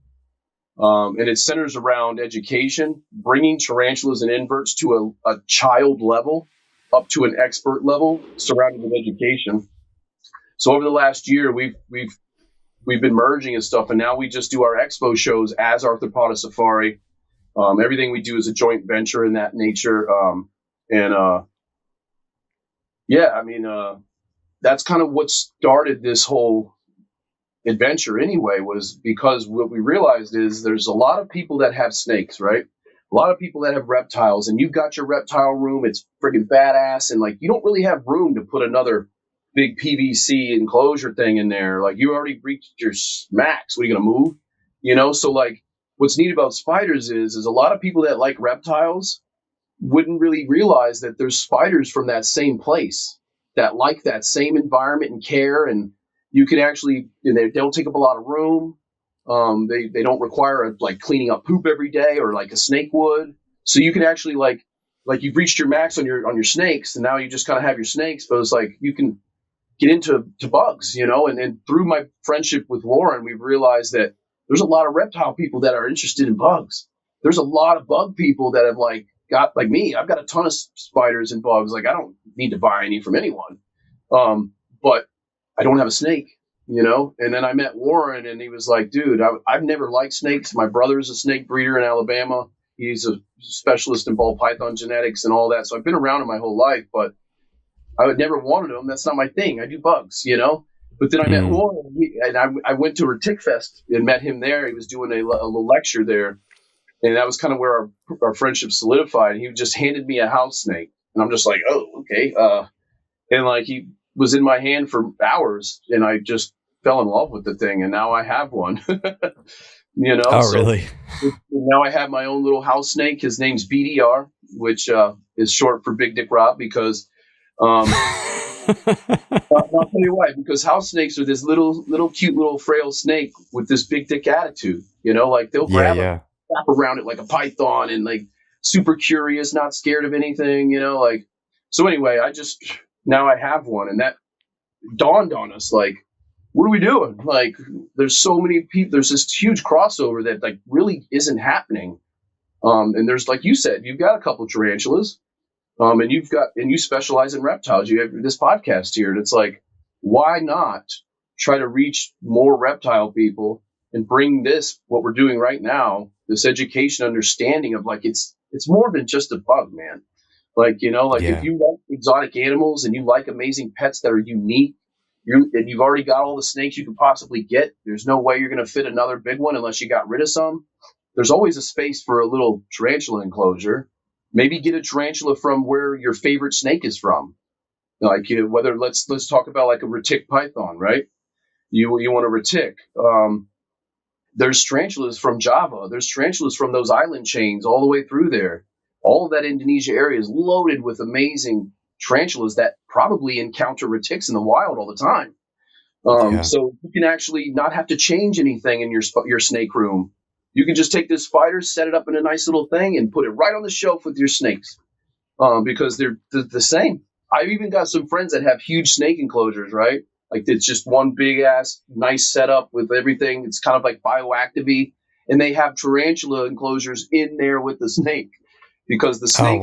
And it centers around education, bringing tarantulas and inverts to a child level up to an expert level surrounded with education. So over the last year, we've been merging and stuff, and now we just do our expo shows as Arthropoda Safari. Everything we do is a joint venture in that nature. That's kind of what started this whole adventure anyway, was because what we realized is there's a lot of people that have snakes, right? A lot of people that have reptiles, and you've got your reptile room. It's friggin' badass. And like, you don't really have room to put another big PVC enclosure thing in there. Like, you already reached your max. What are you going to move? So like, what's neat about spiders is a lot of people that like reptiles wouldn't really realize that there's spiders from that same place that like that same environment and care. And you can actually, they don't take up a lot of room. They don't require like cleaning up poop every day or like a snake would. So you can actually like you've reached your max on your snakes, and now you just kind of have your snakes, but it's like you can get into bugs, and through my friendship with Lauren, we've realized that there's a lot of reptile people that are interested in bugs. There's a lot of bug people that have got like me. I've got a ton of spiders and bugs. Like, I don't need to buy any from anyone. But I don't have a snake, And then I met Warren, and he was like, dude, I've never liked snakes. My brother's a snake breeder in Alabama. He's a specialist in ball python genetics and all that. So I've been around them my whole life, but I would never wanted them. That's not my thing. I do bugs, But then I met Warren, and I went to Retic Fest and met him there. He was doing a little lecture there. And that was kind of where our friendship solidified. He just handed me a house snake. And I'm just like, oh, okay. And like, he was in my hand for hours, and I just fell in love with the thing. And now I have one, Oh, so really? Now I have my own little house snake. His name's BDR, which is short for Big Dick Rob, because I'll tell you why. Because house snakes are this little cute little frail snake with this big dick attitude. Like they'll grab wrap around it like a python, and like super curious, not scared of anything. So anyway, now I have one, and that dawned on us. Like, what are we doing? Like, there's so many people. There's this huge crossover that like really isn't happening. And there's, like you said, you've got a couple tarantulas. And you specialize in reptiles. You have this podcast here, and it's like, why not try to reach more reptile people and bring what we're doing right now, this education understanding of like, it's more than just a bug, man. Like, if you like exotic animals and you like amazing pets that are unique, and you've already got all the snakes you could possibly get, there's no way you're going to fit another big one unless you got rid of some. There's always a space for a little tarantula enclosure. Maybe get a tarantula from where your favorite snake is from. Like, let's talk about like a retic python, right? You want a retic. There's tarantulas from Java. There's tarantulas from those island chains all the way through there. All of that Indonesia area is loaded with amazing tarantulas that probably encounter retics in the wild all the time. So you can actually not have to change anything in your snake room. You can just take this spider, set it up in a nice little thing, and put it right on the shelf with your snakes, because they're the same. I've even got some friends that have huge snake enclosures, right? Like, it's just one big ass nice setup with everything. It's kind of like bioactive-y, and they have tarantula enclosures in there with the snake, because the snake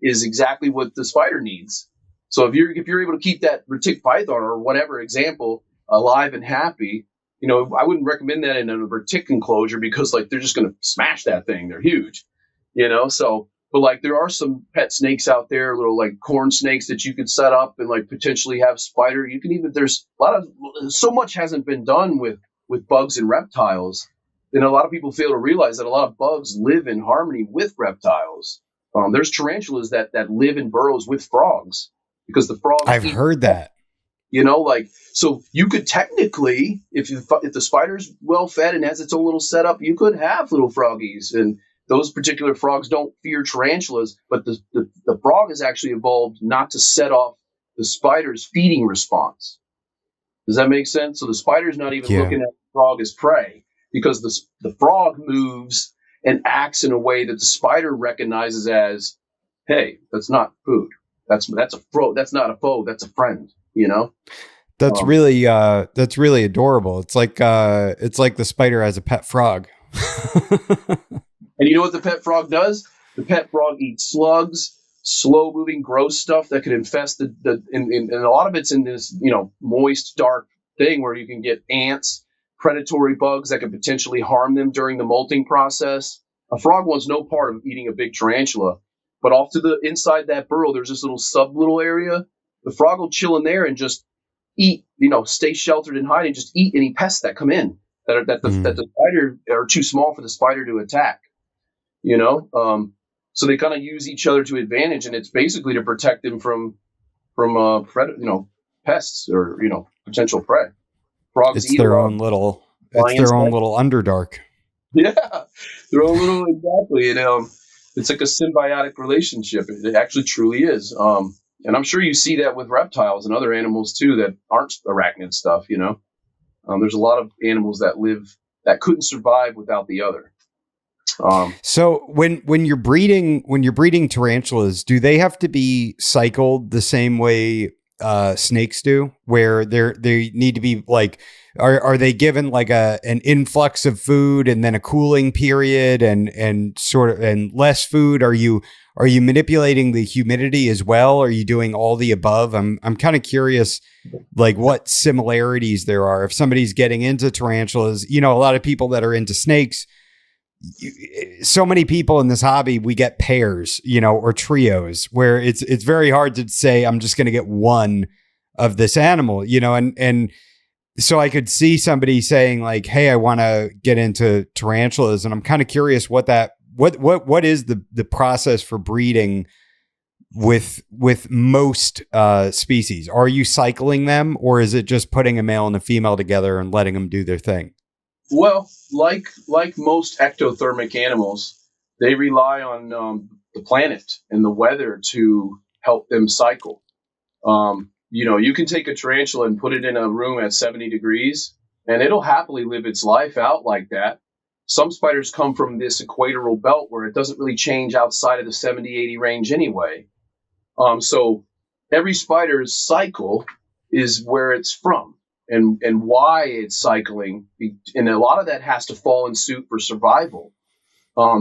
is exactly what the spider needs. So if you're able to keep that retic python or whatever example alive and happy, I wouldn't recommend that in a retic enclosure, because like they're just going to smash that thing. They're huge, So, but like there are some pet snakes out there, little like corn snakes that you could set up and like potentially have spider. You can even there's so much hasn't been done with bugs and reptiles. And a lot of people fail to realize that a lot of bugs live in harmony with reptiles. There's tarantulas that live in burrows with frogs, because the frogs. I've heard that. So you could technically, if the spider's well fed and has its own little setup, you could have little froggies, and those particular frogs don't fear tarantulas, but the frog has actually evolved not to set off the spider's feeding response. Does that make sense? So the spider's not even looking at the frog as prey, because the frog moves and acts in a way that the spider recognizes as, hey, that's not food. That's a foe. That's not a foe. That's a friend. you know? That's really adorable. It's like the spider has a pet frog. And you know what the pet frog does? The pet frog eats slugs, slow moving, gross stuff that could infest and a lot of it's in this, moist, dark thing where you can get ants, predatory bugs that could potentially harm them during the molting process. A frog wants no part of eating a big tarantula, but off to the inside that burrow, there's this little area. The frog will chill in there and just eat, stay sheltered and hide and just eat any pests that come in that the spider are too small for the spider to attack. So they kind of use each other to advantage, and it's basically to protect them from pests or potential prey. Frogs It's their own little Underdark. Yeah, their own little exactly. And it's like a symbiotic relationship. It actually truly is. And I'm sure you see that with reptiles and other animals too that aren't arachnid stuff. There's a lot of animals that couldn't survive without the other. So when you're breeding tarantulas, do they have to be cycled the same way snakes do, where they need to be like, are they given like an influx of food and then a cooling period and sort of and less food? Are you manipulating the humidity as well? Are you doing all the above? I'm kind of curious, like what similarities there are if somebody's getting into tarantulas. A lot of people that are into snakes. So many people in this hobby, we get pairs, or trios, where it's very hard to say, I'm just going to get one of this animal, and so I could see somebody saying like, hey, I want to get into tarantulas. And I'm kind of curious what is the process for breeding with most species. Are you cycling them, or is it just putting a male and a female together and letting them do their thing? Well, like most ectothermic animals, they rely on the planet and the weather to help them cycle. You can take a tarantula and put it in a room at 70 degrees, and it'll happily live its life out like that. Some spiders come from this equatorial belt where it doesn't really change outside of the 70, 80 range anyway. So every spider's cycle is where it's from. And why it's cycling, and a lot of that has to fall in suit for survival.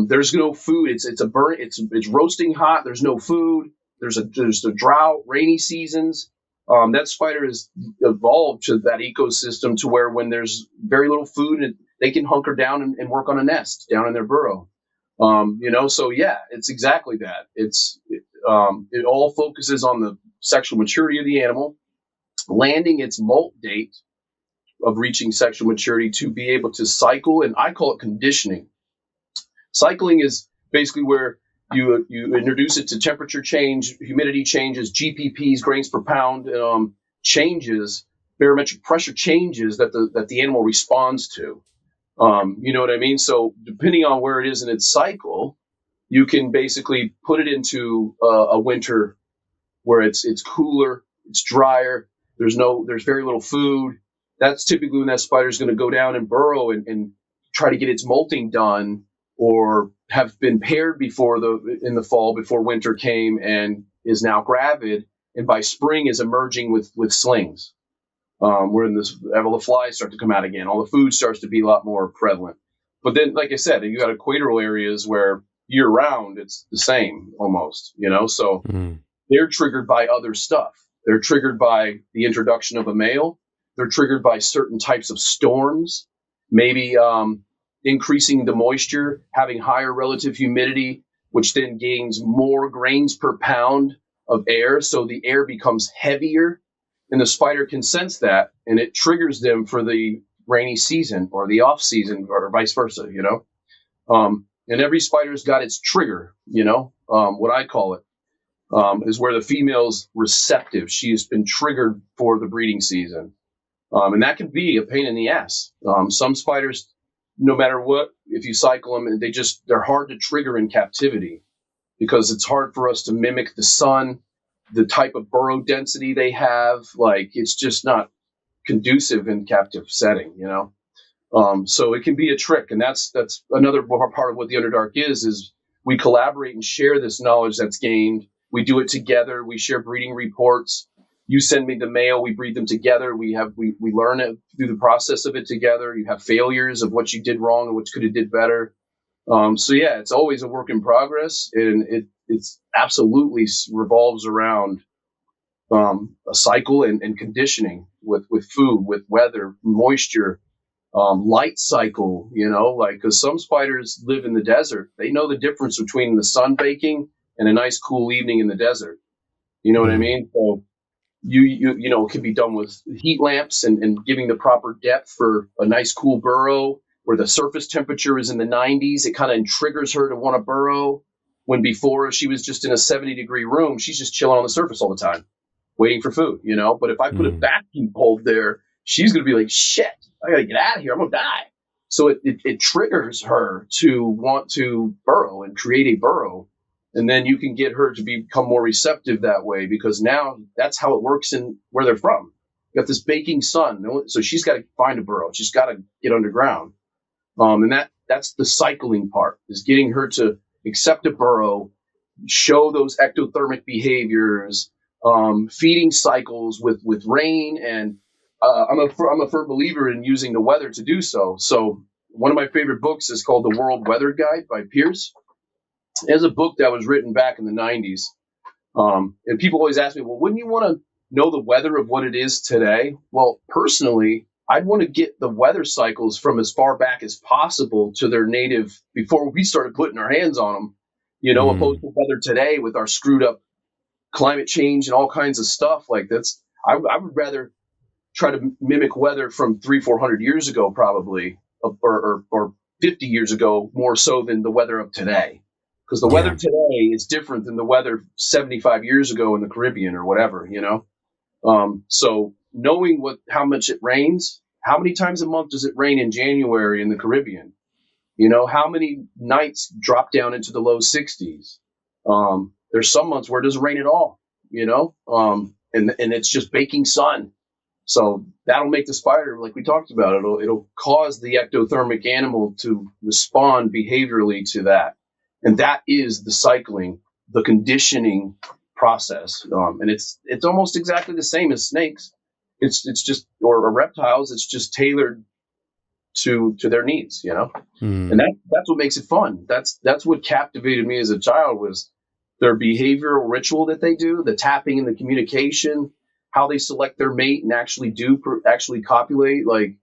There's no food. It's roasting hot. There's no food. There's a drought, rainy seasons. That spider has evolved to that ecosystem to where when there's very little food, they can hunker down and work on a nest down in their burrow. So yeah, it's exactly that. It all focuses on the sexual maturity of the animal, landing its molt date of reaching sexual maturity to be able to cycle, and I call it conditioning. Cycling is basically where you introduce it to temperature change, humidity changes, GPPs, grains per pound changes, barometric pressure changes that the animal responds to. You know what I mean? So depending on where it is in its cycle, you can basically put it into a winter where it's cooler, it's drier. There's very little food. That's typically when that spider is going to go down and burrow and try to get its molting done, or have been paired in the fall before winter came and is now gravid, and by spring is emerging with slings. Where all the flies start to come out again, all the food starts to be a lot more prevalent. But then, like I said, you got equatorial areas where year round it's the same almost, so they're triggered by other stuff. They're triggered by the introduction of a male. They're triggered by certain types of storms, maybe increasing the moisture, having higher relative humidity, which then gains more grains per pound of air. So the air becomes heavier, and the spider can sense that, and it triggers them for the rainy season or the off season, or vice versa, and every spider's got its trigger, what I call it. Is where the female's receptive. She has been triggered for the breeding season. And that can be a pain in the ass. Some spiders, no matter what, if you cycle them, they're hard to trigger in captivity because it's hard for us to mimic the sun, the type of burrow density they have. Like, it's just not conducive in captive setting, So it can be a trick. And that's another part of what the Underdark is we collaborate and share this knowledge that's gained. We do it together. We share breeding reports. You send me the male, we breed them together. We learn it through the process of it together. You have failures of what you did wrong and what you could have did better. So yeah, it's always a work in progress, and it's absolutely revolves around a cycle and conditioning with food, with weather, moisture, light cycle. Like, because some spiders live in the desert, they know the difference between the sun baking and a nice cool evening in the desert. You know what I mean? So it can be done with heat lamps and giving the proper depth for a nice cool burrow where the surface temperature is in the 90s. It kind of triggers her to want to burrow, when before, if she was just in a 70-degree room, she's just chilling on the surface all the time waiting for food. But if I put a vacuum bulb there, she's going to be like, shit, I got to get out of here, I'm going to die. So it triggers her to want to burrow and create a burrow. And then you can get her to become more receptive that way, because now that's how it works in where they're from. You got this baking sun, so she's got to find a burrow. She's got to get underground. And that's the cycling part, is getting her to accept a burrow, show those ectothermic behaviors, feeding cycles with rain. And I'm a firm believer in using the weather to do so. So one of my favorite books is called The World Weather Guide by Pierce. It's a book that was written back in the 90s. And people always ask me, well, wouldn't you want to know the weather of what it is today? Well, personally, I'd want to get the weather cycles from as far back as possible to their native, before we started putting our hands on them, opposed to weather today with our screwed up climate change and all kinds of stuff. Like, I would rather try to mimic weather from 300-400 years ago, probably, or 50 years ago, more so than the weather of today. Because the weather today is different than the weather 75 years ago in the Caribbean or whatever, So knowing how much it rains, how many times a month does it rain in January in the Caribbean? How many nights drop down into the low 60s? There's some months where it doesn't rain at all, and it's just baking sun. So that'll make the spider, like we talked about, it'll cause the ectothermic animal to respond behaviorally to that. And that is the cycling, the conditioning process. And it's almost exactly the same as snakes. It's just, or reptiles, it's just tailored to their needs, And that's what makes it fun. That's what captivated me as a child, was their behavioral ritual that they do, the tapping and the communication, how they select their mate and actually copulate. Like,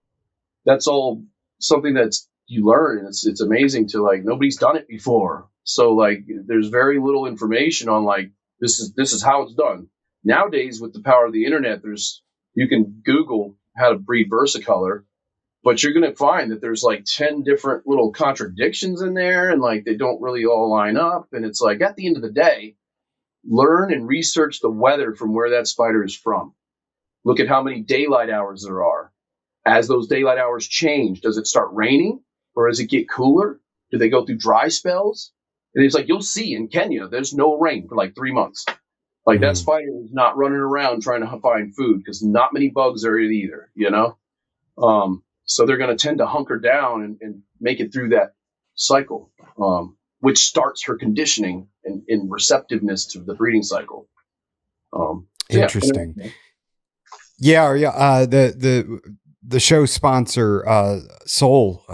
that's all something that's you learn, and it's amazing to, like, nobody's done it before. So, like, there's very little information on, like, this is how it's done. Nowadays, with the power of the internet, you can Google how to breed versicolor, but you're going to find that there's like 10 different little contradictions in there, and like they don't really all line up. And it's like, at the end of the day, learn and research the weather from where that spider is from. Look at how many daylight hours there are. As those daylight hours change, does it start raining, or does it get cooler? Do they go through dry spells? And it's like, you'll see in Kenya, there's no rain for like 3 months. Like, that spider is not running around trying to find food, because not many bugs are in either, So they're going to tend to hunker down and make it through that cycle, which starts her conditioning and receptiveness to the breeding cycle. Interesting. Yeah. The show sponsor, Soul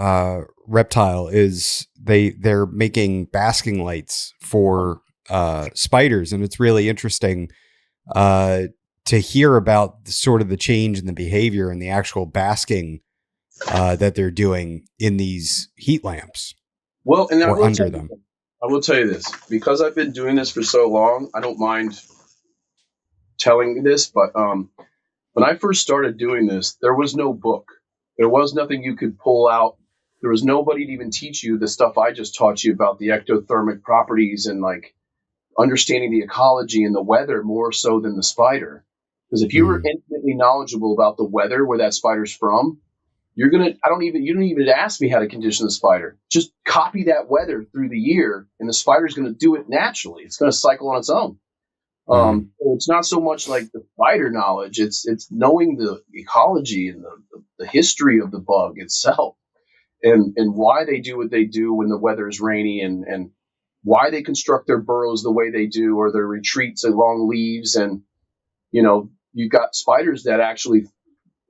Reptile, they're making basking lights for spiders, and it's really interesting to hear about sort of the change in the behavior and the actual basking that they're doing in these heat lamps. Well, and or under them. I will tell you this, because I've been doing this for so long, I don't mind telling this, but when I first started doing this, there was no book. There was nothing you could pull out. There was nobody to even teach you the stuff I just taught you about the ectothermic properties and, like, understanding the ecology and the weather more so than the spider. Because if you were intimately knowledgeable about the weather where that spider's from, you don't even ask me how to condition the spider. Just copy that weather through the year, and the spider's going to do it naturally. It's going to cycle on its own. So it's not so much like the spider knowledge. It's knowing the ecology and the history of the bug itself, and why they do what they do when the weather is rainy, and why they construct their burrows the way they do, or their retreats along leaves. And, you got spiders that actually,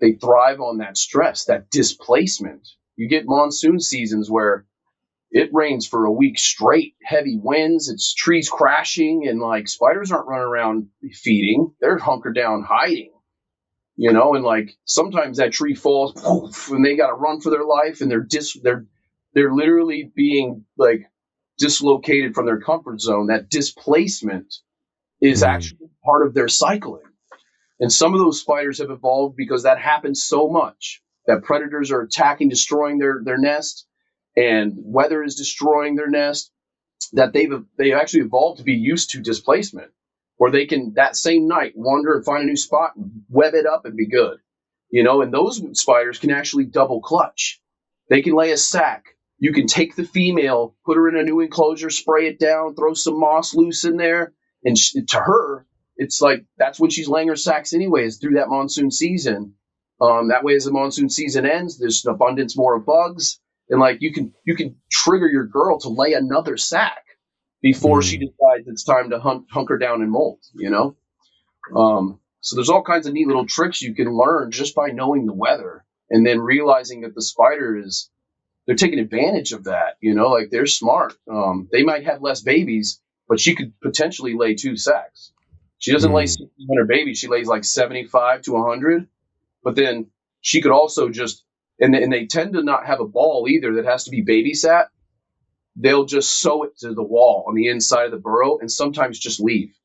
they thrive on that stress, that displacement. You get monsoon seasons where it rains for a week straight, heavy winds, it's trees crashing, and like spiders aren't running around feeding, they're hunkered down hiding, and like sometimes that tree falls, poof, and they got to run for their life, and they're literally being like dislocated from their comfort zone. That displacement is actually part of their cycling. And some of those spiders have evolved because that happens so much that predators are attacking, destroying their nest, and weather is destroying their nest, that they've actually evolved to be used to displacement, where they can that same night wander and find a new spot and web it up and be good. And those spiders can actually double clutch. They can lay a sack. You can take the female, put her in a new enclosure, spray it down, throw some moss loose in there, and to her, it's like that's when she's laying her sacks anyways through that monsoon season. That way, as the monsoon season ends, there's an abundance more of bugs, and like you can trigger your girl to lay another sack before she decides it's time to hunker down and molt. So there's all kinds of neat little tricks you can learn just by knowing the weather, and then realizing that the spider they're taking advantage of that. Like they're smart. They might have less babies, but she could potentially lay 2 sacks. She doesn't lay 1,600 babies. She lays like 75 to 100. But then she could also just, and they tend to not have a ball either that has to be babysat. They'll just sew it to the wall on the inside of the burrow and sometimes just leave.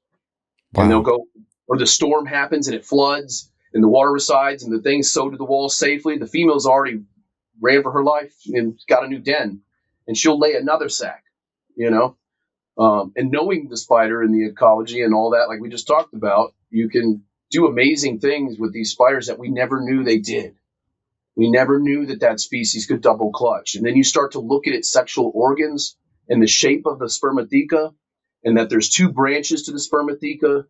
Wow. And they'll go, or the storm happens and it floods and the water resides and the thing's sewed to the wall safely. The female's already ran for her life and got a new den, and she'll lay another sack, and knowing the spider and the ecology and all that, like we just talked about, you can do amazing things with these spiders that we never knew they did. We never knew that species could double clutch. And then you start to look at its sexual organs and the shape of the spermatheca, and that there's 2 branches to the spermatheca.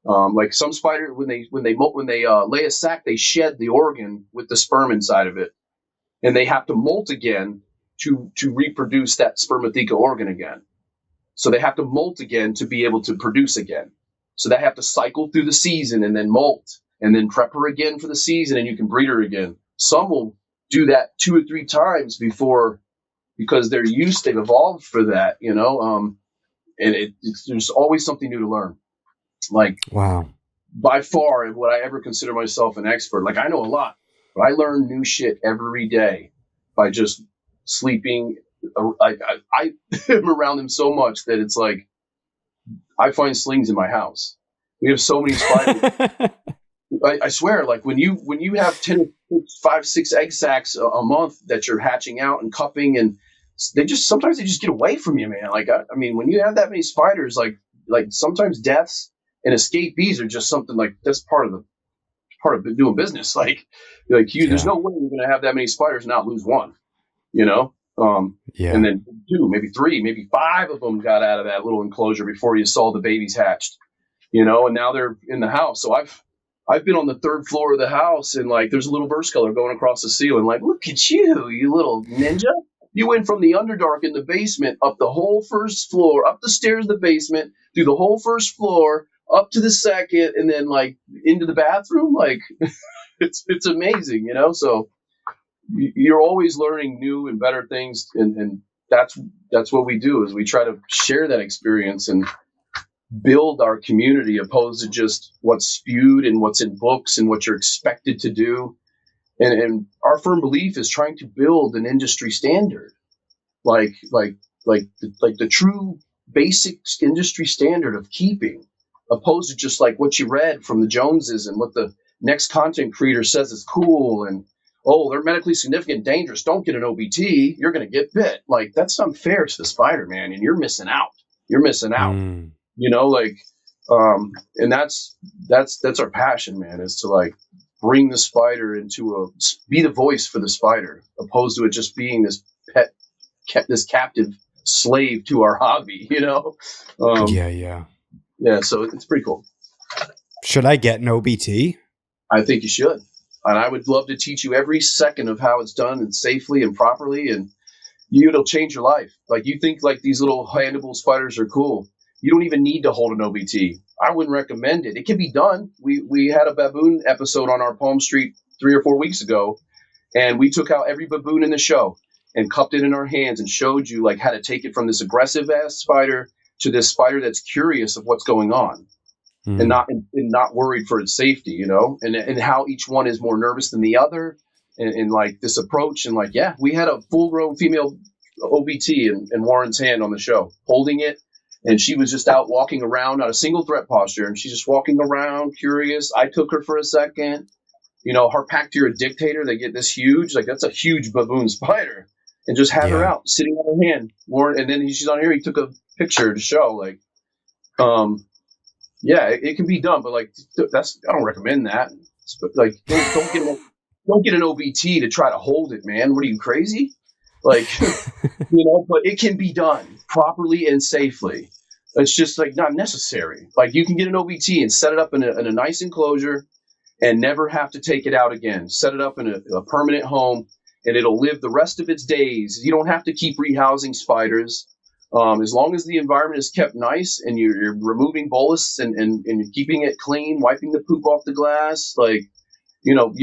Like some spider, when they lay a sac, they shed the organ with the sperm inside of it, and they have to molt again to reproduce that spermatheca organ again. So they have to molt again to be able to produce again. So they have to cycle through the season and then molt and then prep her again for the season, and you can breed her again. Some will do that 2 or 3 times because they've evolved for that, and there's always something new to learn. Like, wow, by far, would I ever consider myself an expert? Like, I know a lot, but I learn new shit every day by just sleeping. I am around them so much that it's like I find slings in my house. We have so many spiders. I swear, like when you have 5, 6 egg sacs a month that you're hatching out and cupping, and sometimes they just get away from you, man. Like I mean, when you have that many spiders, like sometimes deaths and escapees are just something like that's part of doing business. There's no way you're going to have that many spiders and not lose one, and then 2, maybe 3, maybe 5 of them got out of that little enclosure before you saw the babies hatched, and now they're in the house. So I've been on the 3rd floor of the house, and like there's a little burst color going across the ceiling. Like, look at you little ninja. You went from the Underdark in the basement up the whole 1st floor, up the stairs of the basement, through the whole 1st floor, up to the 2nd, and then like into the bathroom. Like it's amazing, So you're always learning new and better things, and that's what we do, is we try to share that experience and build our community, opposed to just what's spewed and what's in books and what you're expected to do. And our firm belief is trying to build an industry standard, like the true basic industry standard of keeping, opposed to just like what you read from the Joneses and what the next content creator says is cool, and they're medically significant, dangerous, don't get an OBT, you're going to get bit. Like, that's unfair to the spider, man, and you're missing out. And that's our passion, man, is to like bring the spider be the voice for the spider, opposed to it just being this this captive slave to our hobby, Yeah, so it's pretty cool. Should I get an OBT? I think you should. And I would love to teach you every second of how it's done, and safely and properly, and it'll change your life. Like, you think like these little handable spiders are cool. You don't even need to hold an OBT. I wouldn't recommend it. It can be done. We had a baboon episode on our Palm Street 3 or 4 weeks ago, and we took out every baboon in the show and cupped it in our hands and showed you like how to take it from this aggressive ass spider to this spider that's curious of what's going on and not worried for its safety, and how each one is more nervous than the other, and like this approach, and like, yeah, we had a full grown female OBT in Warren's hand on the show, holding it, and she was just out walking around, not a single threat posture, and she's just walking around curious. I took her for a second, Harpactira dictator, they get this huge, like that's a huge baboon spider, and just had her out sitting on her hand, Warren, and then she's on here. He took a picture to show like, yeah, it can be done, but like I don't recommend that. Like, don't get an OBT to try to hold it, man. What are you, crazy? Like, but it can be done properly and safely. It's just like not necessary. Like, you can get an OBT and set it up in a nice enclosure and never have to take it out again. Set it up in a permanent home, and it'll live the rest of its days. You don't have to keep rehousing spiders. As long as the environment is kept nice and you're removing bolus and keeping it clean, wiping the poop off the glass, like, it'll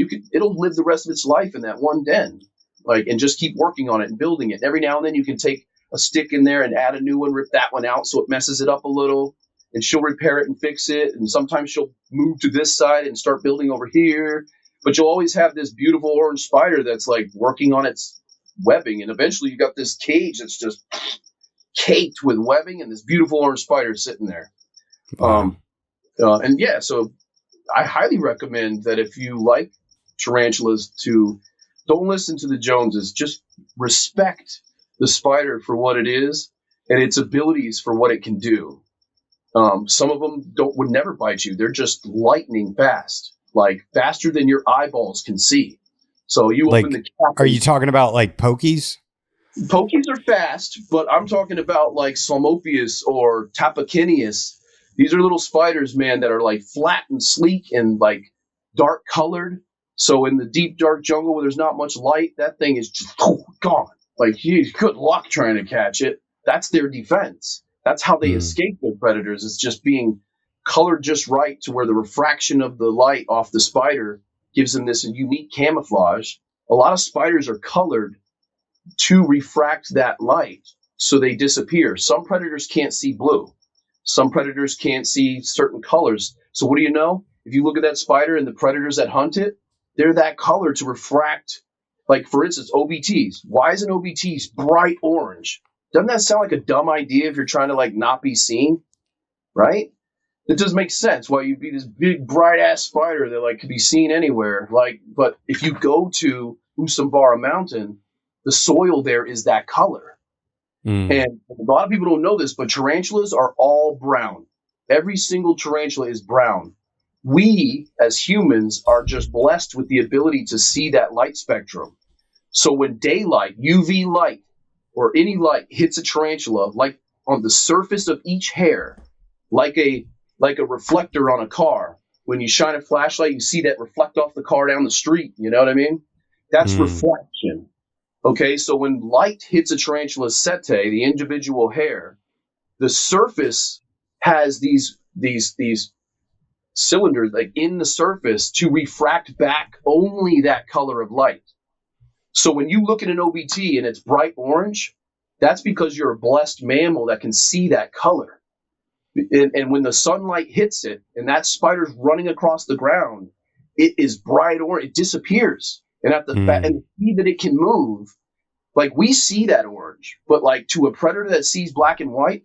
live the rest of its life in that one den, like, and just keep working on it and building it. Every now and then you can take a stick in there and add a new one, rip that one out so it messes it up a little, and she'll repair it and fix it. And sometimes she'll move to this side and start building over here. But you'll always have this beautiful orange spider that's like working on its webbing. And eventually you got this cage that's just caked with webbing and this beautiful orange spider sitting there. Wow. And yeah, so I highly recommend that if you like tarantulas, to don't listen to the Joneses, just respect the spider for what it is and its abilities for what it can do. Some of them would never bite you. They're just lightning fast, like faster than your eyeballs can see. So you like, open the cap. Are you talking about like pokies? Pokies are fast, but I'm talking about like Salmopius or Tapacinius. These are little spiders, man, that are like flat and sleek and like dark colored. So in the deep dark jungle where there's not much light, that thing is just gone. Like, good luck trying to catch it. That's their defense. That's how they escape their predators. It's just being colored just right to where the refraction of the light off the spider gives them this unique camouflage. A lot of spiders are colored to refract that light, so they disappear. Some predators can't see blue. Some predators can't see certain colors. So what do you know? If you look at that spider and the predators that hunt it, they're that color to refract. Like, for instance, OBTs. Why is an OBT bright orange? Doesn't that sound like a dumb idea if you're trying to like not be seen, right? It doesn't make sense why you'd be this big bright ass spider that like could be seen anywhere. Like, but if you go to Usambara Mountain, the soil there is that color. And a lot of people don't know this, but tarantulas are all brown. Every single tarantula is brown. We, as humans, are just blessed with the ability to see that light spectrum. So when daylight, UV light, or any light hits a tarantula, like on the surface of each hair, like a reflector on a car, when you shine a flashlight, you see that reflect off the car down the street. You know what I mean? That's reflection. Okay, so when light hits a tarantula's setae, the individual hair, the surface has these cylinders like in the surface to refract back only that color of light. So when you look at an OBT and it's bright orange, that's because you're a blessed mammal that can see that color. And when the sunlight hits it and that spider's running across the ground, it is bright orange. It disappears. And at the speed that it can move, like, we see that orange, but like to a predator that sees black and white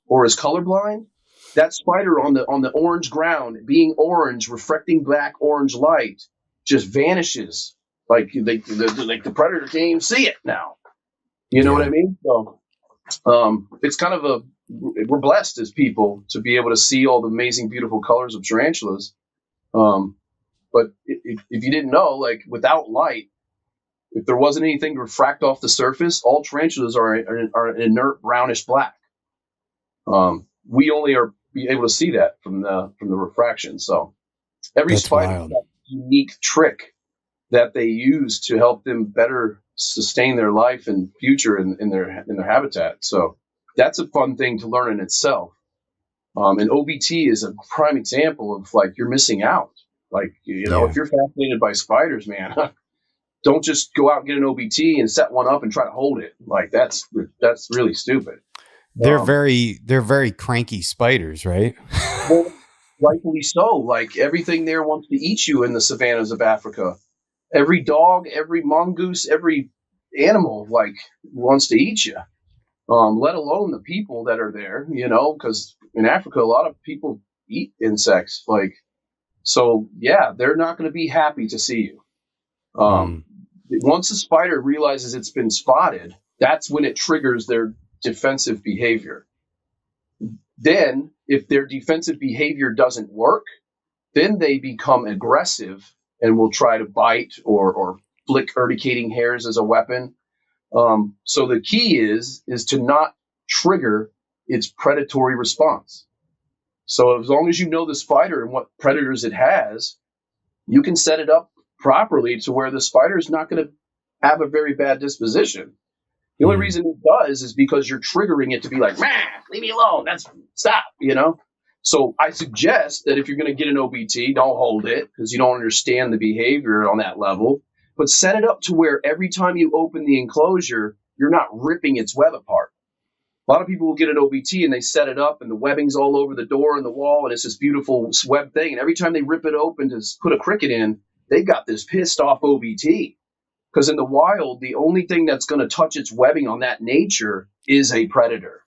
or is colorblind, that spider on the orange ground, being orange, reflecting back orange light, just vanishes. Like the predator can't even see it now. You know what I mean? So it's kind of we're blessed as people to be able to see all the amazing, beautiful colors of tarantulas. But if you didn't know, like, without light, if there wasn't anything to refract off the surface, all tarantulas are an inert brownish black. We only are able to see that from the refraction. So every spider has a unique trick that they use to help them better sustain their life and future in their habitat. So that's a fun thing to learn in itself. And OBT is a prime example of like you're missing out. Like, if you're fascinated by spiders, man, don't just go out and get an OBT and set one up and try to hold it. Like that's really stupid. They're very cranky spiders, right? Well, rightfully so. Like everything there wants to eat you in the savannas of Africa. Every dog, every mongoose, every animal like wants to eat you. Let alone the people that are there, because in Africa, a lot of people eat insects. Like, so yeah, they're not going to be happy to see you. Once a spider realizes it's been spotted, that's when it triggers their defensive behavior. Then, if their defensive behavior doesn't work, then they become aggressive and will try to bite or flick urticating hairs as a weapon. So the key is to not trigger its predatory response. So as long as you know the spider and what predators it has, you can set it up properly to where the spider is not going to have a very bad disposition. The only reason it does is because you're triggering it to be like, man, leave me alone. Stop. So I suggest that if you're going to get an OBT, don't hold it because you don't understand the behavior on that level. But set it up to where every time you open the enclosure, you're not ripping its web apart. A lot of people will get an OBT and they set it up and the webbing's all over the door and the wall and it's this beautiful web thing. And every time they rip it open to put a cricket in, they've got this pissed off OBT. Because in the wild, the only thing that's going to touch its webbing on that nature is a predator.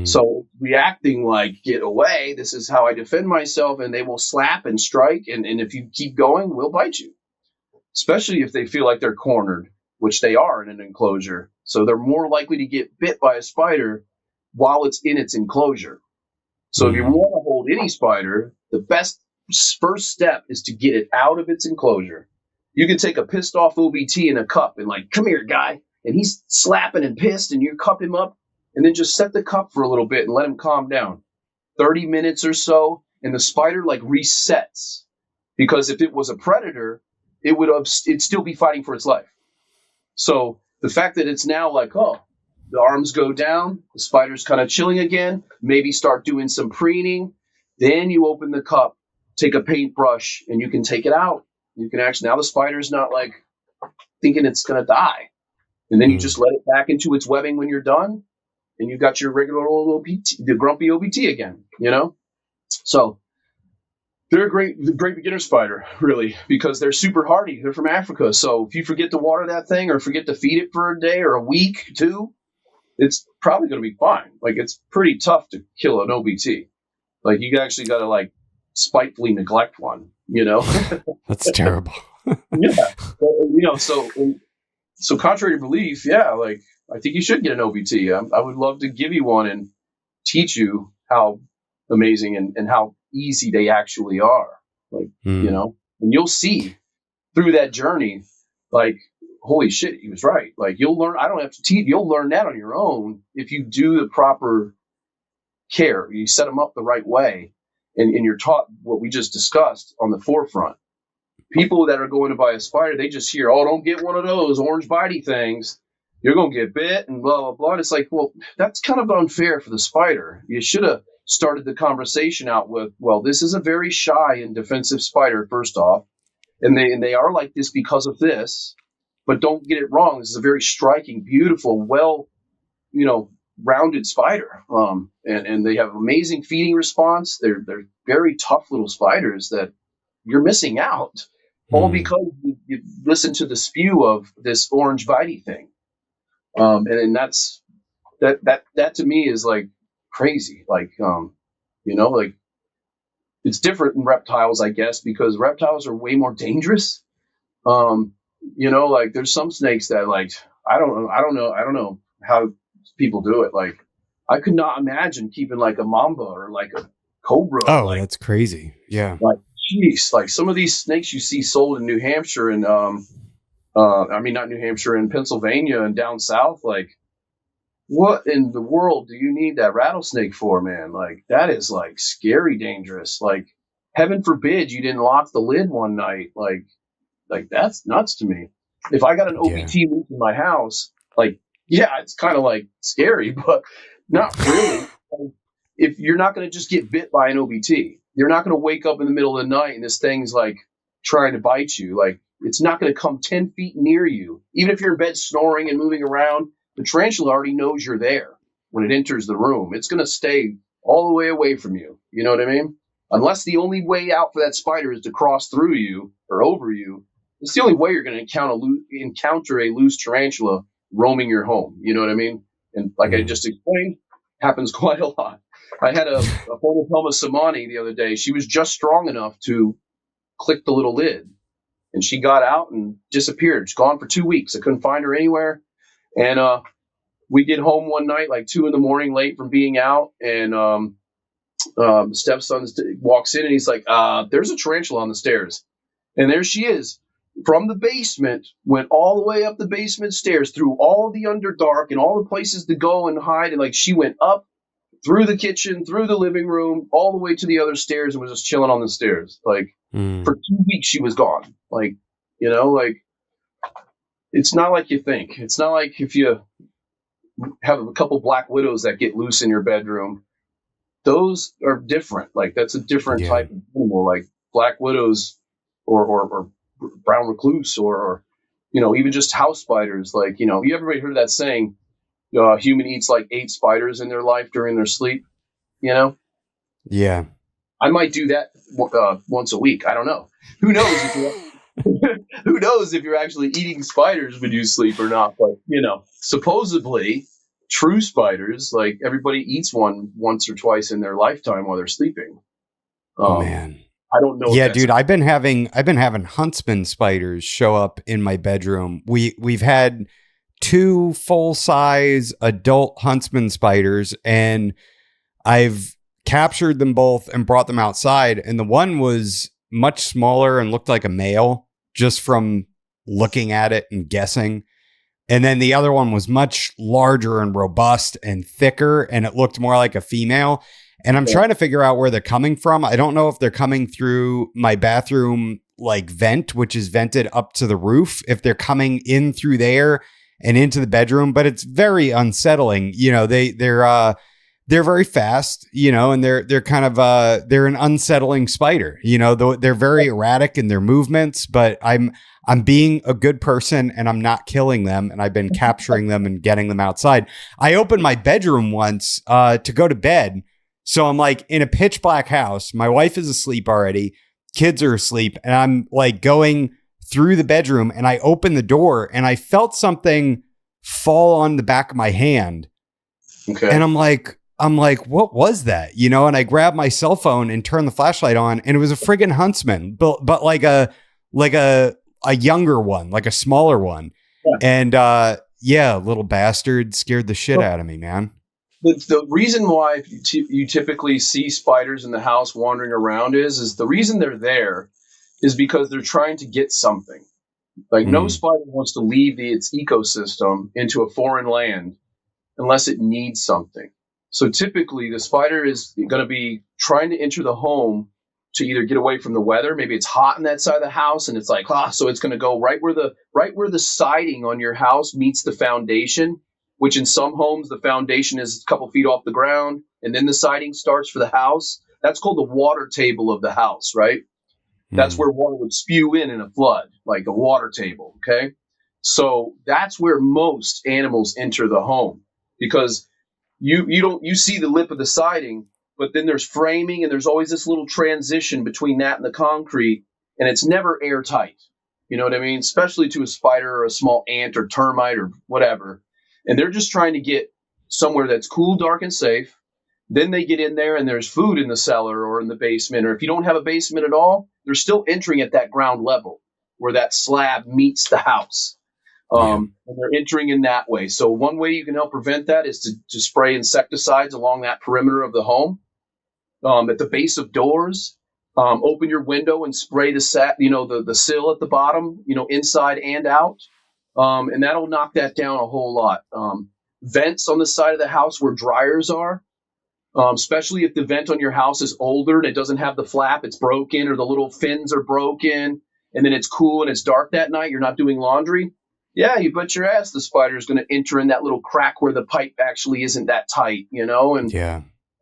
So reacting like, get away, this is how I defend myself, and they will slap and strike. And if you keep going, we'll bite you. Especially if they feel like they're cornered, which they are in an enclosure. So they're more likely to get bit by a spider while it's in its enclosure. So if you want to hold any spider, the best first step is to get it out of its enclosure. You can take a pissed off OBT in a cup and like, come here, guy. And he's slapping and pissed and you cup him up and then just set the cup for a little bit and let him calm down. 30 minutes or so. And the spider like resets, because if it was a predator, it'd still be fighting for its life. So the fact that it's now like, oh, the arms go down, the spider's kind of chilling again, maybe start doing some preening. Then you open the cup, take a paintbrush and you can take it out. You can actually, now the spider's not like thinking it's going to die. And then you just let it back into its webbing when you're done. And you got your regular old OBT, the grumpy OBT again, So they're a great beginner spider, really, because they're super hardy. They're from Africa. So if you forget to water that thing or forget to feed it for a day or a week, too, it's probably going to be fine. Like, it's pretty tough to kill an OBT. Like, you actually got to, like, spitefully neglect one, That's terrible. Yeah. So contrary to belief, yeah, like, I think you should get an OBT. I would love to give you one and teach you how amazing and how easy they actually are. Like, and you'll see through that journey, like, holy shit, he was right. Like, you'll learn, I don't have to teach, you'll learn that on your own if you do the proper care. You set them up the right way and you're taught what we just discussed on the forefront. People that are going to buy a spider, they just hear, oh, don't get one of those orange bitey things. You're going to get bit and blah, blah, blah. And it's like, well, that's kind of unfair for the spider. You should have started the conversation out with, well, this is a very shy and defensive spider, first off. And they are like this because of this. But don't get it wrong. This is a very striking, beautiful, well, rounded spider. And they have amazing feeding response. They're very tough little spiders that you're missing out. All because you listen to the spew of this orange bitey thing. And that's that to me is like crazy. Like, like it's different in reptiles, I guess, because reptiles are way more dangerous. Like there's some snakes that like, I don't know how people do it. Like I could not imagine keeping like a mamba or like a cobra. Oh, like, that's crazy. Yeah. Like, geez, like some of these snakes you see sold in New Hampshire and, not New Hampshire, in Pennsylvania and down south, like what in the world do you need that rattlesnake for, man? Like that is like scary dangerous. Like heaven forbid you didn't lock the lid one night. Like that's nuts to me. If I got an OBT in my house, like, yeah, it's kind of like scary, but not really. if you're not going to just get bit by an OBT, you're not going to wake up in the middle of the night and this thing's like trying to bite you. Like, it's not going to come 10 feet near you. Even if you're in bed snoring and moving around, the tarantula already knows you're there when it enters the room. It's going to stay all the way away from you. You know what I mean? Unless the only way out for that spider is to cross through you or over you, it's the only way you're going to encounter a loose tarantula roaming your home. You know what I mean? And like I just explained, happens quite a lot. I had a Photopelma samani the other day. She was just strong enough to click the little lid, and she got out and disappeared. She's gone for 2 weeks. I couldn't find her anywhere. And we get home one night, like 2 a.m, late from being out, and stepson walks in and he's like, "There's a tarantula on the stairs," and there she is. From the basement, went all the way up the basement stairs, through all the Underdark and all the places to go and hide. And like, she went up through the kitchen, through the living room, all the way to the other stairs, and was just chilling on the stairs. Like, for 2 weeks, she was gone. Like, like, it's not like you think. It's not like if you have a couple black widows that get loose in your bedroom. Those are different. Like, that's a different type of animal. Like, black widows or brown recluse or even just house spiders. Like, you everybody heard that saying, human eats like 8 spiders in their life during their sleep, Yeah. I might do that once a week. I don't know. Who knows if who knows if you're actually eating spiders when you sleep or not. But, supposedly true spiders, like, everybody eats one once or twice in their lifetime while they're sleeping. Man. I don't know. Yeah, dude, I've been having huntsman spiders show up in my bedroom. We've had 2 full-size adult huntsman spiders, and I've captured them both and brought them outside. And the one was much smaller and looked like a male just from looking at it and guessing. And then the other one was much larger and robust and thicker, and it looked more like a female. And I'm trying to figure out where they're coming from. I don't know if they're coming through my bathroom, like, vent, which is vented up to the roof, if they're coming in through there and into the bedroom, but it's very unsettling. They're very fast, and they're kind of, they're an unsettling spider, they're very erratic in their movements, but I'm being a good person and I'm not killing them. And I've been capturing them and getting them outside. I opened my bedroom once, to go to bed. So I'm like in a pitch black house. My wife is asleep already. Kids are asleep. And I'm like going through the bedroom, and I opened the door and I felt something fall on the back of my hand. Okay. And I'm like, what was that? And I grabbed my cell phone and turned the flashlight on, and it was a friggin' huntsman, but like a younger one, like a smaller one. Yeah. And little bastard scared the shit out of me, man. The reason why you typically see spiders in the house wandering around is the reason they're there is because they're trying to get something. Like, no spider wants to leave its ecosystem into a foreign land unless it needs something. So typically the spider is going to be trying to enter the home to either get away from the weather. Maybe it's hot in that side of the house, and it's like, so it's going to go right where the siding on your house meets the foundation, which in some homes, the foundation is a couple feet off the ground, and then the siding starts for the house. That's called the water table of the house, right? That's where water would spew in a flood, like a water table, okay? So that's where most animals enter the home, because you see the lip of the siding, but then there's framing, and there's always this little transition between that and the concrete, and it's never airtight. You know what I mean? Especially to a spider or a small ant or termite or whatever. And they're just trying to get somewhere that's cool, dark, and safe. Then they get in there and there's food in the cellar or in the basement. Or if you don't have a basement at all, they're still entering at that ground level where that slab meets the house. And they're entering in that way. So one way you can help prevent that is to spray insecticides along that perimeter of the home. At the base of doors, open your window and spray the sill at the bottom, inside and out. And that'll knock that down a whole lot. Vents on the side of the house where dryers are, especially if the vent on your house is older and it doesn't have the flap, it's broken, or the little fins are broken, and then it's cool and it's dark that night, you're not doing laundry. Yeah, you bet your ass the spider is going to enter in that little crack where the pipe actually isn't that tight, And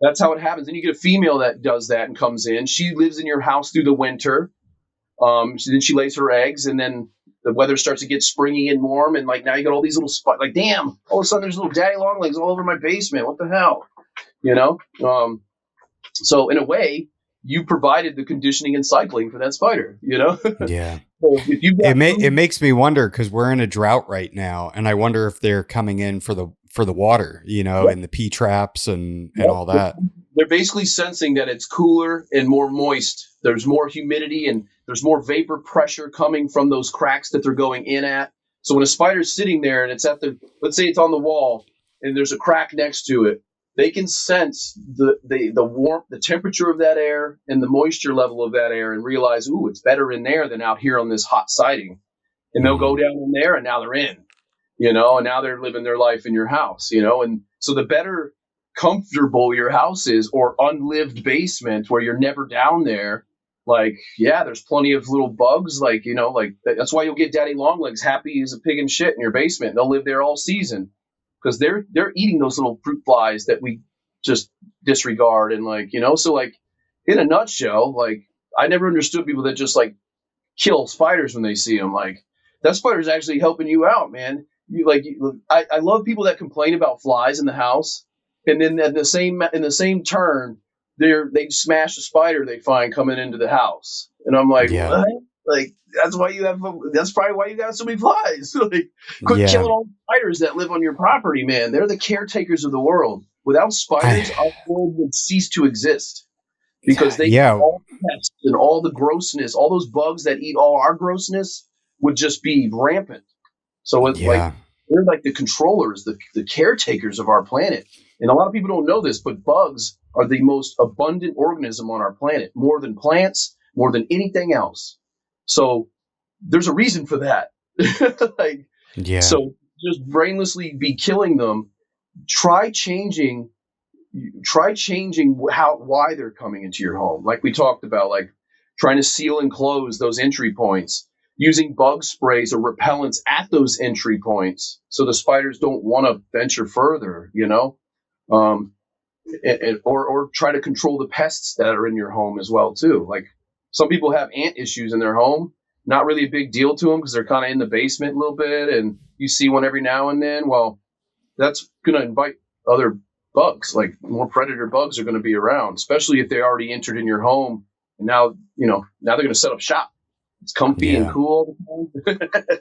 That's how it happens. Then you get a female that does that and comes in. She lives in your house through the winter. Then she lays her eggs, and then the weather starts to get springy and warm, and like now you got all these little spots. Like, damn! All of a sudden, there's little daddy long legs all over my basement. What the hell? You know. So in a way, you provided the conditioning and cycling for that spider. You know. Yeah. So if you got It makes me wonder, because we're in a drought right now, and I wonder if they're coming in for the water, and the P traps and all that. They're basically sensing that it's cooler and more moist. There's more humidity and there's more vapor pressure coming from those cracks that they're going in at. So when a spider's sitting there and it's let's say it's on the wall and there's a crack next to it, they can sense the warmth, the temperature of that air and the moisture level of that air and realize, ooh, it's better in there than out here on this hot siding. And they'll go down in there and now they're in, and now they're living their life in your house, and so the better comfortable your house is, or unlived basement where you're never down there, like, yeah, there's plenty of little bugs, like, that's why you'll get daddy long legs happy as a pig in shit in your basement. They'll live there all season because they're eating those little fruit flies that we just disregard. And so like in a nutshell, like I never understood people that just like kill spiders when they see them. Like that spider's actually helping you out, man. I love people that complain about flies in the house, and then in the same turn, they smash a spider they find coming into the house, and I'm like, Yeah. what? Like that's probably why you got so many flies. Like, quit killing all the spiders that live on your property, man. They're the caretakers of the world. Without spiders, our world would cease to exist because they eat all the pests and all the grossness, all those bugs that eat all our grossness would just be rampant. So it's like they're like the controllers, the caretakers of our planet. And a lot of people don't know this, but bugs are the most abundant organism on our planet, more than plants, more than anything else. So there's a reason for that. So just brainlessly be killing them. Try changing why they're coming into your home. Like we talked about, like trying to seal and close those entry points, using bug sprays or repellents at those entry points so the spiders don't want to venture further, or try to control the pests that are in your home as well too. Like some people have ant issues in their home, not really a big deal to them because they're kind of in the basement a little bit and you see one every now and then. Well, that's going to invite other bugs, like more predator bugs are going to be around, especially if they already entered in your home. And now they're going to set up shop. It's comfy and cool all the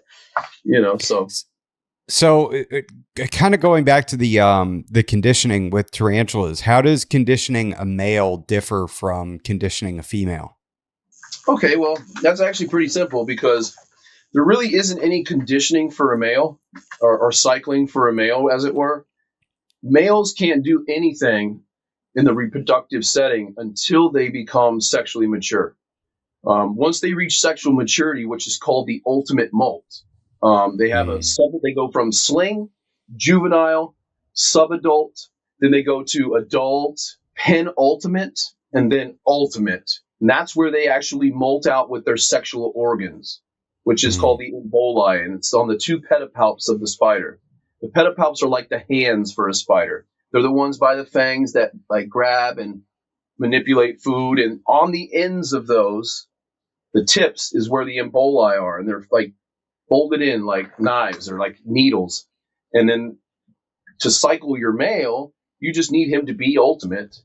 time. So kind of going back to the conditioning with tarantulas, how does conditioning a male differ from conditioning a female? Okay, well, that's actually pretty simple because there really isn't any conditioning for a male or cycling for a male, as it were. Males can't do anything in the reproductive setting until they become sexually mature. Once they reach sexual maturity, which is called the ultimate molt, they have they go from sling, juvenile, subadult, then they go to adult, penultimate, and then ultimate. And that's where they actually molt out with their sexual organs, which is called the emboli, and it's on the two pedipalps of the spider. The pedipalps are like the hands for a spider. They're the ones by the fangs that like grab and manipulate food, and on the ends of those, the tips is where the emboli are, and they're like folded in like knives or like needles. And then to cycle your male, you just need him to be ultimate,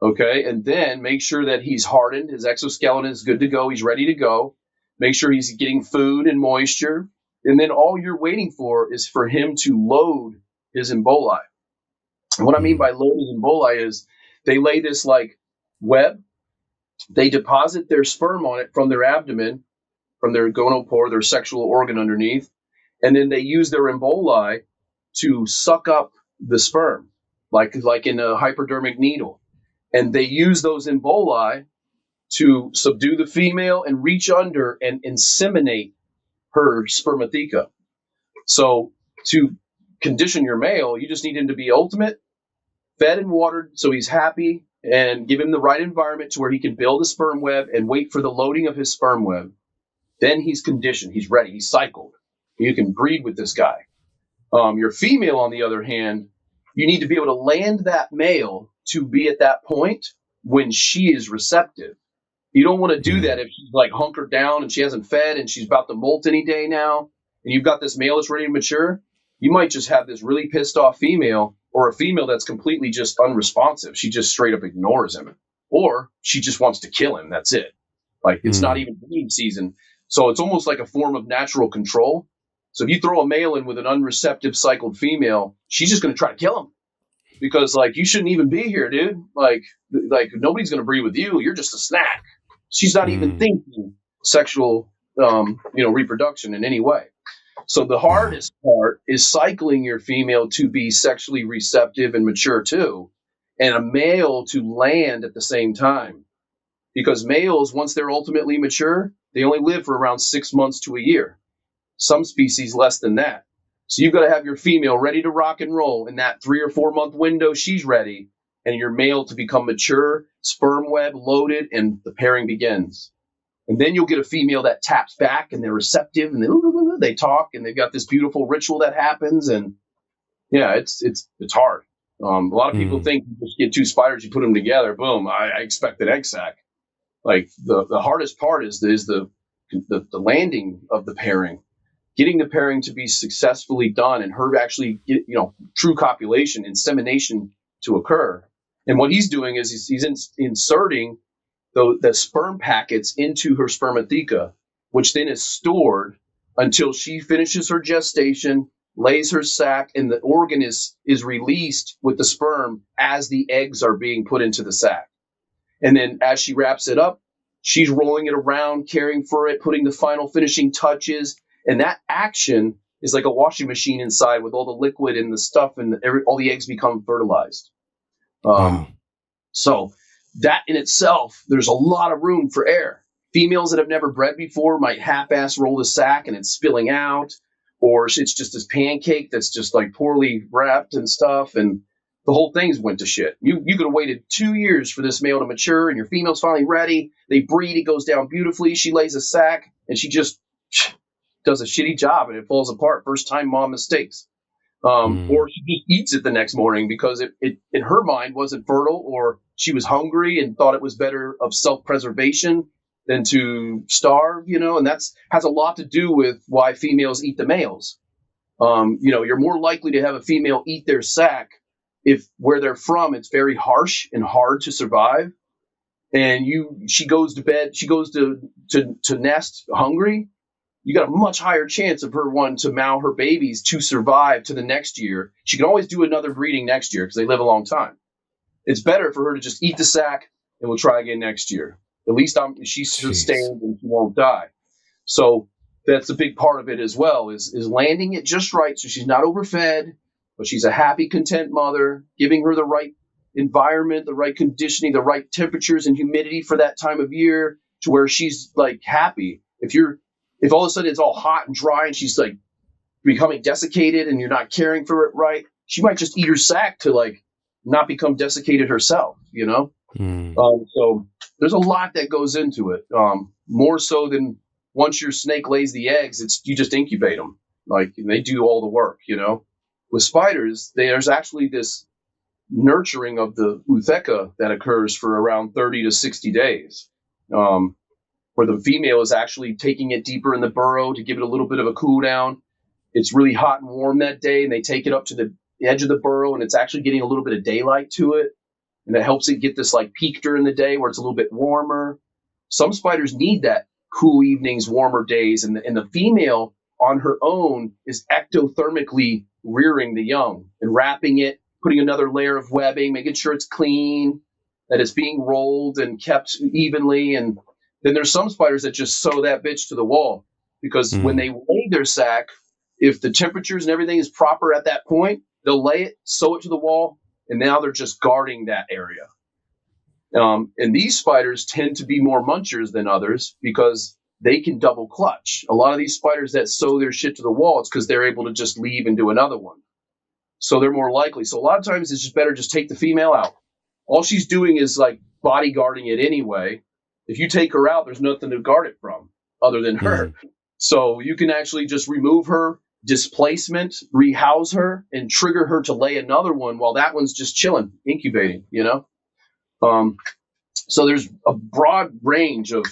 okay? And then make sure that he's hardened, his exoskeleton is good to go, he's ready to go. Make sure he's getting food and moisture. And then all you're waiting for is for him to load his emboli. And what I mean by load his emboli is they lay this like web, they deposit their sperm on it from their abdomen, from their gonopore, their sexual organ underneath, and then they use their emboli to suck up the sperm, like in a hypodermic needle. And they use those emboli to subdue the female and reach under and inseminate her spermatheca. So to condition your male, you just need him to be ultimate, fed and watered so he's happy, and give him the right environment to where he can build a sperm web and wait for the loading of his sperm web. Then he's conditioned, he's ready, he's cycled. You can breed with this guy. Your female, on the other hand, you need to be able to land that male to be at that point when she is receptive. You don't want to do that if she's like hunkered down and she hasn't fed and she's about to molt any day now, and you've got this male that's ready to mature. You might just have this really pissed off female, or a female that's completely just unresponsive. She just straight up ignores him, or she just wants to kill him. That's it. Like, it's not even breeding season. So it's almost like a form of natural control. So if you throw a male in with an unreceptive cycled female, she's just going to try to kill him, because like, you shouldn't even be here, dude. Like nobody's going to breed with you. You're just a snack. She's not even thinking sexual, reproduction in any way. So the hardest part is cycling your female to be sexually receptive and mature too, and a male to land at the same time. Because males, once they're ultimately mature, they only live for around 6 months to a year. Some species less than that. So you've got to have your female ready to rock and roll in that 3 or 4 month window. She's ready, and your male to become mature, sperm web loaded, and the pairing begins. And then you'll get a female that taps back and they're receptive and they talk and they've got this beautiful ritual that happens. And yeah, it's hard. A lot of people think you just get two spiders, you put them together, boom, I expect an egg sac. Like the hardest part is the landing of the pairing, getting the pairing to be successfully done and her actually get, true copulation, insemination to occur. And what he's doing is he's inserting the sperm packets into her spermatheca, which then is stored until she finishes her gestation, lays her sac, and the organ is released with the sperm as the eggs are being put into the sac. And then as she wraps it up, she's rolling it around, caring for it, putting the final finishing touches. And that action is like a washing machine inside with all the liquid and the stuff, and all the eggs become fertilized. So that in itself, there's a lot of room for error. Females that have never bred before might half-ass roll the sac and it's spilling out, or it's just this pancake that's just like poorly wrapped and stuff, and the whole thing's went to shit. You could have waited 2 years for this male to mature, and your female's finally ready. They breed, it goes down beautifully. She lays a sac, and she just does a shitty job, and it falls apart. First time mom mistakes. Or she just eats it the next morning because it in her mind wasn't fertile, or she was hungry and thought it was better of self-preservation than to starve, and that's has a lot to do with why females eat the males. You're more likely to have a female eat their sac if where they're from, it's very harsh and hard to survive. And she goes to bed, she goes to nest hungry. You got a much higher chance of her wanting to mow her babies to survive to the next year. She can always do another breeding next year because they live a long time. It's better for her to just eat the sac and we'll try again next year. At least she's sustained and she won't die. So that's a big part of it as well, is landing it just right so she's not overfed, but she's a happy, content mother, giving her the right environment, the right conditioning, the right temperatures and humidity for that time of year to where she's like happy. If all of a sudden it's all hot and dry and she's like becoming desiccated and you're not caring for it right, she might just eat her sac to like not become desiccated herself, So there's a lot that goes into it. More so than once your snake lays the eggs, you just incubate them. Like, and they do all the work, With spiders, there's actually this nurturing of the ootheca that occurs for around 30 to 60 days. Where the female is actually taking it deeper in the burrow to give it a little bit of a cool down. It's really hot and warm that day, and they take it up to the edge of the burrow, and it's actually getting a little bit of daylight to it, and it helps it get this like peak during the day where it's a little bit warmer. Some spiders need that cool evenings, warmer days, and the female on her own is ectothermically rearing the young and wrapping it, putting another layer of webbing, making sure it's clean, that it's being rolled and kept evenly. And then there's some spiders that just sew that bitch to the wall because when they lay their sac, if the temperatures and everything is proper at that point, they'll lay it, sew it to the wall, and now they're just guarding that area. And these spiders tend to be more munchers than others because they can double clutch. A lot of these spiders that sew their shit to the wall, it's because they're able to just leave and do another one. So they're more likely. So a lot of times it's just better just take the female out. All she's doing is like bodyguarding it anyway. If you take her out, there's nothing to guard it from other than her. So you can actually just remove her, displacement, rehouse her, and trigger her to lay another one while that one's just chilling, incubating, So there's a broad range of,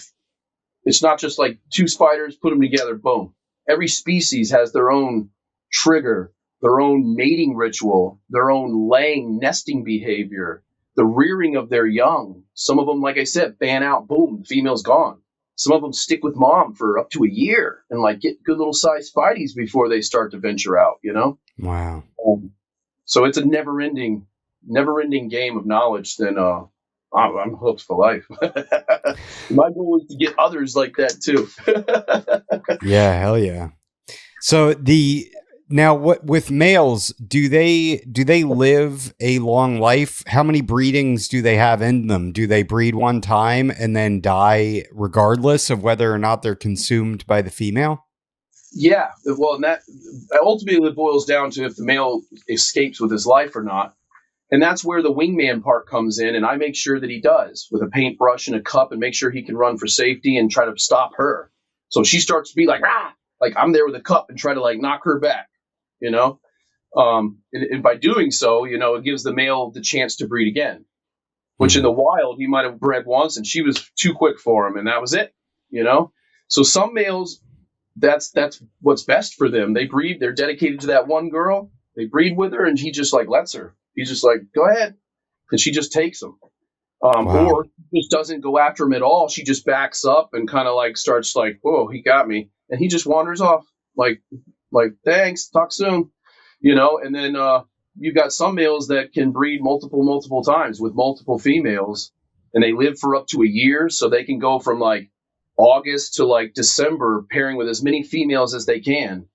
it's not just like two spiders, put them together, boom. Every species has their own trigger, their own mating ritual, their own laying, nesting behavior, the rearing of their young. Some of them, like I said, ban out, boom, the female's gone. Some of them stick with mom for up to a year and like get good little sized spideys before they start to venture out, Wow. So it's a never ending game of knowledge. Then I'm hooked for life. My goal is to get others like that too. Yeah, hell yeah. So what with males, do they live a long life? How many breedings do they have in them? Do they breed one time and then die regardless of whether or not they're consumed by the female? Yeah, well, and that ultimately boils down to if the male escapes with his life or not. And that's where the wingman part comes in, and I make sure that he does with a paintbrush and a cup and make sure he can run for safety and try to stop her. So she starts to be like, ah, like I'm there with a cup and try to like knock her back, you know? And by doing so, it gives the male the chance to breed again, which in the wild, he might have bred once and she was too quick for him and that was it, So some males, that's what's best for them. They breed, they're dedicated to that one girl. They breed with her and he just like lets her. He's just like, go ahead. And she just takes him. Wow. Or just doesn't go after him at all. She just backs up and kind of like starts like, whoa, he got me. And he just wanders off like, thanks, talk soon. And then you've got some males that can breed multiple times with multiple females. And they live for up to a year. So they can go from like August to like December pairing with as many females as they can.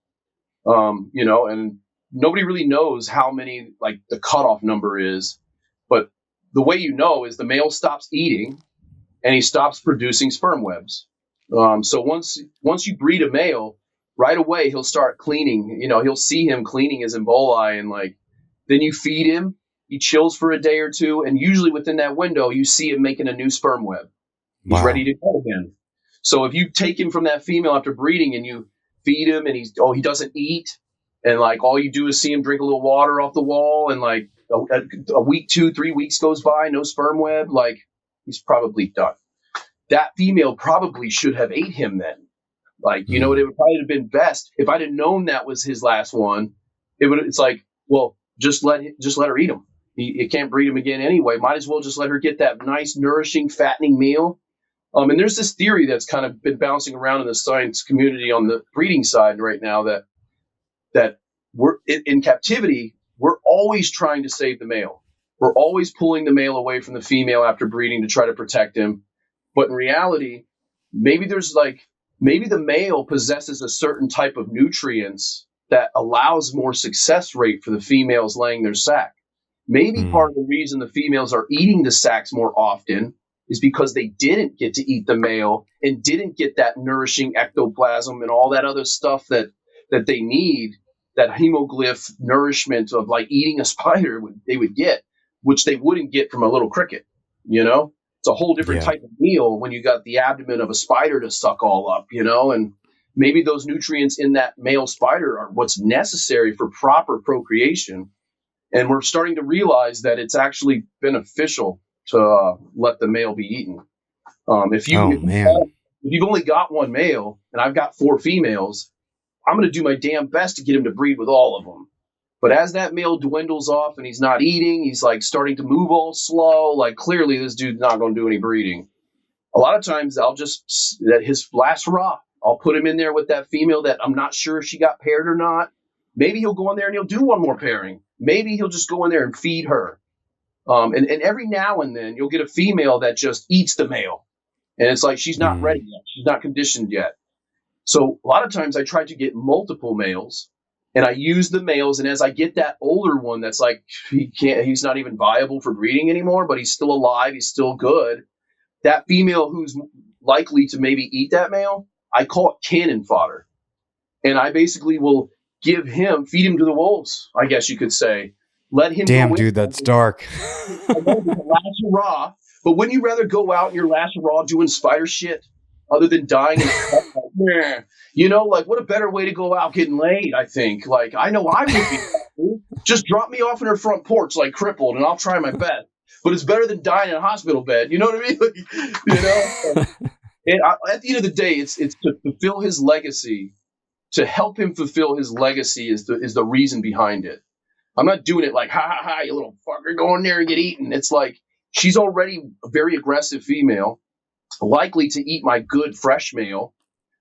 And nobody really knows how many, like the cutoff number is, but the way is the male stops eating and he stops producing sperm webs. So once you breed a male, right away he'll start cleaning. He'll see him cleaning his emboli and like, then you feed him, he chills for a day or two, and usually within that window you see him making a new sperm web. He's ready to go again. So if you take him from that female after breeding and you feed him and he doesn't eat, and like all you do is see him drink a little water off the wall, and like a week, 2-3 weeks goes by, no sperm web, like he's probably done. That female probably should have ate him then. Like, it would probably have been best if I'd have known that was his last one. It's like, well, just let her eat him. You can't breed him again anyway. Might as well just let her get that nice, nourishing, fattening meal. And there's this theory that's kind of been bouncing around in the science community on the breeding side right now that we're in captivity, we're always trying to save the male. We're always pulling the male away from the female after breeding to try to protect him. But in reality, maybe the male possesses a certain type of nutrients that allows more success rate for the females laying their sac. Maybe part of the reason the females are eating the sacs more often is because they didn't get to eat the male and didn't get that nourishing ectoplasm and all that other stuff that they need, that hemoglyph nourishment of like eating a spider they would get, which they wouldn't get from a little cricket. It's a whole different type of meal when you got the abdomen of a spider to suck all up, and maybe those nutrients in that male spider are what's necessary for proper procreation. And we're starting to realize that it's actually beneficial to let the male be eaten. If you've only got one male and I've got 4 females, I'm going to do my damn best to get him to breed with all of them. But as that male dwindles off and he's not eating, he's like starting to move all slow, like clearly this dude's not going to do any breeding. A lot of times I'll just, at his last hurrah, I'll put him in there with that female that I'm not sure if she got paired or not. Maybe he'll go in there and he'll do one more pairing. Maybe he'll just go in there and feed her. And every now and then you'll get a female that just eats the male. And it's like, she's not ready yet. She's not conditioned yet. So a lot of times I try to get multiple males and I use the males. And as I get that older one, that's like, he's not even viable for breeding anymore, but he's still alive. He's still good. That female who's likely to maybe eat that male, I call it cannon fodder. And I basically will feed him to the wolves, I guess you could say. Let him Damn, dude, that's dark. I know, last hurrah. But wouldn't you rather go out in your last hurrah doing spider shit? other than dying in a cut. Like, meh. You know, like, what a better way to go out getting laid, I think. Like, I know I would be happy. Just drop me off in her front porch, like, crippled, and I'll try my best. But it's better than dying in a hospital bed. You know what I mean? Like, you know? And at the end of the day, it's to fulfill his legacy, to help him fulfill his legacy is the reason behind it. I'm not doing it like, ha ha ha, you little fucker, go in there and get eaten. It's like, she's already a very aggressive female, likely to eat my good fresh male.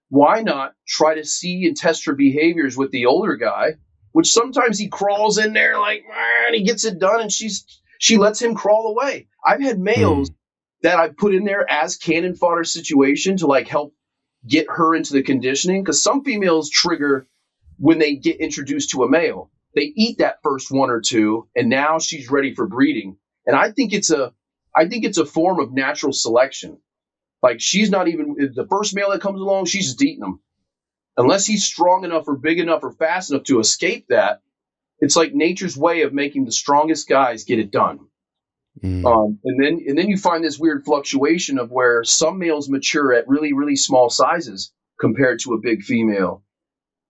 Why not try to see and test her behaviors with the older guy, which sometimes he crawls in there like, and he gets it done, and she lets him crawl away. I've had males that I've put in there as cannon fodder situation to like help get her into the conditioning, because some females trigger when they get introduced to a male. They eat that first one or two, and now she's ready for breeding. And I think it's a form of natural selection. Like, she's not even the first male that comes along, she's just eating him. Unless he's strong enough or big enough or fast enough to escape that, it's like nature's way of making the strongest guys get it done. And then you find this weird fluctuation of where some males mature at really, really small sizes compared to a big female.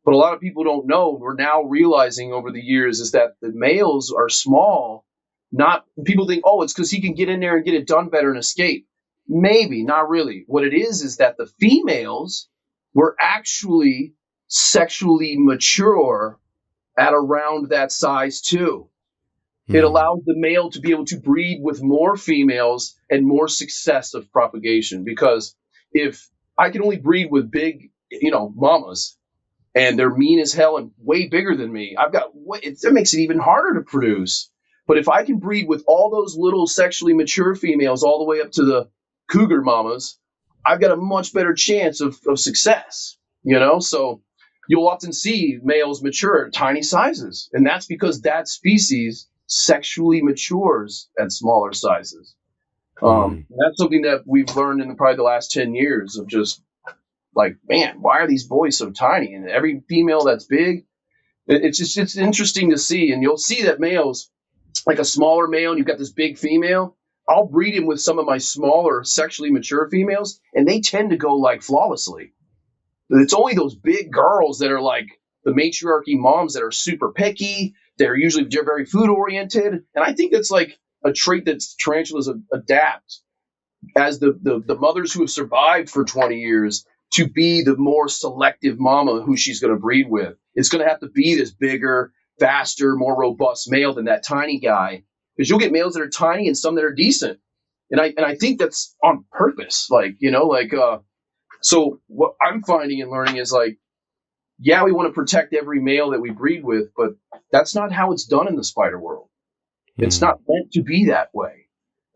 But a lot of people don't know, we're now realizing over the years, is that the males are small. Not people think, oh, it's because he can get in there and get it done better and escape. Maybe, not really. What it is that the females were actually sexually mature at around that size too. It allows the male to be able to breed with more females and more success of propagation. Because if I can only breed with big, mamas, and they're mean as hell and way bigger than me, that makes it even harder to produce. But if I can breed with all those little sexually mature females all the way up to the cougar mamas, I've got a much better chance of success, So you'll often see males mature at tiny sizes, and that's because that species sexually matures at smaller sizes. That's something that we've learned in probably the last 10 years of just like, man, why are these boys so tiny? And every female that's big, it's interesting to see. And you'll see that males, like a smaller male, and you've got this big female, I'll breed him with some of my smaller sexually mature females, and they tend to go like flawlessly. It's only those big girls that are like the matriarchy moms that are super picky. They're usually very food oriented. And I think that's like a trait that tarantulas adapt as the mothers who have survived for 20 years to be the more selective mama who she's going to breed with. It's going to have to be this bigger, faster, more robust male than that tiny guy, because you'll get males that are tiny and some that are decent. And I think that's on purpose. So what I'm finding and learning is like, yeah, we want to protect every male that we breed with, but that's not how it's done in the spider world. It's not meant to be that way.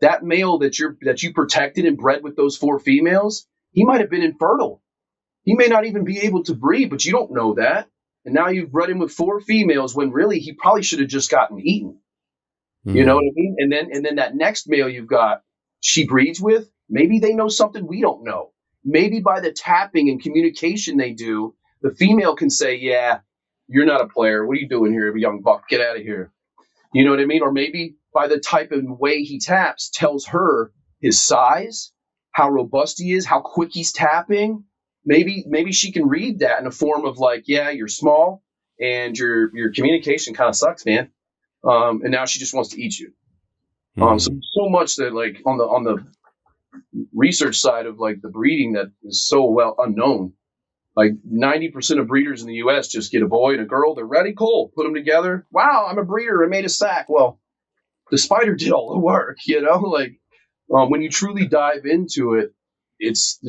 That male that you protected and bred with those 4 females, he might have been infertile. He may not even be able to breed, but you don't know that. And now you've bred him with 4 females when really he probably should have just gotten eaten. You know what I mean? And then that next male you've got, she breeds with, maybe they know something we don't know. Maybe by the tapping and communication they do, the female can say, yeah, you're not a player. What are you doing here, young buck? Get out of here. You know what I mean? Or maybe by the type and way he taps tells her his size, how robust he is, how quick he's tapping. Maybe she can read that in a form of like, yeah, you're small and your communication kind of sucks, man. And now she just wants to eat you. So much that like on the research side of like the breeding that is so well unknown. Like 90% of breeders in the U.S. just get a boy and a girl. They're ready, cool. Put them together. Wow, I'm a breeder. I made a sack. Well, the spider did all the work, Like when you truly dive into it, there's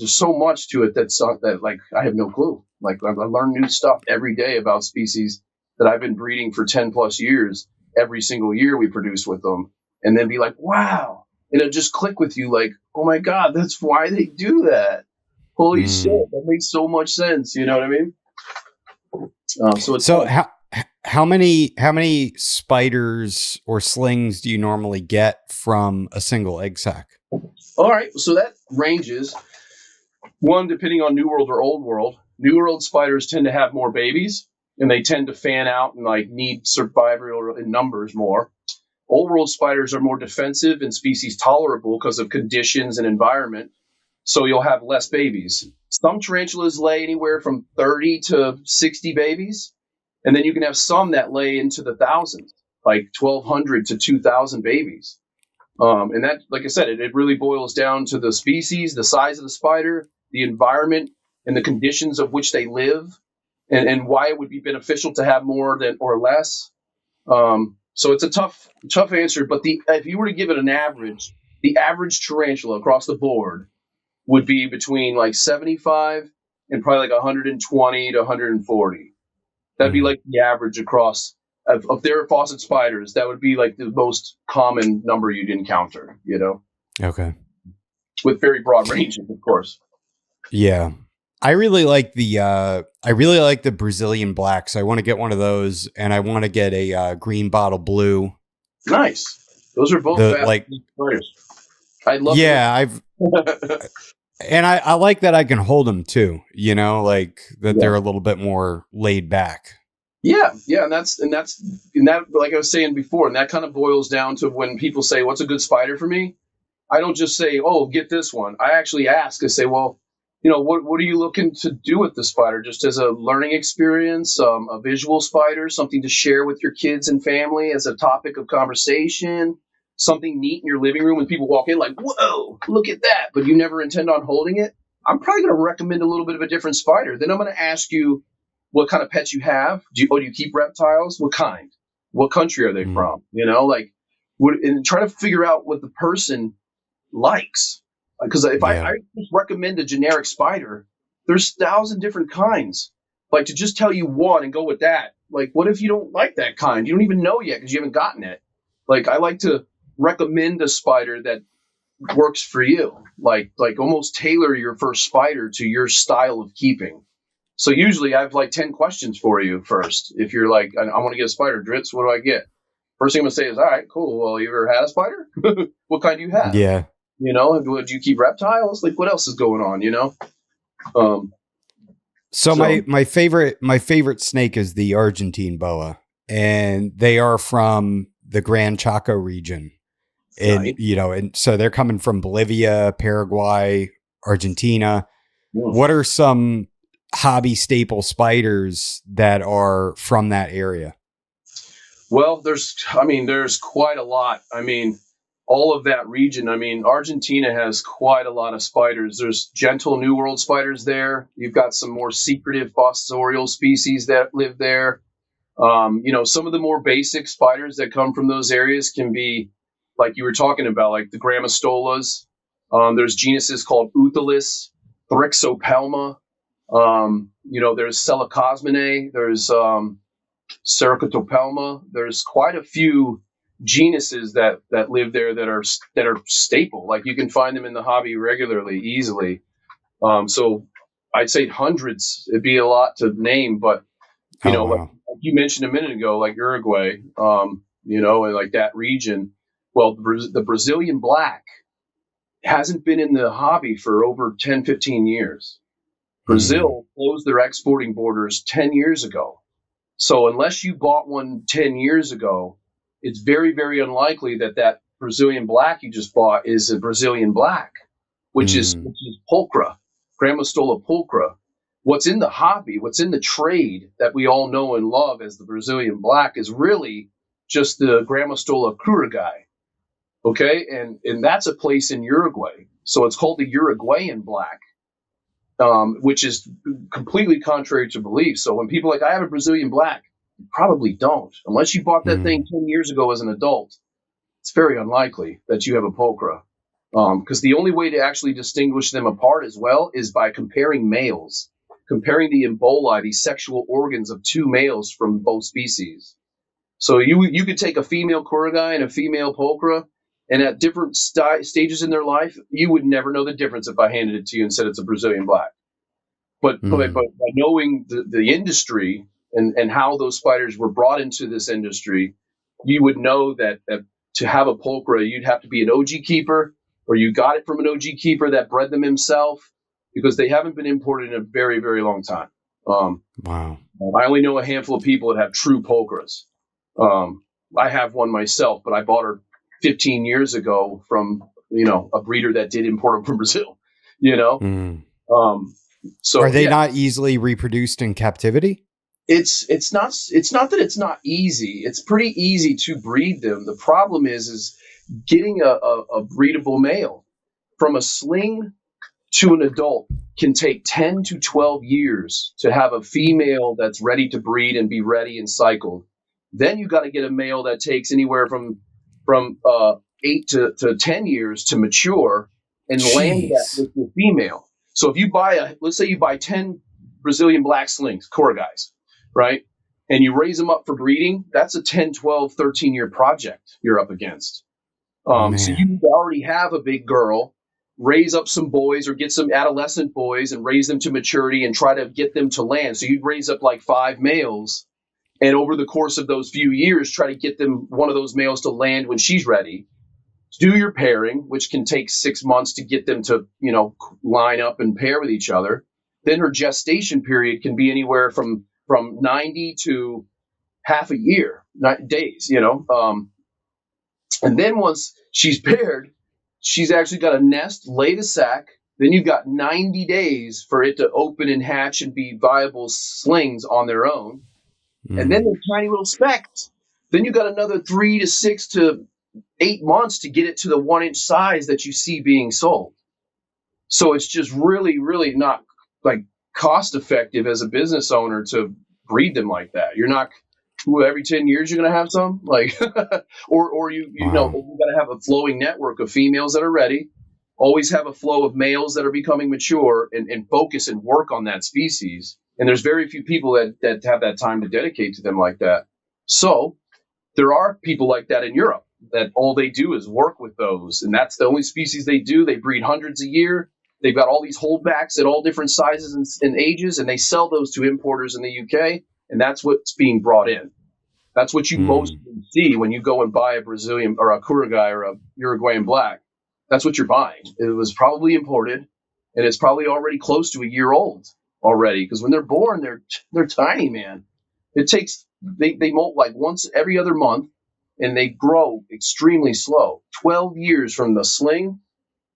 so much to it that like I have no clue. Like I learn new stuff every day about species that I've been breeding for 10 plus years. Every single year we produce with them, and then be like, wow, and it'll just click with you, like, oh my god, that's why they do that. Holy shit, that makes so much sense. You know what I mean? How many spiders or slings do you normally get from a single egg sac? All right, so that ranges. One, depending on New World or Old World. New World spiders tend to have more babies, and they tend to fan out and like need survival in numbers more. Old World spiders are more defensive and species tolerable because of conditions and environment. So you'll have less babies. Some tarantulas lay anywhere from 30 to 60 babies. And then you can have some that lay into the thousands, like 1,200 to 2,000 babies. And that, like I said, it really boils down to the species, the size of the spider, the environment, and the conditions of which they live, and why it would be beneficial to have more than or less. So it's a tough answer. But if you were to give it an average, the average tarantula across the board would be between like 75 and probably like 120 to 140. That'd be like the average across of theraphosid spiders. That would be like the most common number you'd encounter, Okay. with very broad ranges, of course. Yeah. I really like the Brazilian blacks. I want to get one of those, and I want to get a green bottle blue. Nice. Those are both spiders. I'd love And I like that I can hold them too, like that they're a little bit more laid back. Yeah. And that's like I was saying before, and that kind of boils down to when people say, what's a good spider for me? I don't just say, oh, get this one. I actually ask. I say, well, what are you looking to do with the spider? Just as a learning experience, a visual spider, something to share with your kids and family as a topic of conversation, something neat in your living room when people walk in like, whoa, look at that, but you never intend on holding it. I'm probably going to recommend a little bit of a different spider. Then I'm going to ask you what kind of pets you have. Do you keep reptiles? What kind? What country are they from? And try to figure out what the person likes. Because if I just recommend a generic spider, there's 1,000 different kinds. Like, to just tell you one and go with that. Like, what if you don't like that kind? You don't even know yet because you haven't gotten it. Like, I like to recommend a spider that works for you. Like almost tailor your first spider to your style of keeping. So usually I have like 10 questions for you first. If you're like, I want to get a spider, Dritz, what do I get? First thing I'm going to say is, all right, cool. Well, you ever had a spider? What kind do you have? Yeah. Do you keep reptiles? Like, what else is going on? So my favorite snake is the Argentine boa, and they are from the Gran Chaco region, and Nice. and so they're coming from Bolivia, Paraguay, Argentina. Yeah. What are some hobby staple spiders that are from that area? Well, there's quite a lot. All of that region. Argentina has quite a lot of spiders. There's gentle New World spiders there. You've got some more secretive fossorial species that live there. Some of the more basic spiders that come from those areas can be, like you were talking about, like the grammostolas. There's genuses called Uthalis, Thrixopelma. There's Celicosminae. There's Cercotopelma. There's quite a few genuses that live there that are staple. Like, you can find them in the hobby regularly, easily. So I'd say hundreds. It'd be a lot to name, but like you mentioned a minute ago, like Uruguay, and like that region. Well, the Brazilian black hasn't been in the hobby for over 10, 15 years. Brazil closed their exporting borders 10 years ago. So unless you bought one 10 years ago, it's very, very unlikely that Brazilian black you just bought is a Brazilian black, which is pulchra, Grammostola pulchra. What's in the hobby, what's in the trade that we all know and love as the Brazilian black is really just the Grammostola krugerii. Okay, and that's a place in Uruguay. So it's called the Uruguayan black, which is completely contrary to belief. So when people are like, I have a Brazilian black, you probably don't. Unless you bought that thing 10 years ago as an adult, it's very unlikely that you have a pulchra. Because the only way to actually distinguish them apart as well is by comparing males, comparing the emboli, these sexual organs of two males from both species. So you could take a female krugerii and a female pulchra, and at different stages in their life, you would never know the difference if I handed it to you and said it's a Brazilian black. But by knowing the industry and how those spiders were brought into this industry, you would know that to have a pulchra, you'd have to be an OG keeper, or you got it from an OG keeper that bred them himself, because they haven't been imported in a very, very long time. Wow. I only know a handful of people that have true pulchras. I have one myself, but I bought her 15 years ago from a breeder that did import them from Brazil. you know? Mm. So Are they yeah, not easily reproduced in captivity? it's not that it's not easy. It's pretty easy to breed them. The problem is getting a breedable male from a sling to an adult can take 10 to 12 years to have a female that's ready to breed and be ready and cycled. Then you got to get a male that takes anywhere from 8 to 10 years to mature and land that Jeez. with the female. So if you buy let's say you buy 10 Brazilian black slings, Cora guys, right? And you raise them up for breeding, that's a 10, 12, 13-year project you're up against. So Man. you already have a big girl, raise up some boys or get some adolescent boys and raise them to maturity and try to get them to land. So you'd raise up like 5 males, and over the course of those few years, try to get them one of those males to land when she's ready. Do your pairing, which can take 6 months to get them to, line up and pair with each other. Then her gestation period can be anywhere from 90 to half a year, days, and then once she's paired, she's actually got to nest, lay the sack. Then you've got 90 days for it to open and hatch and be viable slings on their own. And then Mm. they're tiny little specks. Then you've got another 3 to 6 to 8 months to get it to the 1 inch size that you see being sold. So it's just really, really not like cost effective as a business owner to breed them like that. You're not every 10 years you're going to have some like or you know Wow. you got to have a flowing network of females that are ready, always have a flow of males that are becoming mature, and focus and work on that species. And there's very few people that have that time to dedicate to them like that. So there are people like that in Europe that all they do is work with those, and that's the only species they do. They breed hundreds a year. They've got all these holdbacks at all different sizes and ages, and they sell those to importers in the UK, and that's what's being brought in. That's what you Mm. mostly see when you go and buy a Brazilian or a Kurugai or a Uruguayan black. That's what you're buying. It was probably imported, and it's probably already close to a year old already. Because when they're born, they're tiny, man. It takes they molt like once every other month, and they grow extremely slow. 12 years from the sling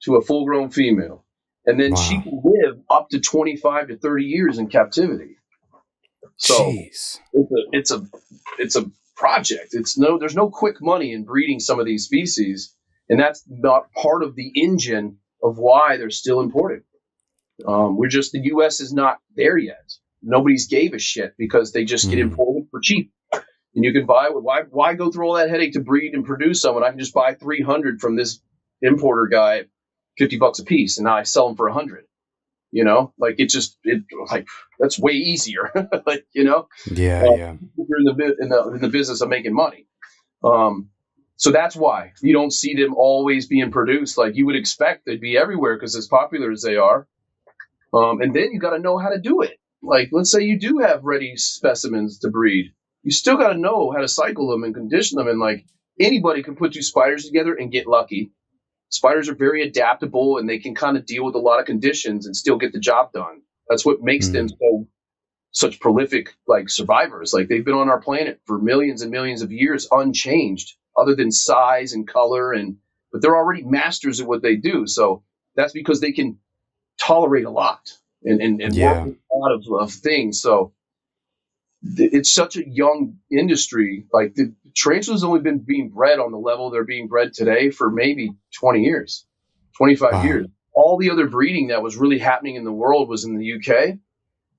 to a full-grown female, and then she Wow. can live up to 25 to 30 years in captivity. So Jeez. it's a project. There's no quick money in breeding some of these species, and that's not part of the engine of why they're still imported. The U.S. is not there yet. Nobody's gave a shit because they just get Mm. imported for cheap. And you can buy, why go through all that headache to breed and produce some when I can just buy 300 from this importer guy at $50 a piece, and now I sell them for 100. Like like that's way easier. Like Yeah, yeah. you're in the business of making money. Um, so that's why you don't see them always being produced like you would expect. They'd be everywhere because as popular as they are. And then you got to know how to do it. Like, let's say you do have ready specimens to breed. You still got to know how to cycle them and condition them. And like anybody can put two spiders together and get lucky. Spiders are very adaptable and they can kind of deal with a lot of conditions and still get the job done. That's what makes them Mm. such prolific like survivors. Like they've been on our planet for millions and millions of years unchanged, other than size and color, but they're already masters at what they do. So that's because they can tolerate a lot and work Yeah. with a lot of things. So it's such a young industry. Like the tarantulas only been being bred on the level they're being bred today for maybe 20 years, 25 Wow. years. All the other breeding that was really happening in the world was in the UK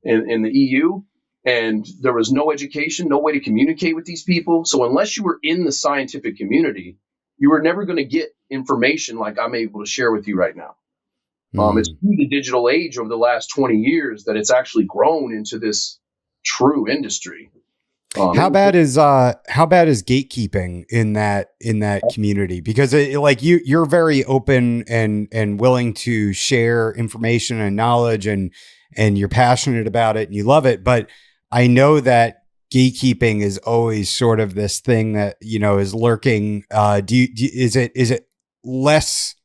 and in the EU. And there was no education, no way to communicate with these people. So unless you were in the scientific community, you were never going to get information like I'm able to share with you right now. It's Mm. through the digital age over the last 20 years that it's actually grown into this true industry. How bad is gatekeeping in that community? Because like you're very open and willing to share information and knowledge, and you're passionate about it and you love it. But I know that gatekeeping is always sort of this thing that is lurking. Is it less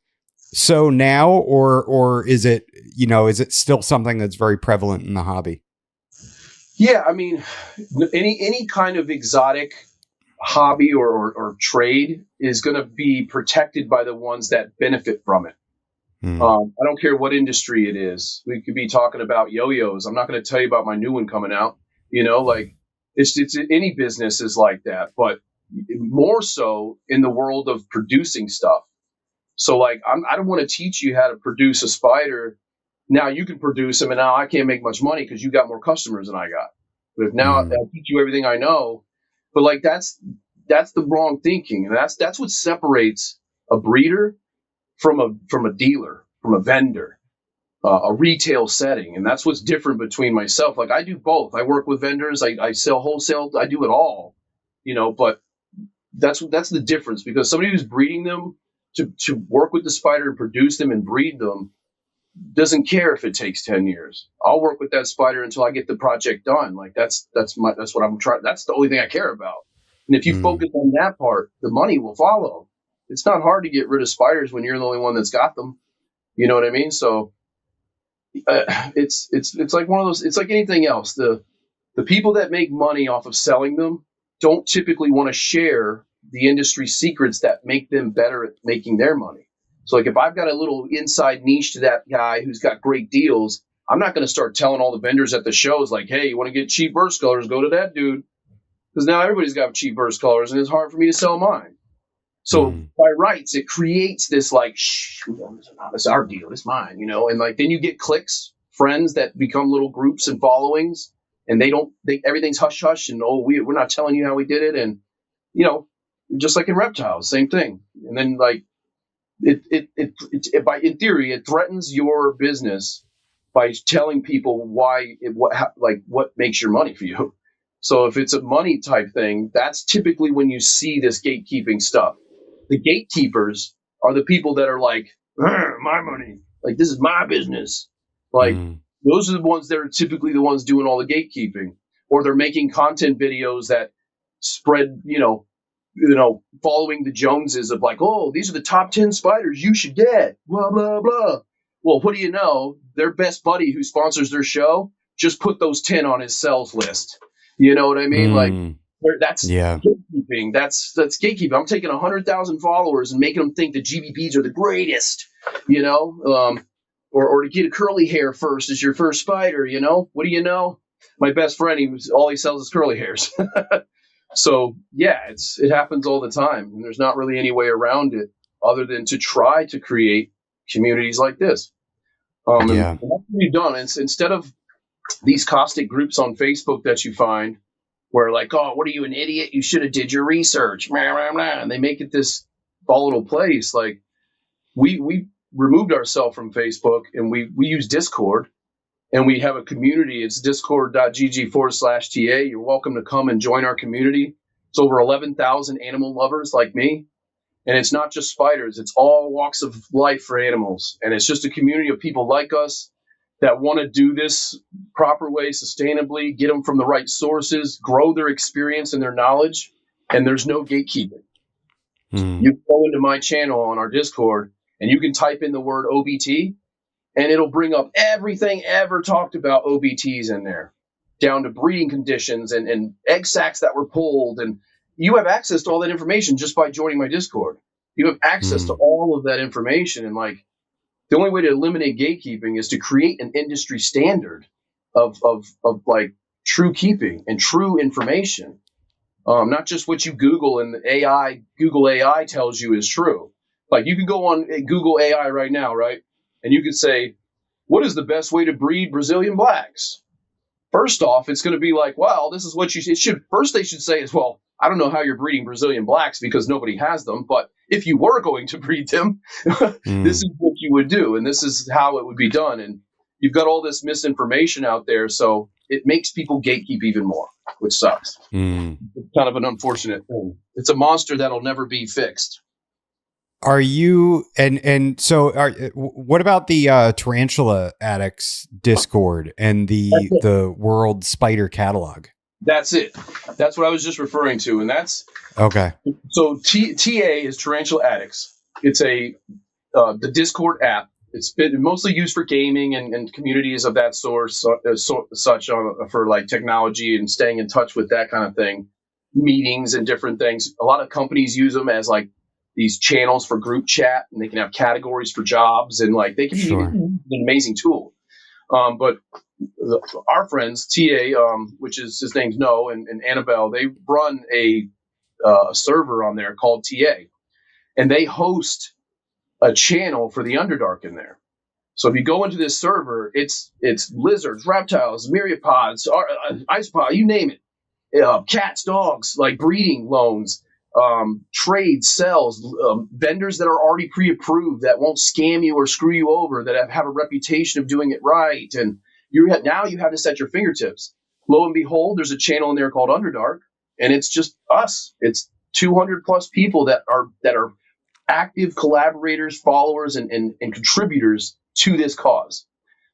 so now, or is it still something that's very prevalent in the hobby? Yeah, I mean, any kind of exotic hobby or trade is going to be protected by the ones that benefit from it. I don't care what industry it is. We could be talking about yo-yos. I'm not going to tell you about my new one coming out. Like it's any business is like that, but more so in the world of producing stuff. So like I don't want to teach you how to produce a spider. Now you can produce them, and now I can't make much money because you got more customers than I got. But if now I'll teach you everything I know, but like that's the wrong thinking, and that's what separates a breeder from a dealer, from a vendor, a retail setting, and that's what's different between myself. Like I do both. I work with vendors. I sell wholesale. I do it all, But that's the difference, because somebody who's breeding them to work with the spider and produce them and breed them doesn't care if it takes 10 years. I'll work with that spider until I get the project done. Like that's what I'm trying. That's the only thing I care about. And if you focus on that part, the money will follow. It's not hard to get rid of spiders when you're the only one that's got them. You know what I mean? So it's like one of those. It's like anything else. The people that make money off of selling them don't typically want to share the industry secrets that make them better at making their money. So like if I've got a little inside niche to that guy who's got great deals, I'm not going to start telling all the vendors at the shows like, hey, you want to get cheap burst colors, go to that dude. Because now everybody's got cheap burst colors and it's hard for me to sell mine. So by rights, it creates this like, shh, it's our deal, it's mine, and like then you get cliques, friends that become little groups and followings, and everything's hush hush, and we're not telling you how we did it, and just like in reptiles, same thing. And then like in theory, it threatens your business by telling people what makes your money for you. So if it's a money type thing, that's typically when you see this gatekeeping stuff. The gatekeepers are the people that are like, my money, like this is my business. Like those are the ones that are typically the ones doing all the gatekeeping, or they're making content videos that spread, following the Joneses of like, oh, these are the top 10 spiders you should get, blah, blah, blah. Well, what do you know? Their best buddy who sponsors their show just put those 10 on his sales list. You know what I mean? Like that's gatekeeping. That's gatekeeping. I'm taking 100,000 followers and making them think the GBPs are the greatest, or to get a curly hair first as your first spider, What do you know? My best friend, all he sells is curly hairs. So yeah, it happens all the time, and there's not really any way around it other than to try to create communities like this. And that's what we've done. And instead of these caustic groups on Facebook that you find where like, oh, what are you, an idiot? You should have did your research. And they make it this volatile place. Like we removed ourselves from Facebook, and we use Discord, and we have a community. It's discord.gg/TA. You're welcome to come and join our community. It's over 11,000 animal lovers like me. And it's not just spiders. It's all walks of life for animals. And it's just a community of people like us that want to do this proper way, sustainably, get them from the right sources, grow their experience and their knowledge. And there's no gatekeeping. You go into my channel on our Discord, and you can type in the word OBT, and it'll bring up everything ever talked about OBTs in there, down to breeding conditions and egg sacs that were pulled. And you have access to all that information just by joining my Discord. You have access to all of that information. And like the only way to eliminate gatekeeping is to create an industry standard of like true keeping and true information. Not just what you Google and Google AI tells you is true. Like you can go on Google AI right now, right? And you could say, what is the best way to breed Brazilian blacks? First off, it's going to be like, well, this is what they should say is, well, I don't know how you're breeding Brazilian blacks because nobody has them. But if you were going to breed them, this is what you would do. And this is how it would be done. And you've got all this misinformation out there. So it makes people gatekeep even more, which sucks. It's kind of an unfortunate thing. It's a monster that'll never be fixed. Are you what about the Tarantula Addicts Discord and the World Spider Catalog? That's it. That's what I was just referring to, and that's okay. So TA is Tarantula Addicts. It's the Discord app. It's been mostly used for gaming and communities of that source, for like technology and staying in touch with that kind of thing, meetings and different things. A lot of companies use them as like, these channels for group chat, and they can have categories for jobs, and like they can be an amazing tool. But our friends, TA, which is his name's Noah, and Annabelle, they run a server on there called TA, and they host a channel for the Underdark in there. So if you go into this server, it's lizards, reptiles, myriapods, isopod, you name it. Cats, dogs, like breeding loans, trades, sales, vendors that are already pre-approved that won't scam you or screw you over, that have a reputation of doing it right. And now you have this at your fingertips. Lo and behold, there's a channel in there called Underdark, and it's just us. It's 200 plus people that are active collaborators, followers, and contributors to this cause.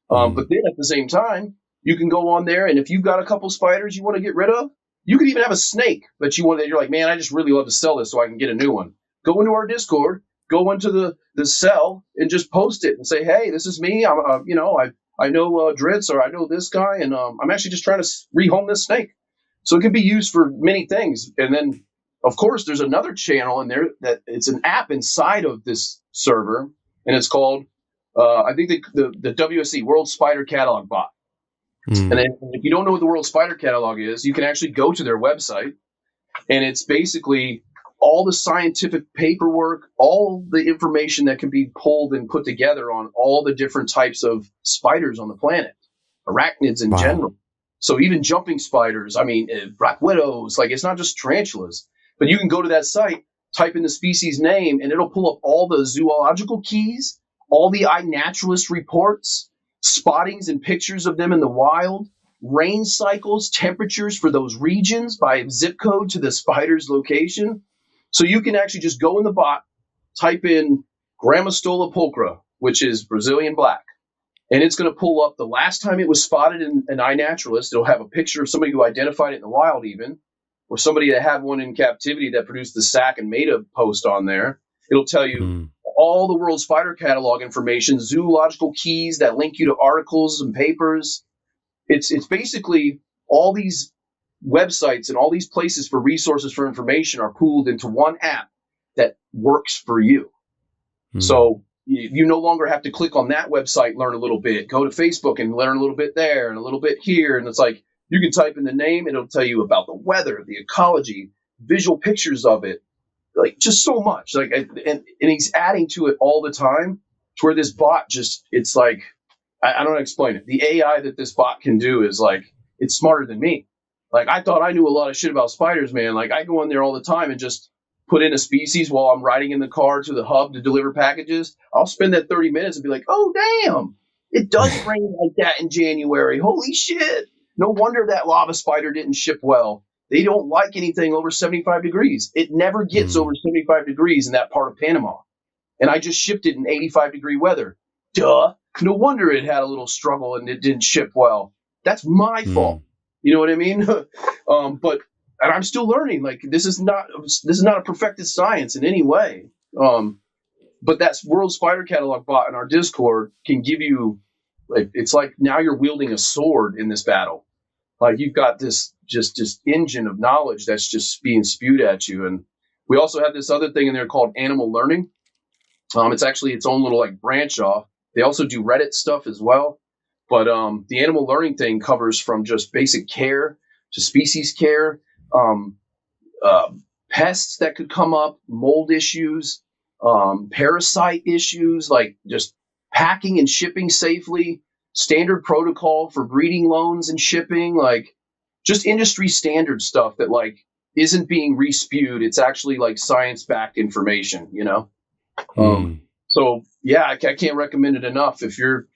But then at the same time, you can go on there, and if you've got a couple spiders you want to get rid of, you could even have a snake that you're like, man, I just really love to sell this so I can get a new one. Go into our Discord, go into the cell, and just post it and say, hey, this is me. I'm, I know Dritz, or I know this guy, and I'm actually just trying to rehome this snake. So it can be used for many things. And then, of course, there's another channel in there that it's an app inside of this server, and it's called, I think the WSC, World Spider Catalog Bot. And then if you don't know what the World Spider Catalog is, you can actually go to their website, and it's basically all the scientific paperwork, all the information that can be pulled and put together on all the different types of spiders on the planet, arachnids in general. So even jumping spiders, black widows, like it's not just tarantulas, but you can go to that site, type in the species name, and it'll pull up all the zoological keys, all the iNaturalist reports, spottings and pictures of them in the wild, rain cycles, temperatures for those regions by zip code to the spider's location. So you can actually just go in the bot, type in Grammostola pulchra, which is Brazilian black, and it's going to pull up the last time it was spotted in an iNaturalist. It'll have a picture of somebody who identified it in the wild even, or somebody that had one in captivity that produced the sac and made a post on there. It'll tell you all the World Spider Catalog information, zoological keys that link you to articles and papers. It's basically all these websites and all these places for resources for information are pooled into one app that works for you. So you no longer have to click on that website, learn a little bit, go to Facebook and learn a little bit there and a little bit here. And it's like, you can type in the name, and it'll tell you about the weather, the ecology, visual pictures of it, like just so much. Like, and he's adding to it all the time to where this bot it's like, I don't know how to explain it. The AI that this bot can do is like, it's smarter than me. Like, I thought I knew a lot of shit about spiders, man. Like, I go in there all the time and just put in a species while I'm riding in the car to the hub to deliver packages. I'll spend that 30 minutes and be like, oh, damn, it does rain like that in January. Holy shit. No wonder that lava spider didn't ship well. They don't like anything over 75 degrees. It never gets over 75 degrees in that part of Panama. And I just shipped it in 85-degree weather. Duh. No wonder it had a little struggle and it didn't ship well. That's my fault. You know what I mean? But I'm still learning. Like, this is not a perfected science in any way. But that World Spider Catalog bot in our Discord can give you, like, it's like now you're wielding a sword in this battle. Like, you've got this just engine of knowledge that's just being spewed at you. And we also have this other thing in there called animal learning. It's actually its own little like branch off. They also do Reddit stuff as well. But the animal learning thing covers from just basic care to species care, pests that could come up, mold issues, parasite issues, like just packing and shipping safely, standard protocol for breeding loans and shipping, like just industry standard stuff that like isn't being respewed. It's actually like science-backed information, you know? So yeah, I can't recommend it enough. If you're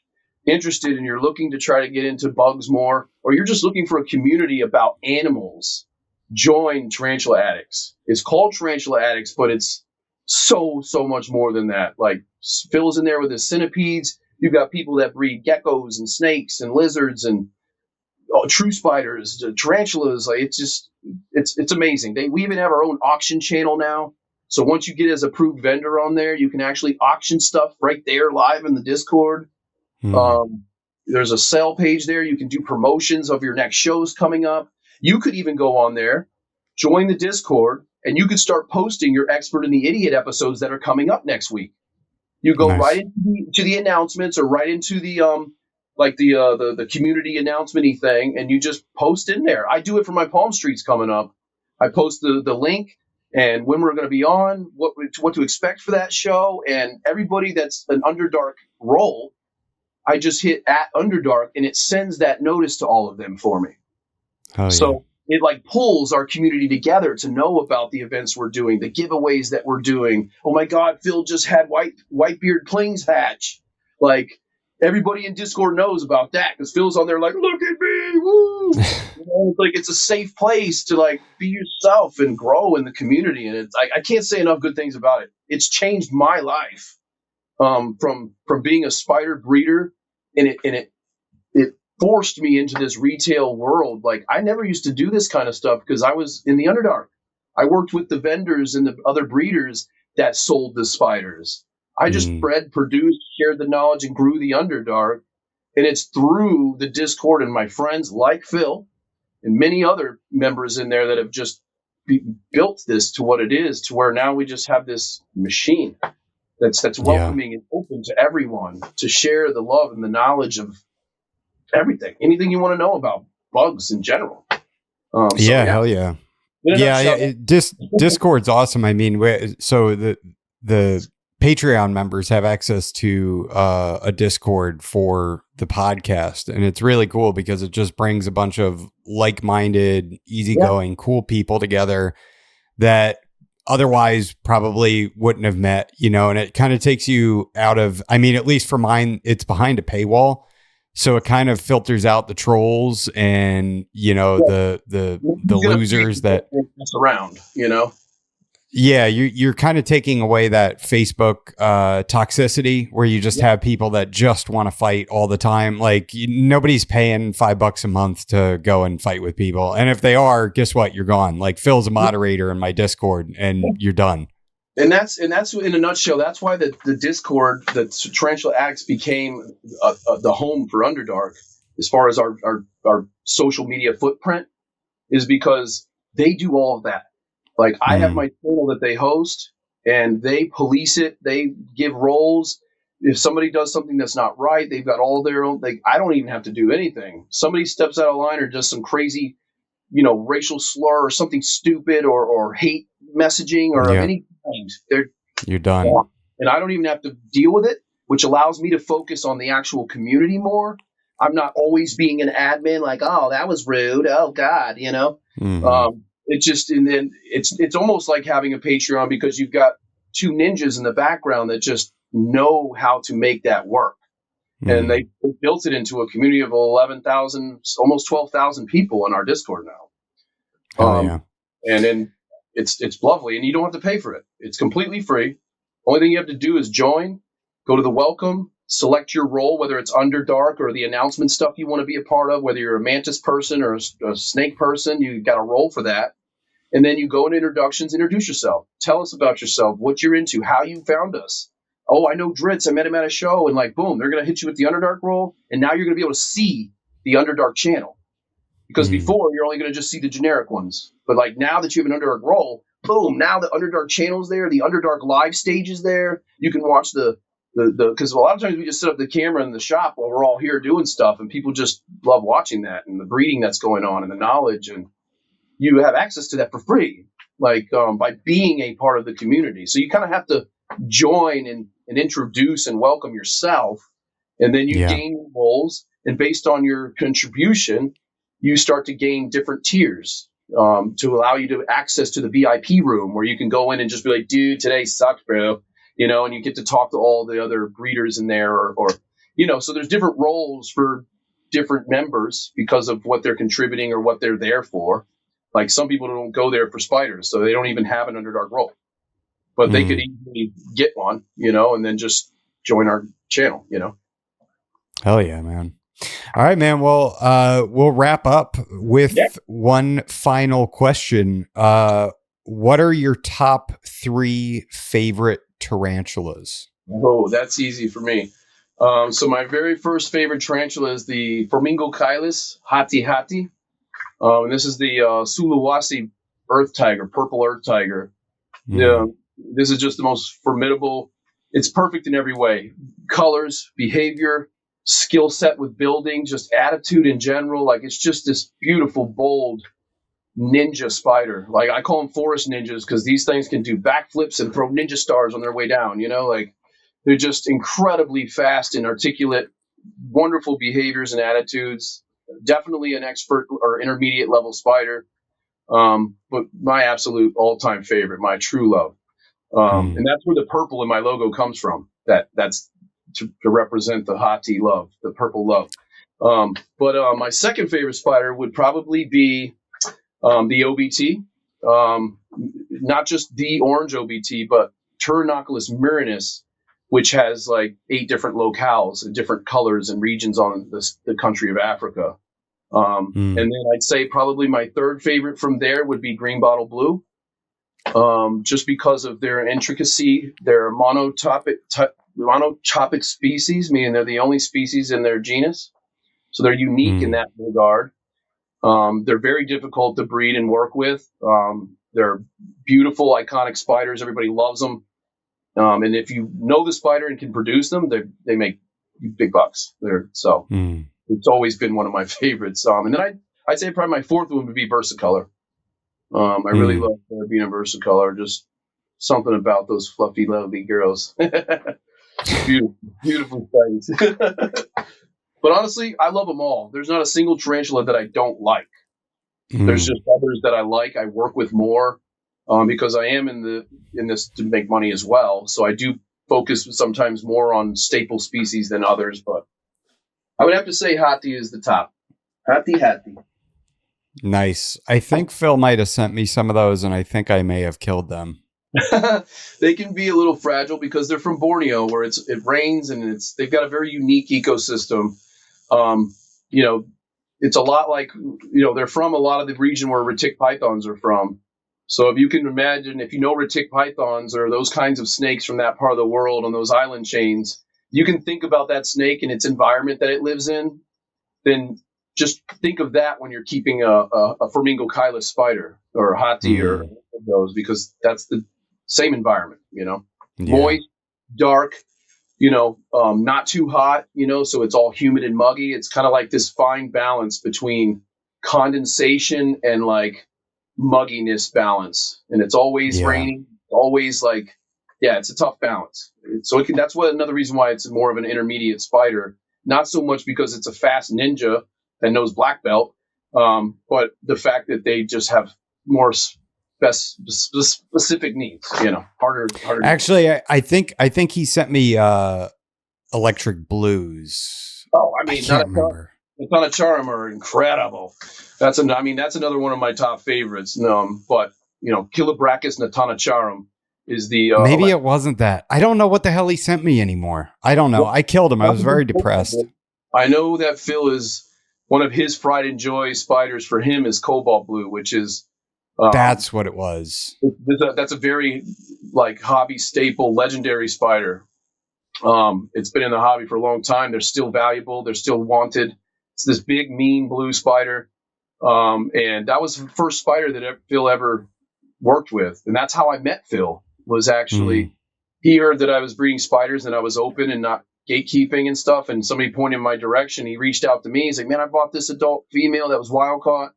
interested and you're looking to try to get into bugs more, or you're just looking for a community about animals, join Tarantula Addicts. It's called Tarantula Addicts, but it's so much more than that. Like, Phil's in there with his centipedes. You've got people that breed geckos and snakes and lizards and true spiders, tarantulas. Like, it's amazing. We even have our own auction channel now. So once you get as approved vendor on there, you can actually auction stuff right there live in the Discord. There's a sale page there. You can do promotions of your next shows coming up. You could even go on there, join the Discord, and you could start posting your expert in the idiot episodes that are coming up next week. You go Nice. right into the announcements, or right into the the community announcement-y thing, and you just post in there. I do it for my Palm Streets coming up. I post the link and when we're going to be on, what to expect for that show, and everybody that's an Underdark role, I just hit @Underdark and it sends that notice to all of them for me. Oh, So it like pulls our community together to know about the events we're doing, the giveaways that we're doing. Oh my God, Phil just had Whitebeard Kling's hatch. Like everybody in Discord knows about that because Phil's on there like, look at me, woo! It's like it's a safe place to like be yourself and grow in the community. And it's I can't say enough good things about it. It's changed my life from being a spider breeder, and it forced me into this retail world. Like I never used to do this kind of stuff because I was in the Underdark. I worked with the vendors and the other breeders that sold the spiders. I just bred, produced, shared the knowledge, and grew the Underdark. And it's through the Discord and my friends like Phil and many other members in there that have just built this to what it is, to where now we just have this machine that's welcoming and open to everyone to share the love and the knowledge of everything, anything you want to know about bugs in general. Hell yeah. Discord's awesome. I mean, so the Patreon members have access to a Discord for the podcast, and it's really cool because it just brings a bunch of like-minded, easygoing, cool people together that otherwise probably wouldn't have met, and it kind of takes you out of, I mean, at least for mine, it's behind a paywall. So it kind of filters out the trolls and, the losers that around, Yeah, you're kind of taking away that Facebook toxicity where you just have people that just want to fight all the time. Like nobody's paying $5 a month to go and fight with people. And if they are, guess what? You're gone. Like Phil's a moderator in my Discord and you're done. And that's in a nutshell. That's why the Discord, the Tarantula Addicts, became the home for Underdark as far as our social media footprint, is because they do all of that. Like I have my channel that they host and they police it. They give roles. If somebody does something that's not right, they've got all their own. I don't even have to do anything. Somebody steps out of line or does some crazy, racial slur or something stupid or hate messaging or of any kind, you're done. And I don't even have to deal with it, which allows me to focus on the actual community more. I'm not always being an admin like, oh, that was rude. Oh God, It just, and then it's almost like having a Patreon because you've got two ninjas in the background that just know how to make that work. And they built it into a community of 11,000, almost 12,000 people on our Discord now. And then it's lovely, and you don't have to pay for it. It's completely free. Only thing you have to do is join, go to the welcome, select your role, whether it's Underdark or the announcement stuff you want to be a part of, whether you're a mantis person or a snake person, you got a role for that. And then you go into introductions, introduce yourself. Tell us about yourself, what you're into, how you found us. Oh, I know Dritz. I met him at a show. And like, boom, they're going to hit you with the Underdark role. And now you're going to be able to see the Underdark channel. Because before, you're only going to just see the generic ones. But like now that you have an Underdark role, boom, now the Underdark channel's there. The Underdark live stage is there. You can watch because a lot of times we just set up the camera in the shop while we're all here doing stuff. And people just love watching that and the breeding that's going on and the knowledge. And you have access to that for free, by being a part of the community. So you kind of have to join and introduce and welcome yourself, and then you gain roles. And based on your contribution, you start to gain different tiers to allow you to access to the VIP room where you can go in and just be like, dude, today sucked, bro. And you get to talk to all the other breeders in there or so there's different roles for different members because of what they're contributing or what they're there for. Like some people don't go there for spiders, so they don't even have an Underdark role. But they could easily get one, and then just join our channel, Hell yeah, man. All right, man. Well, we'll wrap up with one final question. What are your top 3 favorite tarantulas? Oh, that's easy for me. So my very first favorite tarantula is the Flamingo Hylaeus hati hati. And this is the Sulawesi earth tiger, purple earth tiger. Yeah, this is just the most formidable. It's perfect in every way: colors, behavior, skill set with building, just attitude in general. Like, it's just this beautiful, bold ninja spider. Like, I call them forest ninjas because these things can do backflips and throw ninja stars on their way down. Like, they're just incredibly fast and articulate, wonderful behaviors and attitudes. Definitely an expert or intermediate level spider. But my absolute all-time favorite, my true love. And that's where the purple in my logo comes from. That's to represent the Hati love, the purple love. But my second favorite spider would probably be the OBT. Not just the orange OBT, but Tarantulas mirinus, which has like 8 different locales and different colors and regions on the country of Africa. And then I'd say probably my third favorite from there would be green bottle blue. Just because of their intricacy. They're monotypic species, meaning they're the only species in their genus. So they're unique in that regard. They're very difficult to breed and work with. They're beautiful, iconic spiders. Everybody loves them. And if you know the spider and can produce them, they make big bucks. It's always been one of my favorites. And then I'd say probably my fourth one would be Versicolor. I really love being a Versicolor. Just something about those fluffy, lovely girls. Beautiful, beautiful things. But honestly, I love them all. There's not a single tarantula that I don't like. There's just others that I like. I work with more because I am in this to make money as well. So I do focus sometimes more on staple species than others. But I would have to say Hati is the top. Hati. Nice. I think Phil might have sent me some of those, and I think I may have killed them. They can be a little fragile because they're from Borneo, where it rains and they've got a very unique ecosystem. It's a lot like, they're from a lot of the region where retic pythons are from. So if you can imagine, if you know retic pythons or those kinds of snakes from that part of the world on those island chains, you can think about that snake and its environment that it lives in. Then just think of that when you're keeping a flamingo chylus spider or a Hati or those, because that's the same environment, moist, dark, not too hot, so it's all humid and muggy. It's kind of like this fine balance between condensation and like mugginess balance. And it's always raining, always like, it's a tough balance. So that's another reason why it's more of an intermediate spider, not so much because it's a fast ninja that knows black belt, but the fact that they just have more specific needs, harder. Actually, I think he sent me electric blues. Oh, I can't remember. Natanacharum are incredible. That's another one of my top favorites. But Kilobrachus natanacharum is the maybe it wasn't that. I don't know what the hell he sent me anymore. I don't know. I killed him. I was very depressed. I know that Phil is one of his pride and joy spiders for him is cobalt blue, which is that's what it was. That's a very like hobby staple, legendary spider. It's been in the hobby for a long time. They're still valuable. They're still wanted. It's this big, mean blue spider. And that was the first spider that Phil ever worked with. And that's how I met Phil, was actually, he heard that I was breeding spiders and I was open and not gatekeeping and stuff. And somebody pointed in my direction. He reached out to me. He's like, man, I bought this adult female that was wild caught.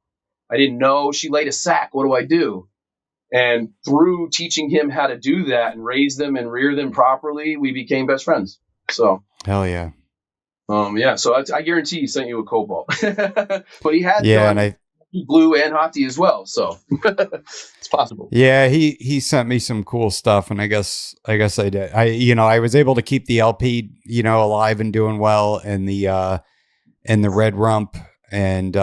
I didn't know she laid a sack. What do I do? And through teaching him how to do that and raise them and rear them properly, we became best friends. So hell yeah. So I guarantee he sent you a cobalt, but he had and blue and Hati as well. So it's possible. Yeah. He sent me some cool stuff, and I guess I did. I was able to keep the LP, alive and doing well, and the red rump, and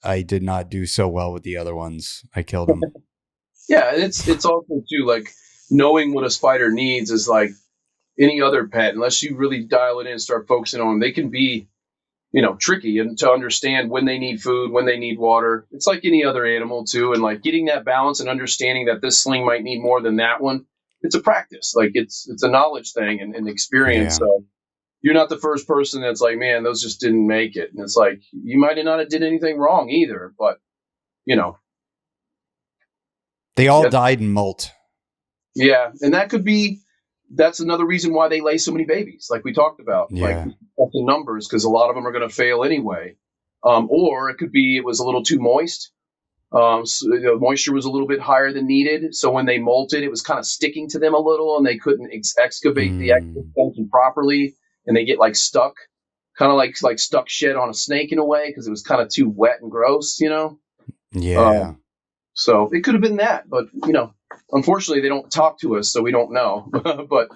I did not do so well with the other ones. I killed them. Yeah. And it's also too, like, knowing what a spider needs is like any other pet, unless you really dial it in and start focusing on them, they can be, tricky and to understand when they need food, when they need water. It's like any other animal too. And like getting that balance and understanding that this sling might need more than that one. It's a practice. Like it's a knowledge thing and experience. Yeah. So you're not the first person that's like, man, those just didn't make it. And it's like, you might not have did anything wrong either, but They all died in molt. Yeah, and that's another reason why they lay so many babies, like we talked about. Yeah. Like the numbers, because a lot of them are going to fail anyway. Or it could be it was a little too moist. So the moisture was a little bit higher than needed. So when they molted, it was kind of sticking to them a little, and they couldn't excavate the exoskeleton properly, and they get like stuck, kind of like stuck shit on a snake in a way, because it was kind of too wet and gross, Yeah. So it could have been that, but unfortunately they don't talk to us, so we don't know. But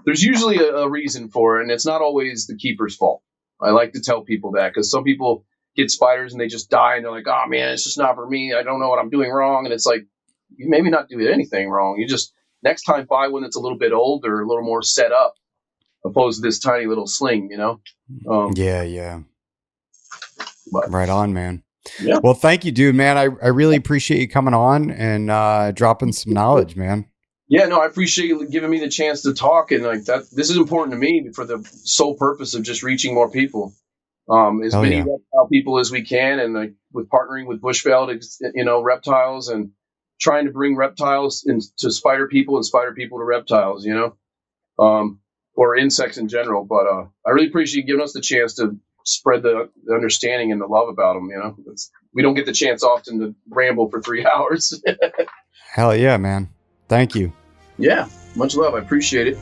there's usually a reason for it, and it's not always the keeper's fault. I like to tell people that, because some people get spiders and they just die, and they're like, oh man, it's just not for me. I don't know what I'm doing wrong. And it's like, you maybe not do anything wrong. You just next time buy one that's a little bit older, a little more set up, opposed to this tiny little sling, Yeah. But, right on, man. Yeah. Well, thank you, dude, man. I really appreciate you coming on and dropping some knowledge, man. Yeah, no, I appreciate you giving me the chance to talk, and like that. This is important to me for the sole purpose of just reaching more people, as many reptile people as we can, and like with partnering with Bushveld, reptiles, and trying to bring reptiles into spider people and spider people to reptiles, or insects in general. But I really appreciate you giving us the chance to spread the understanding and the love about them. We don't get the chance often to ramble for 3 hours. Hell yeah, man. Thank you. Yeah, much love. I appreciate it.